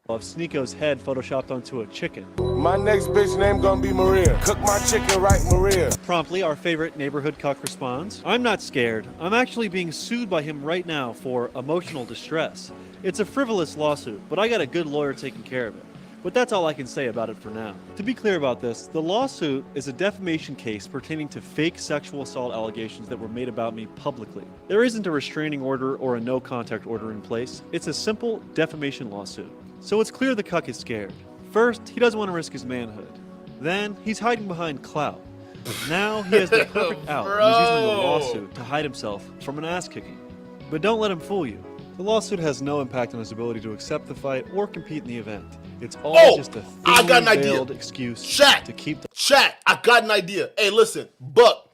Of Sneako's head photoshopped onto a chicken. My next bitch name gonna be Maria. Cook my chicken right, Maria. Promptly, our favorite neighborhood cuck responds, "I'm not scared. I'm actually being sued by him right now for emotional distress. It's a frivolous lawsuit, but I got a good lawyer taking care of it. But that's all I can say about it for now." To be clear about this, the lawsuit is a defamation case pertaining to fake sexual assault allegations that were made about me publicly. There isn't a restraining order or a no contact order in place. It's a simple defamation lawsuit. So it's clear the cuck is scared. First, he doesn't want to risk his manhood. Then, he's hiding behind clout. Now, he has the perfect out and is using the lawsuit to hide himself from an ass kicking. But don't let him fool you. The lawsuit has no impact on his ability to accept the fight or compete in the event. It's all just a thinly veiled excuse to keep the Chat, I got an idea. Hey, listen, Buck,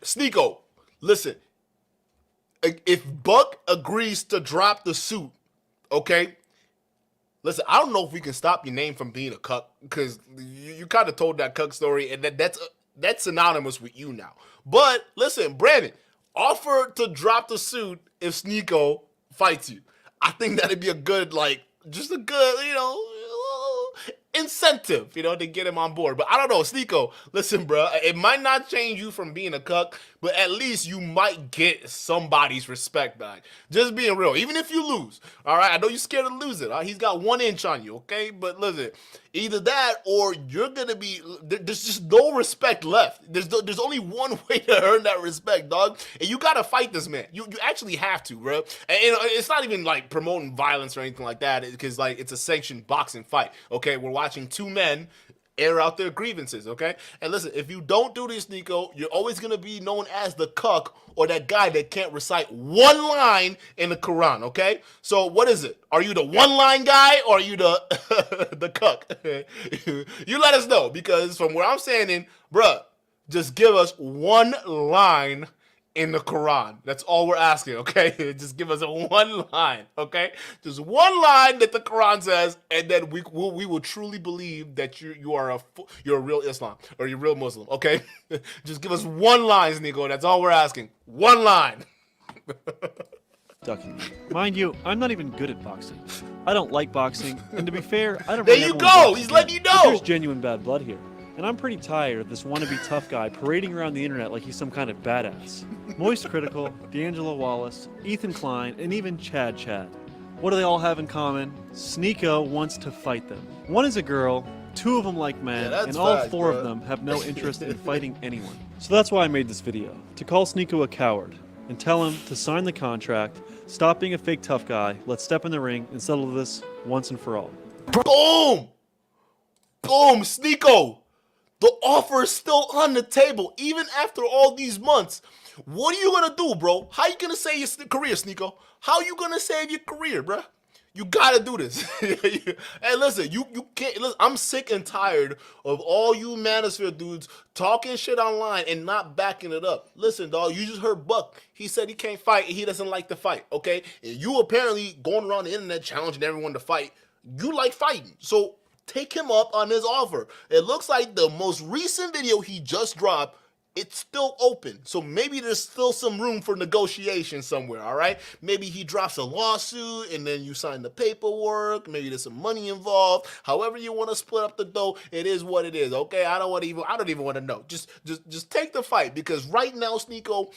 Sneako, listen. If Buck agrees to drop the suit, okay? Listen, I don't know if we can stop your name from being a cuck, because you kind of told that cuck story, and that's synonymous with you now. But listen, Brandon, offer to drop the suit if Sneako fights you. I think that'd be a good, just a good, incentive, to get him on board. But I don't know, Sneako, listen, bro, it might not change you from being a cuck, but at least you might get somebody's respect back. Just being real, even if you lose, all right? I know you're scared to lose it. He's got 1 inch on you, okay? But listen, either that or you're going to be, there's just no respect left. There's only one way to earn that respect, dog. And you got to fight this man. You actually have to, bro. And it's not even like promoting violence or anything like that, because it's a sanctioned boxing fight, okay? We're watching 2 men air out their grievances, okay? And listen, if you don't do this, Sneako, you're always going to be known as the cuck or that guy that can't recite 1 line in the Quran, okay? So what is it? Are you the 1-line guy or are you the the cuck? You let us know, because from where I'm standing, bruh, just give us 1 line in the Quran. That's all we're asking, okay? Just give us 1 line, okay? Just 1 line that the Quran says, and then we will truly believe that you're a real Islam or you're a real Muslim, okay? Just give us 1 line, Sneako. That's all we're asking. 1 line. ducking me. Mind you, I'm not even good at boxing. I don't like boxing, and to be fair, I don't There really you ever wanna go! box He's again. letting you But know! there's genuine bad blood here. And I'm pretty tired of this wannabe tough guy parading around the internet like he's some kind of badass. Moist Critical, D'Angelo Wallace, Ethan Klein, and even Chad. What do they all have in common? Sneako wants to fight them. 1 is a girl, 2 of them like men, that's and all facts, 4 bro. of them have no interest in fighting anyone. So that's why I made this video, to call Sneako a coward, and tell him to sign the contract, stop being a fake tough guy, let's step in the ring and settle this once and for all. Boom! Boom, Sneako! The offer is still on the table, even after all these months. What are you gonna do, bro? How you gonna save your career, Sneako? How you gonna save your career, bro? You gotta do this. Hey, listen, you can't. Listen, I'm sick and tired of all you Manosphere dudes talking shit online and not backing it up. Listen, dog, you just heard Buck. He said he can't fight and he doesn't like to fight, okay? And you apparently going around the internet challenging everyone to fight. You like fighting, so take him up on his offer. It looks like the most recent video he just dropped, it's still open. So maybe there's still some room for negotiation somewhere, all right? Maybe he drops a lawsuit and then you sign the paperwork. Maybe there's some money involved. However you want to split up the dough, it is what it is, okay? I don't even want to know. Just take the fight, because right now, Sneako,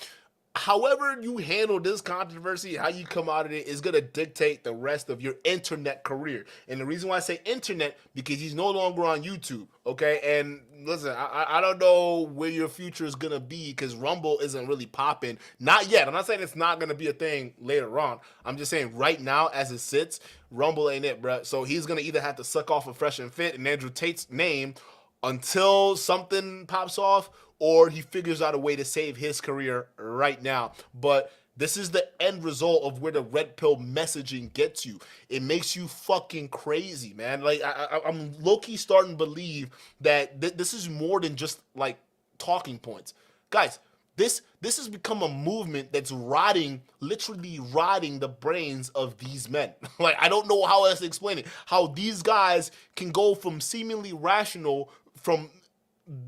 however you handle this controversy, how you come out of it is going to dictate the rest of your internet career. And the reason why I say internet, because he's no longer on YouTube, okay? And listen, I don't know where your future is going to be because Rumble isn't really popping. Not yet. I'm not saying it's not going to be a thing later on. I'm just saying right now as it sits, Rumble ain't it, bro. So he's going to either have to suck off a Fresh and Fit and Andrew Tate's name until something pops off, or he figures out a way to save his career right now. But this is the end result of where the red pill messaging gets you. It makes you fucking crazy, man. Like, I'm low-key starting to believe that this is more than just, like, talking points. Guys, this has become a movement that's literally rotting the brains of these men. Like, I don't know how else to explain it. How these guys can go from seemingly rational, from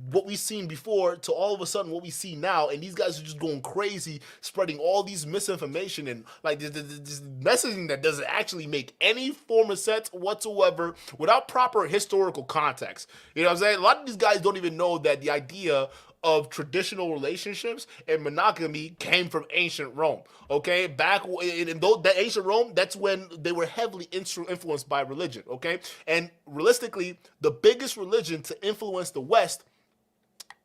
what we've seen before, to all of a sudden what we see now, and these guys are just going crazy, spreading all these misinformation and like this messaging that doesn't actually make any form of sense whatsoever without proper historical context. You know what I'm saying? A lot of these guys don't even know that the idea of traditional relationships and monogamy came from ancient Rome. Okay, back in that ancient Rome, that's when they were heavily influenced by religion. Okay, and realistically, the biggest religion to influence the West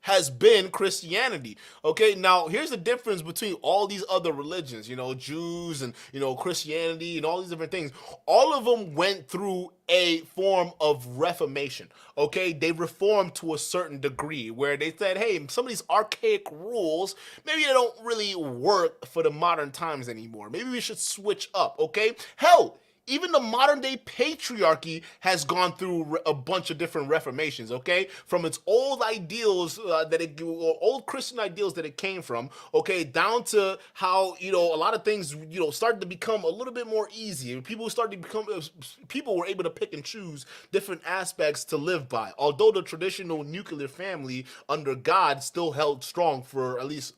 has been Christianity. Okay, now here's the difference between all these other religions, you know, Jews and, you know, Christianity and all these different things. All of them went through a form of reformation. Okay, they reformed to a certain degree where they said, hey, some of these archaic rules, maybe they don't really work for the modern times anymore. Maybe we should switch up. Okay, hell, even the modern day patriarchy has gone through a bunch of different reformations, okay? From its old ideals old Christian ideals that it came from, okay, down to how, you know, a lot of things, you know, started to become a little bit more easy. People were able to pick and choose different aspects to live by. Although the traditional nuclear family under God still held strong for at least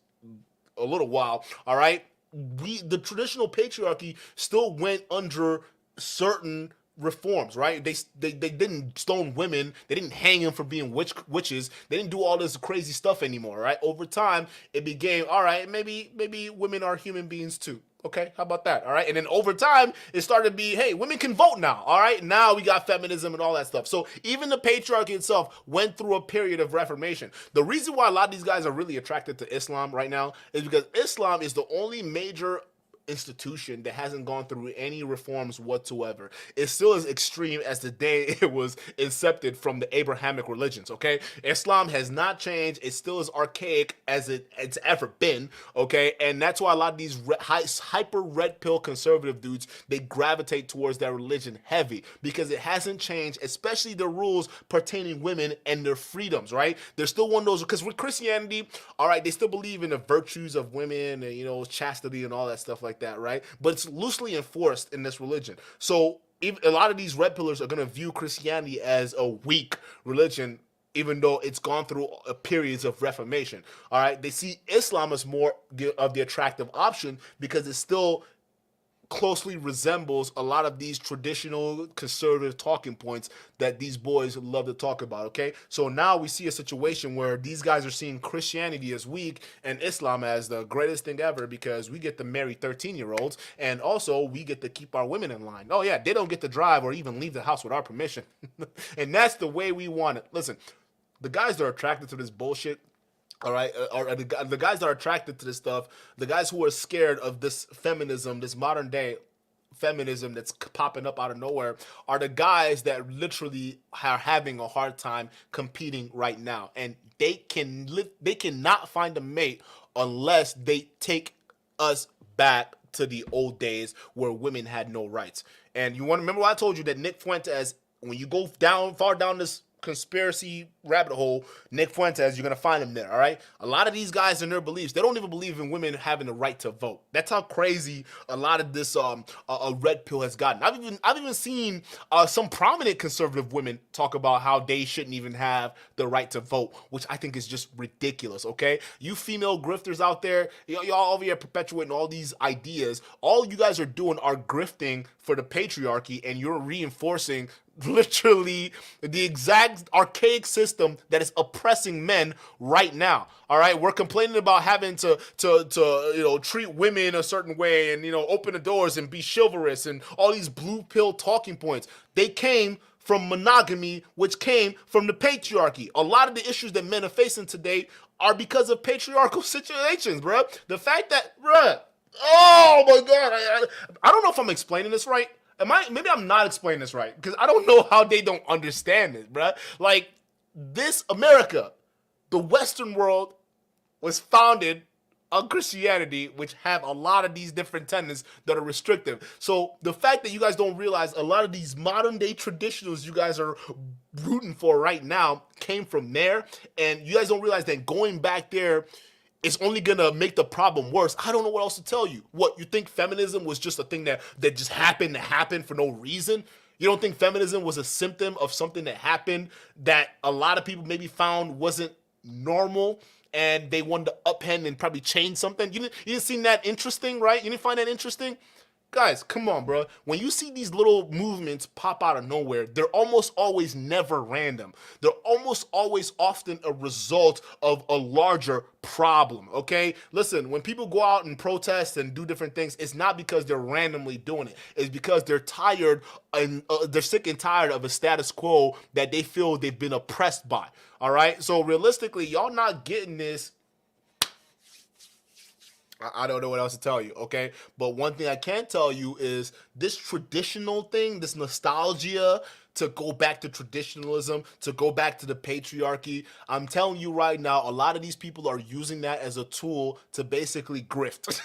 a little while, all right? The traditional patriarchy still went under certain reforms, right? They didn't stone women, they didn't hang them for being witches, they didn't do all this crazy stuff anymore, right? Over time, it became, all right, maybe women are human beings too. Okay, how about that? All right, and then over time, it started to be, hey, women can vote now. All right, now we got feminism and all that stuff. So even the patriarchy itself went through a period of reformation. The reason why a lot of these guys are really attracted to Islam right now is because Islam is the only major institution that hasn't gone through any reforms whatsoever. It's still as extreme as the day it was incepted from the Abrahamic religions, okay? Islam has not changed. It's still as archaic as it's ever been, okay? And that's why a lot of these hyper red pill conservative dudes, they gravitate towards that religion heavy because it hasn't changed, especially the rules pertaining women and their freedoms, right? They're still one of those, because with Christianity, all right, they still believe in the virtues of women and, you know, chastity and all that stuff like that, right? But it's loosely enforced in this religion. So a lot of these red pillars are going to view Christianity as a weak religion, even though it's gone through periods of reformation. All right, they see Islam as more of the attractive option because it still closely resembles a lot of these traditional conservative talking points that these boys love to talk about, okay? So now we see a situation where these guys are seeing Christianity as weak and Islam as the greatest thing ever because we get to marry 13-year-olds and also we get to keep our women in line. Oh yeah, they don't get to drive or even leave the house with our permission. And that's the way we want it. Listen, the guys that are attracted to this bullshit, all right, are the guys that are attracted to this stuff, the guys who are scared of this feminism, this modern day feminism that's popping up out of nowhere, are the guys that literally are having a hard time competing right now. And they cannot find a mate unless they take us back to the old days where women had no rights. And you want to remember what I told you, that Nick Fuentes, when you go far down this conspiracy rabbit hole, Nick Fuentes, you're gonna find him there. All right, a lot of these guys in their beliefs, they don't even believe in women having the right to vote. That's how crazy a lot of this red pill has gotten. I've even seen some prominent conservative women talk about how they shouldn't even have the right to vote, which I think is just ridiculous. Okay, you female grifters out there, y'all over here perpetuating all these ideas. All you guys are doing are grifting for the patriarchy, and you're reinforcing literally the exact archaic system system that is oppressing men right now. All right, we're complaining about having to treat women a certain way and open the doors and be chivalrous and all these blue pill talking points. They came from monogamy, which came from the patriarchy. A lot of the issues that men are facing today are because of patriarchal situations, bruh. The fact that, bruh, oh my God, I don't know if I'm explaining this right. Maybe I'm not explaining this right, because I don't know how they don't understand it, bruh. Like, this America, the Western world, was founded on Christianity, which have a lot of these different tenets that are restrictive. So the fact that you guys don't realize a lot of these modern day traditionals you guys are rooting for right now came from there, and you guys don't realize that going back there is only gonna make the problem worse. I don't know what else to tell you. What, you think feminism was just a thing that just happened to happen for no reason? You don't think feminism was a symptom of something that happened that a lot of people maybe found wasn't normal and they wanted to upend and probably change something? You didn't seem that interesting, right? You didn't find that interesting? Guys, come on, bro. When you see these little movements pop out of nowhere, they're almost always never random. They're almost always often a result of a larger problem, okay? Listen, when people go out and protest and do different things, it's not because they're randomly doing it. It's because they're tired and they're sick and tired of a status quo that they feel they've been oppressed by, all right? So realistically, y'all not getting this. I don't know what else to tell you, okay? But one thing I can tell you is this traditional thing, this nostalgia to go back to traditionalism, to go back to the patriarchy. I'm telling you right now, a lot of these people are using that as a tool to basically grift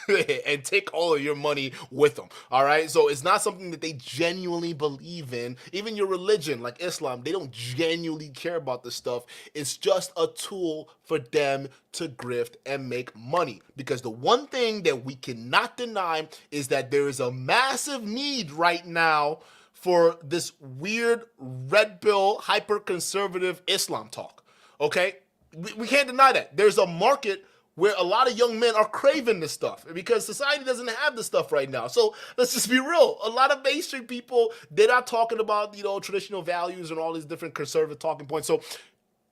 and take all of your money with them, all right? So it's not something that they genuinely believe in. Even your religion, like Islam, they don't genuinely care about this stuff. It's just a tool for them to grift and make money. Because the one thing that we cannot deny is that there is a massive need right now for this weird red pill hyper-conservative Islam talk, okay? We can't deny that. There's a market where a lot of young men are craving this stuff because society doesn't have this stuff right now. So let's just be real. A lot of mainstream people, they're not talking about, traditional values and all these different conservative talking points. So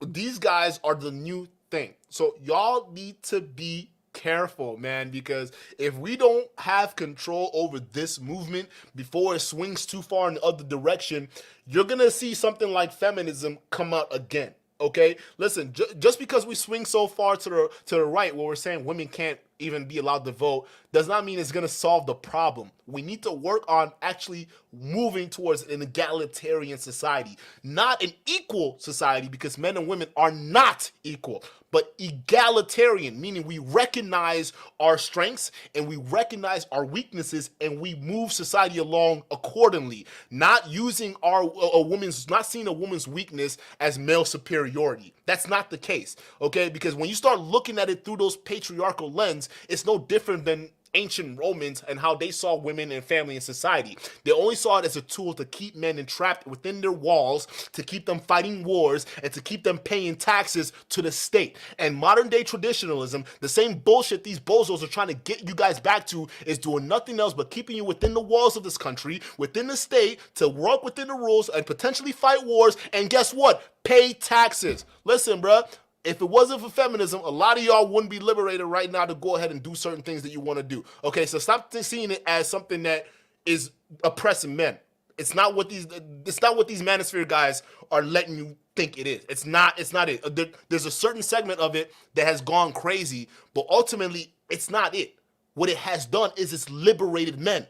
these guys are the new thing. So y'all need to be careful, man, because if we don't have control over this movement before it swings too far in the other direction, you're gonna see something like feminism come out again. Okay, listen, just because we swing so far to the right where we're saying women can't even be allowed to vote does not mean it's going to solve the problem. We need to work on actually moving towards an egalitarian society, not an equal society, because men and women are not equal, but egalitarian, meaning we recognize our strengths and we recognize our weaknesses and we move society along accordingly, not using not seeing a woman's weakness as male superiority. That's not the case, okay? Because when you start looking at it through those patriarchal lens, it's no different than ancient Romans and how they saw women and family and society. They only saw it as a tool to keep men entrapped within their walls, to keep them fighting wars, and to keep them paying taxes to the state. And modern day traditionalism, the same bullshit these bozos are trying to get you guys back to, is doing nothing else but keeping you within the walls of this country, within the state, to work within the rules and potentially fight wars, and guess what? Pay taxes. Listen, bruh. If it wasn't for feminism, a lot of y'all wouldn't be liberated right now to go ahead and do certain things that you want to do. Okay, so stop seeing it as something that is oppressing men. It's not what these manosphere guys are letting you think it is. It's not it. There's a certain segment of it that has gone crazy, but ultimately it's not it. What it has done is it's liberated men.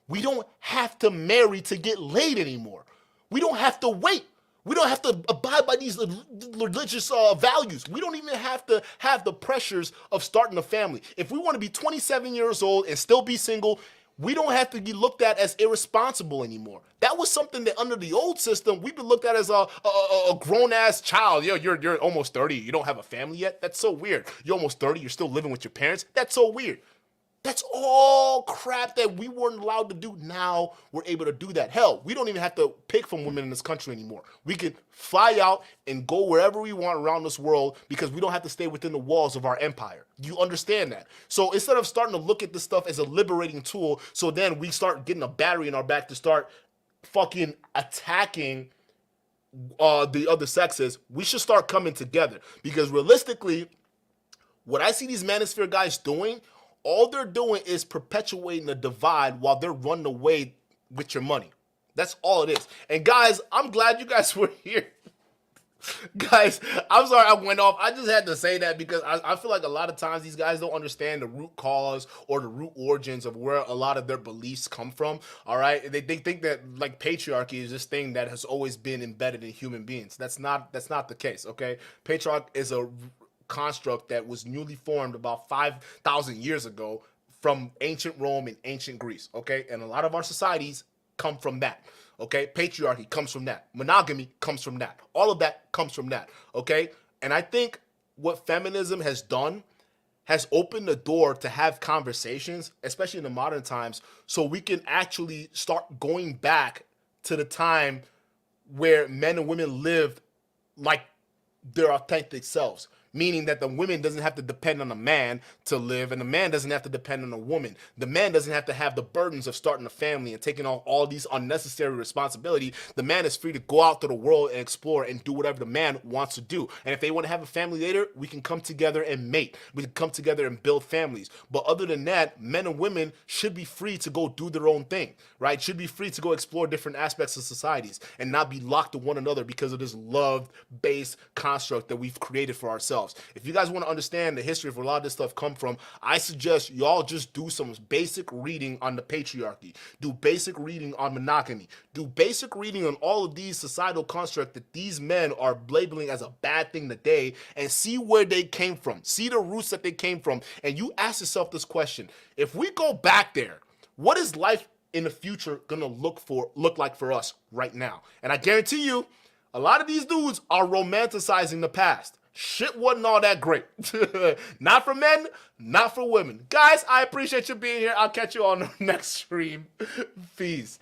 We don't have to marry to get laid anymore. We don't have to wait. We don't have to abide by these religious values. We don't even have to have the pressures of starting a family. If we want to be 27 years old and still be single, we don't have to be looked at as irresponsible anymore. That was something that under the old system, we've been looked at as a grown-ass child. You're almost 30. You don't have a family yet? That's so weird. You're almost 30. You're still living with your parents? That's so weird. That's all crap that we weren't allowed to do. Now we're able to do that. Hell, we don't even have to pick from women in this country anymore. We can fly out and go wherever we want around this world because we don't have to stay within the walls of our empire. You understand that? So instead of starting to look at this stuff as a liberating tool, so then we start getting a battery in our back to start fucking attacking the other sexes, we should start coming together. Because realistically, what I see these manosphere guys doing, all they're doing is perpetuating the divide while they're running away with your money. That's all it is. And guys, I'm glad you guys were here. Guys, I'm sorry I went off. I just had to say that because I feel like a lot of times these guys don't understand the root cause or the root origins of where a lot of their beliefs come from. All right, they think that like patriarchy is this thing that has always been embedded in human beings. That's not the case. Okay, patriarchy is a construct that was newly formed about 5,000 years ago from ancient Rome and ancient Greece. Okay, and a lot of our societies come from that. Okay, patriarchy comes from that. Monogamy comes from that. All of that comes from that. Okay, and I think what feminism has done has opened the door to have conversations, especially in the modern times, so we can actually start going back to the time where men and women lived like their authentic selves. Meaning that the woman doesn't have to depend on a man to live, and the man doesn't have to depend on a woman. The man doesn't have to have the burdens of starting a family and taking on all these unnecessary responsibility. The man is free to go out to the world and explore and do whatever the man wants to do. And if they want to have a family later, we can come together and mate. We can come together and build families. But other than that, men and women should be free to go do their own thing, right? Should be free to go explore different aspects of societies and not be locked to one another because of this love-based construct that we've created for ourselves. If you guys want to understand the history of where a lot of this stuff come from, I suggest y'all just do some basic reading on the patriarchy, do basic reading on monogamy, do basic reading on all of these societal constructs that these men are labeling as a bad thing today, and see where they came from, see the roots that they came from, and you ask yourself this question: if we go back there, what is life in the future gonna look like for us right now? And I guarantee you, a lot of these dudes are romanticizing the past. Shit wasn't all that great. Not for men, not for women. Guys, I appreciate you being here. I'll catch you on the next stream. Peace.